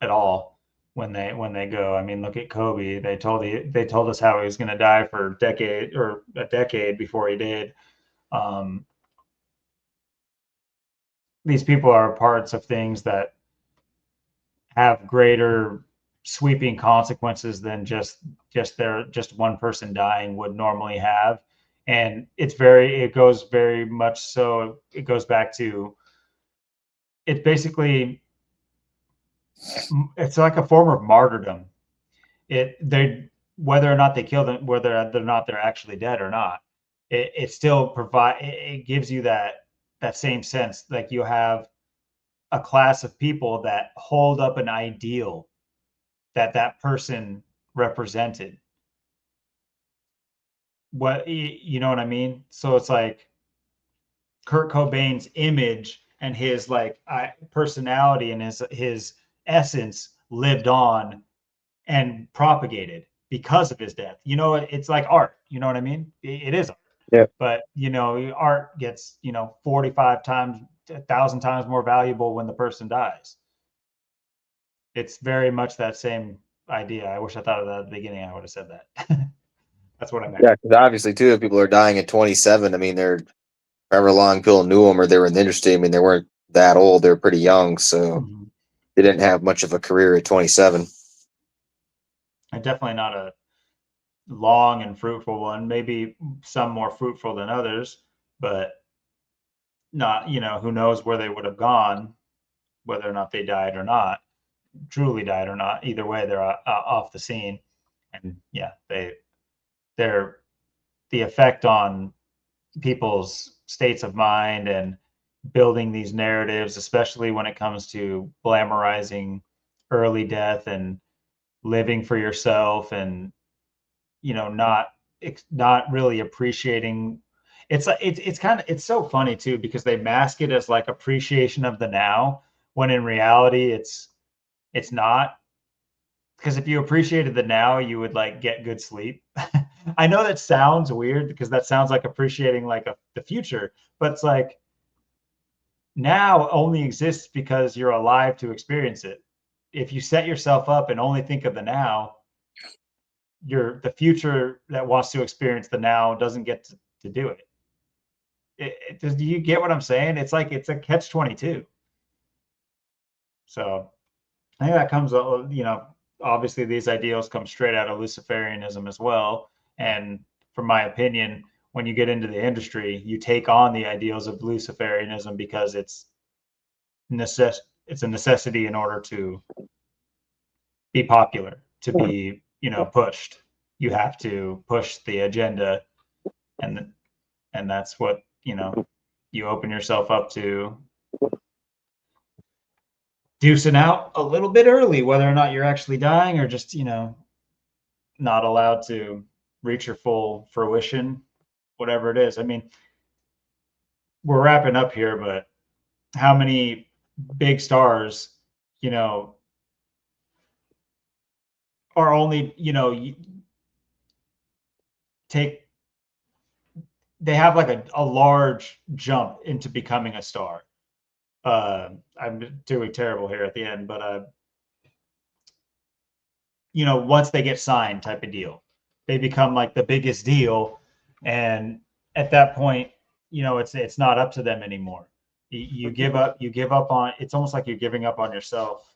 Speaker 1: at all when they go. Look at Kobe. They told us how he was going to die for a decade before he did. These people are parts of things that have greater sweeping consequences than just one person dying would normally have. And it goes very much so. It goes back to, it's basically, it's like a form of martyrdom. They, whether or not they kill them, whether or not they're actually dead or not, it still it gives you that same sense. Like you have a class of people that hold up an ideal that person represented. You know what I mean? So it's like Kurt Cobain's image and his like personality and his essence lived on and propagated because of his death. You know, it's like art. You know what I mean? It is art.
Speaker 2: Yeah.
Speaker 1: But you know, art gets 45 times, 1,000 times more valuable when the person dies. It's very much that same idea. I wish I thought of that at the beginning. I would have said that. That's what I meant.
Speaker 2: Yeah, because obviously too, if people are dying at 27, I mean, they're however long people knew them or they were in the industry. I mean, they weren't that old; they were pretty young, so
Speaker 1: Mhm.
Speaker 2: they didn't have much of a career at 27.
Speaker 1: And definitely not a long and fruitful one. Maybe some more fruitful than others, but not. Who knows where they would have gone, whether or not they died or not, truly died or not. Either way, they're off the scene, and yeah, they're the effect on people's states of mind and building these narratives, especially when it comes to glamorizing early death and living for yourself, and not really appreciating. It's so funny too, because they mask it as like appreciation of the now, when in reality it's not. Because if you appreciated the now, you would like get good sleep. I know that sounds weird, because that sounds like appreciating like the future, but it's like now only exists because you're alive to experience it. If you set yourself up and only think of the now, the future that wants to experience the now doesn't get to do it. Do you get what I'm saying? It's like it's a catch-22. So I think that comes, obviously these ideals come straight out of Luciferianism as well. And from my opinion, when you get into the industry, you take on the ideals of Luciferianism because it's a necessity in order to be popular, to be, pushed. You have to push the agenda, and that's what, you open yourself up to deucing out a little bit early, whether or not you're actually dying or just, not allowed to reach your full fruition, whatever it is. I mean, we're wrapping up here, but how many big stars, you know, are only, take, they have like a large jump into becoming a star. I'm doing terrible here at the end, but once they get signed type of deal, they become like the biggest deal. And at that point, it's not up to them anymore. You give up on, it's almost like you're giving up on yourself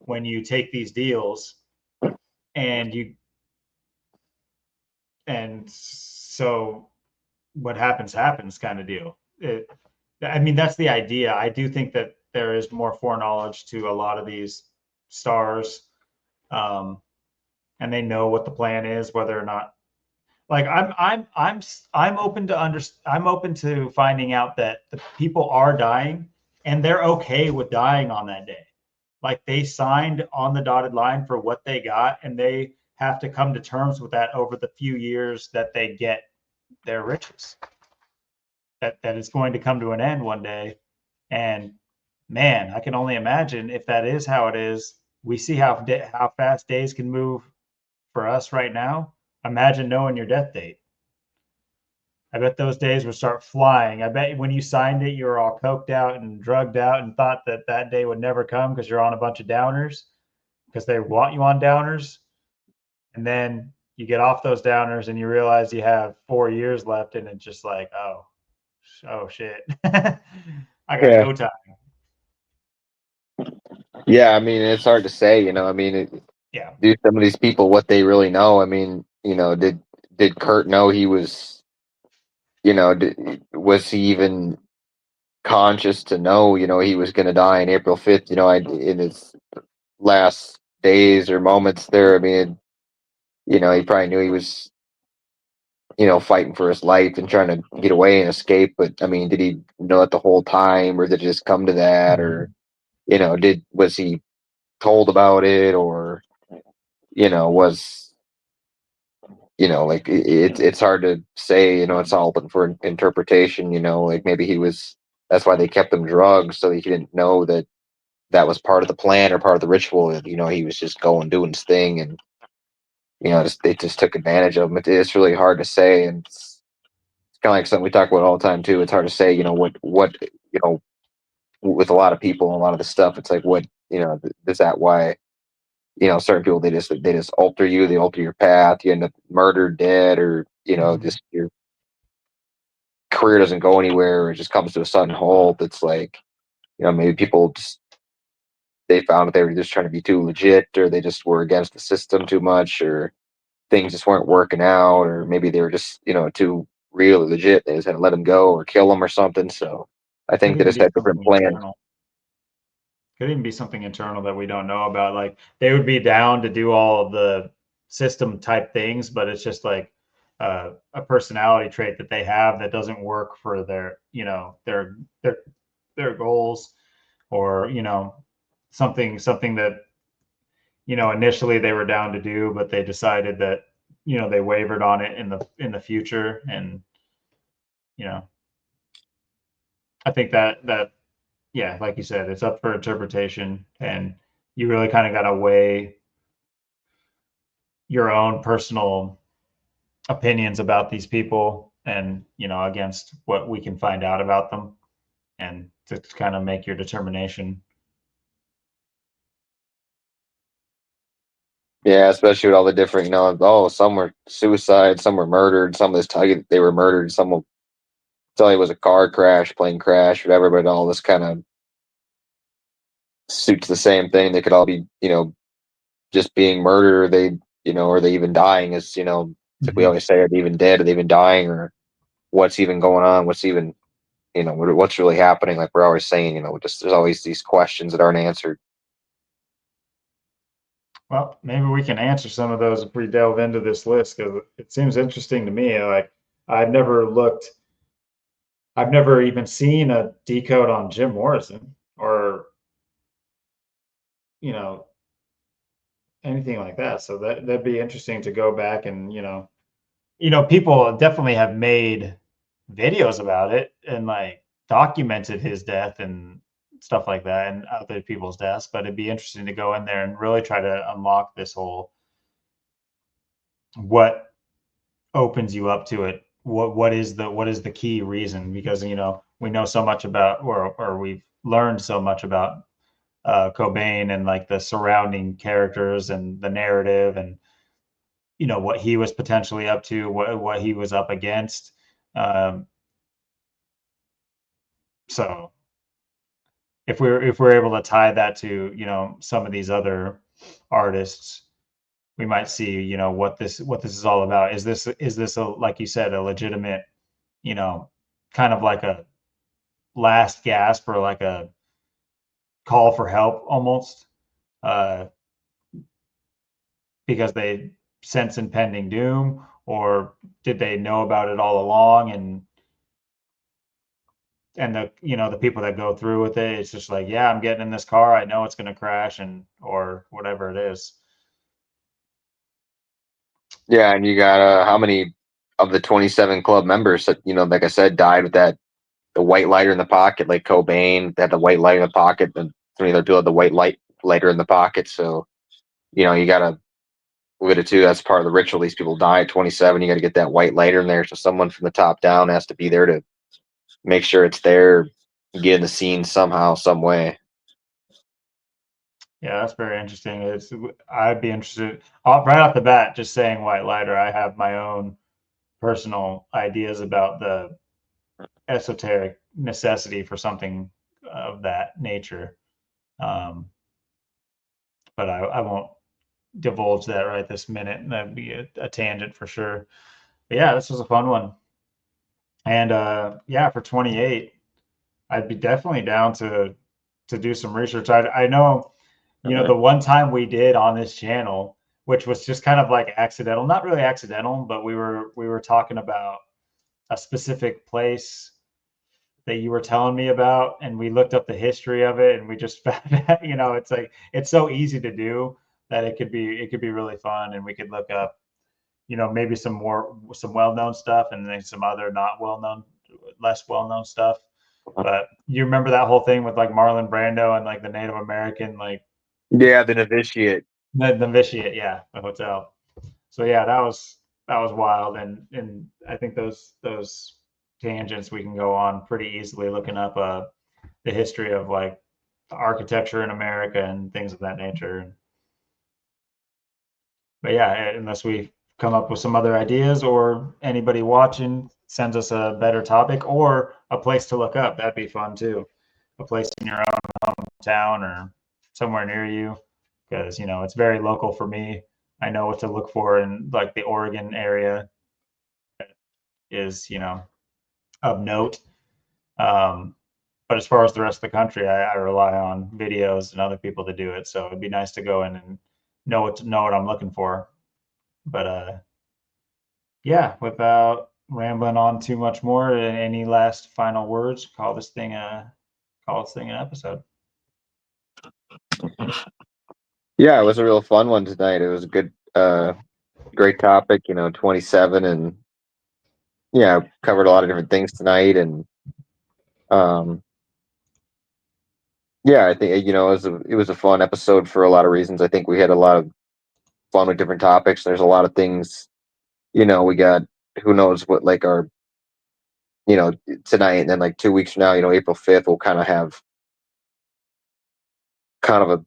Speaker 1: when you take these deals, and so what happens kind of deal. I mean, that's the idea. I do think that there is more foreknowledge to a lot of these stars. And they know what the plan is, whether or not, like, I'm open to I'm open to finding out that the people are dying and they're okay with dying on that day. Like, they signed on the dotted line for what they got, and they have to come to terms with that over the few years that they get their riches. That it's going to come to an end one day. And man, I can only imagine if that is how it is. We see how fast days can move for us right now. Imagine knowing your death date. I bet those days would start flying. I bet when you signed it, you were all coked out and drugged out and thought that that day would never come because you're on a bunch of downers, because they want you on downers. And then you get off those downers and you realize you have 4 years left, and it's just like, oh shit. I got
Speaker 2: Yeah.
Speaker 1: go time.
Speaker 2: Yeah, I mean, it's hard to say, I mean,
Speaker 1: Yeah.
Speaker 2: do some of these people what they really know? I mean, did Kurt know he was, was he even conscious to know, he was going to die on April 5th, in his last days or moments there? I mean, he probably knew he was, fighting for his life and trying to get away and escape. But I mean, did he know it the whole time, or did it just come to that? Or, was he told about it, or, was, like it's hard to say, it's all open for interpretation, like maybe that's why they kept him drugged, so he didn't know that that was part of the plan or part of the ritual. He was just going doing his thing, and they just took advantage of them. It's really hard to say, and it's kind of like something we talk about all the time too. It's hard to say, what with a lot of people and a lot of the stuff. It's like what is that why certain people they just alter you, they alter your path, you end up murdered, dead, or just your career doesn't go anywhere, or it just comes to a sudden halt. It's like maybe people just they found that they were just trying to be too legit, or they just were against the system too much, or things just weren't working out, or maybe they were just too real or legit. They just had to let them go or kill them or something. So I think
Speaker 1: Could
Speaker 2: they
Speaker 1: even
Speaker 2: just
Speaker 1: be
Speaker 2: had different
Speaker 1: something
Speaker 2: plans.
Speaker 1: internal. Could even be something internal that we don't know about. Like they would be down to do all of the system type things, but it's just like a personality trait that they have that doesn't work for their, their goals, or something that initially they were down to do, but they decided that they wavered on it in the future, and I think that yeah, like you said, it's up for interpretation, and you really kind of got to weigh your own personal opinions about these people, and against what we can find out about them, and to kind of make your determination.
Speaker 2: Yeah, especially with all the different, some were suicide, some were murdered, some of this target they were murdered, some will tell you it was a car crash, plane crash, whatever, but all this kind of suits the same thing. They could all be, just being murdered, or or they even dying, as like we always say, are they even dead, are they even dying, or what's even going on, what's even what's really happening. Like we're always saying, just there's always these questions that aren't answered.
Speaker 1: Well, maybe we can answer some of those if we delve into this list, because it seems interesting to me. Like I've never looked, I've never even seen a decode on Jim Morrison, or you know anything like that. So that'd be interesting to go back and people definitely have made videos about it, and like documented his death and stuff like that, and other people's deaths. But it'd be interesting to go in there and really try to unlock this whole, what opens you up to it. What is the key reason? Because we know so much about, or we've learned so much about Cobain, and like the surrounding characters and the narrative, and what he was potentially up to, what he was up against. Um, so if we're able to tie that to some of these other artists, we might see what this is all about. Is this a, like you said, a legitimate, kind of like a last gasp, or like a call for help almost, uh, because they sense impending doom, or did they know about it all along, and the people that go through with it, it's just like, yeah, I'm getting in this car, I know it's going to crash, and or whatever it is.
Speaker 2: Yeah, and you got how many of the 27 club members that like I said, died with the white lighter in the pocket, like Cobain, they had the white lighter in the pocket, and some other people had the lighter in the pocket. So you gotta look at it too. That's part of the ritual. These people die at 27. You got to get that white lighter in there. So someone from the top down has to be there to make sure it's there, get in the scene somehow, some way.
Speaker 1: Yeah, that's very interesting. I'd be interested, right off the bat, just saying white lighter. I have my own personal ideas about the esoteric necessity for something of that nature. Um, but I won't divulge that right this minute. And that'd be a tangent for sure. But yeah, this was a fun one. And yeah, for 28, I'd be definitely down to do some research. I know, the one time we did on this channel, which was just kind of like accidental, not really accidental, but we were talking about a specific place that you were telling me about, and we looked up the history of it, and we just found out, it's like, it's so easy to do that it could be really fun, and we could look up, maybe some well-known stuff, and then some other not well-known, less well-known stuff. But you remember that whole thing with like Marlon Brando and like the Native American, like
Speaker 2: Yeah, the novitiate.
Speaker 1: the novitiate, yeah, the hotel. So yeah, that was wild, and I think those tangents we can go on pretty easily looking up the history of like the architecture in America and things of that nature. But yeah, unless we come up with some other ideas or anybody watching sends us a better topic or a place to look up, that'd be fun too. A place in your own hometown or somewhere near you, because it's very local for me. I know what to look for in like the Oregon area is of note. Um, but as far as the rest of the country, I rely on videos and other people to do it. So it'd be nice to go in and know what I'm looking for. But yeah, without rambling on too much more, any last final words? Call this thing an episode.
Speaker 2: Yeah, it was a real fun one tonight. It was a good, great topic. 27, and yeah, covered a lot of different things tonight, and um, yeah, I think it was a fun episode for a lot of reasons. I think we had a lot of fun with different topics. There's a lot of things, we got who knows what like our tonight, and then like 2 weeks from now, April 5th, we'll kind of have kind of a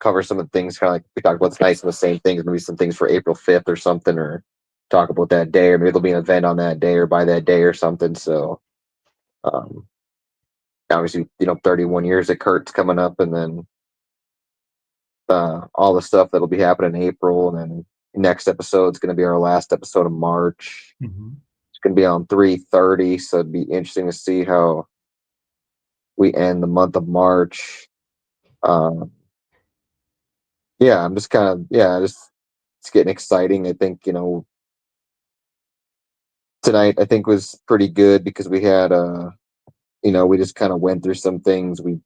Speaker 2: cover some of the things kind of like we talked about tonight, some of the same things, maybe some things for April 5th or something, or talk about that day, or maybe there'll be an event on that day or by that day or something. So um obviously 31 years at Kurt's coming up, and then all the stuff that'll be happening in April, and then next episode is going to be our last episode of March.
Speaker 1: Mm-hmm.
Speaker 2: It's going to be on 3/30, so it'd be interesting to see how we end the month of March. Yeah, I'm just kind of it's getting exciting. I think tonight I think was pretty good because we had we just kind of went through some things. We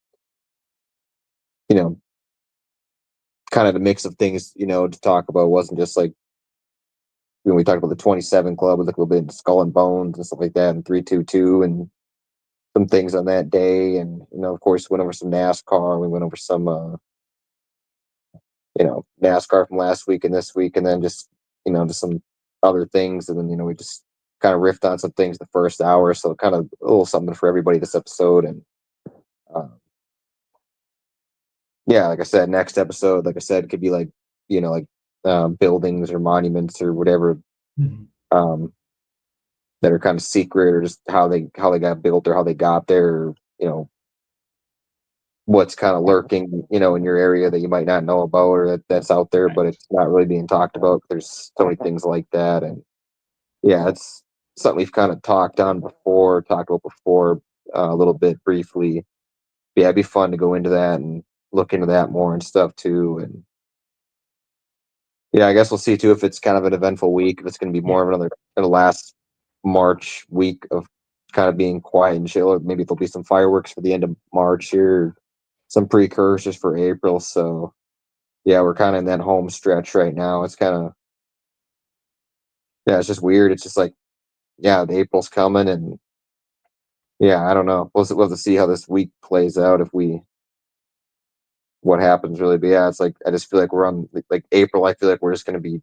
Speaker 2: you know kind of the mix of things to talk about wasn't just like when we talked about the 27 Club, with like a little bit of Skull and Bones and stuff like that, and 322 and some things on that day, and of course went over some NASCAR. We went over some NASCAR from last week and this week, and then just just some other things, and then we just kind of riffed on some things the first hour, so kind of a little something for everybody this episode. And yeah, like I said, next episode, like I said, could be like like buildings or monuments or whatever
Speaker 1: Mm-hmm.
Speaker 2: that are kind of secret, or just how they got built or how they got there, or, what's kind of lurking in your area that you might not know about, or that's out there but it's not really being talked about. There's so many things like that. And yeah, it's something we've kind of talked about before, a little bit briefly. But yeah, it'd be fun to go into that and look into that more and stuff too. And yeah, I guess we'll see too if it's kind of an eventful week, if it's going to be more of another last March week of kind of being quiet and chill, or maybe there'll be some fireworks for the end of March here, some precursors for April. So yeah, we're kind of in that home stretch right now. It's kind of it's just weird. It's just like the April's coming, and yeah, I don't know. We'll have to see how this week plays out, if what happens really. But yeah, it's like I just feel like we're on like April. I feel like we're just going to be.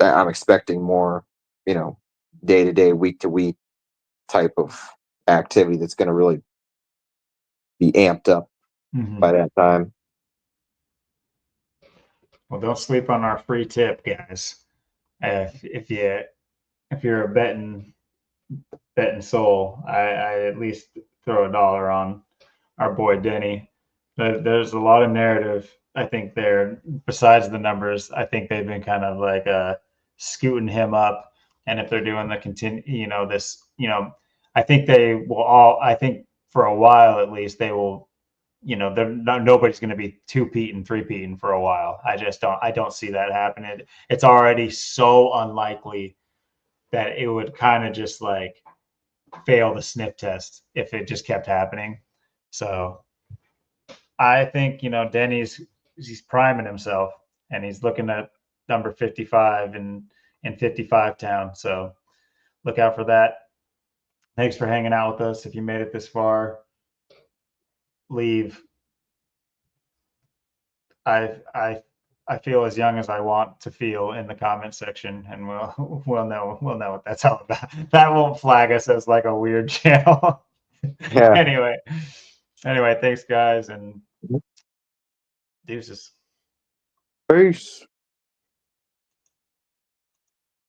Speaker 2: I'm expecting more, day to day, week to week type of activity that's going to really be amped up
Speaker 1: Mm-hmm.
Speaker 2: by that time.
Speaker 1: Well, don't sleep on our free tip, guys. If you're a betting soul, I at least throw $1 on our boy Denny. There's a lot of narrative, I think, there. Besides the numbers, I think they've been kind of like scooting him up. And if they're doing the I think they will all. I think for a while at least they will. They're not, nobody's going to be 2-peat and 3-peating for a while. I don't see that happening. It's already so unlikely that it would kind of just like fail the sniff test if it just kept happening. So I think Denny's he's priming himself, and he's looking at number 55 in 55 town. So look out for that. Thanks for hanging out with us. If you made it this far, leave. I I feel as young as I want to feel in the comment section, and we'll know what that's all about. That won't flag us as like a weird channel.
Speaker 2: Yeah.
Speaker 1: Anyway, thanks guys, and deuces.
Speaker 2: Peace.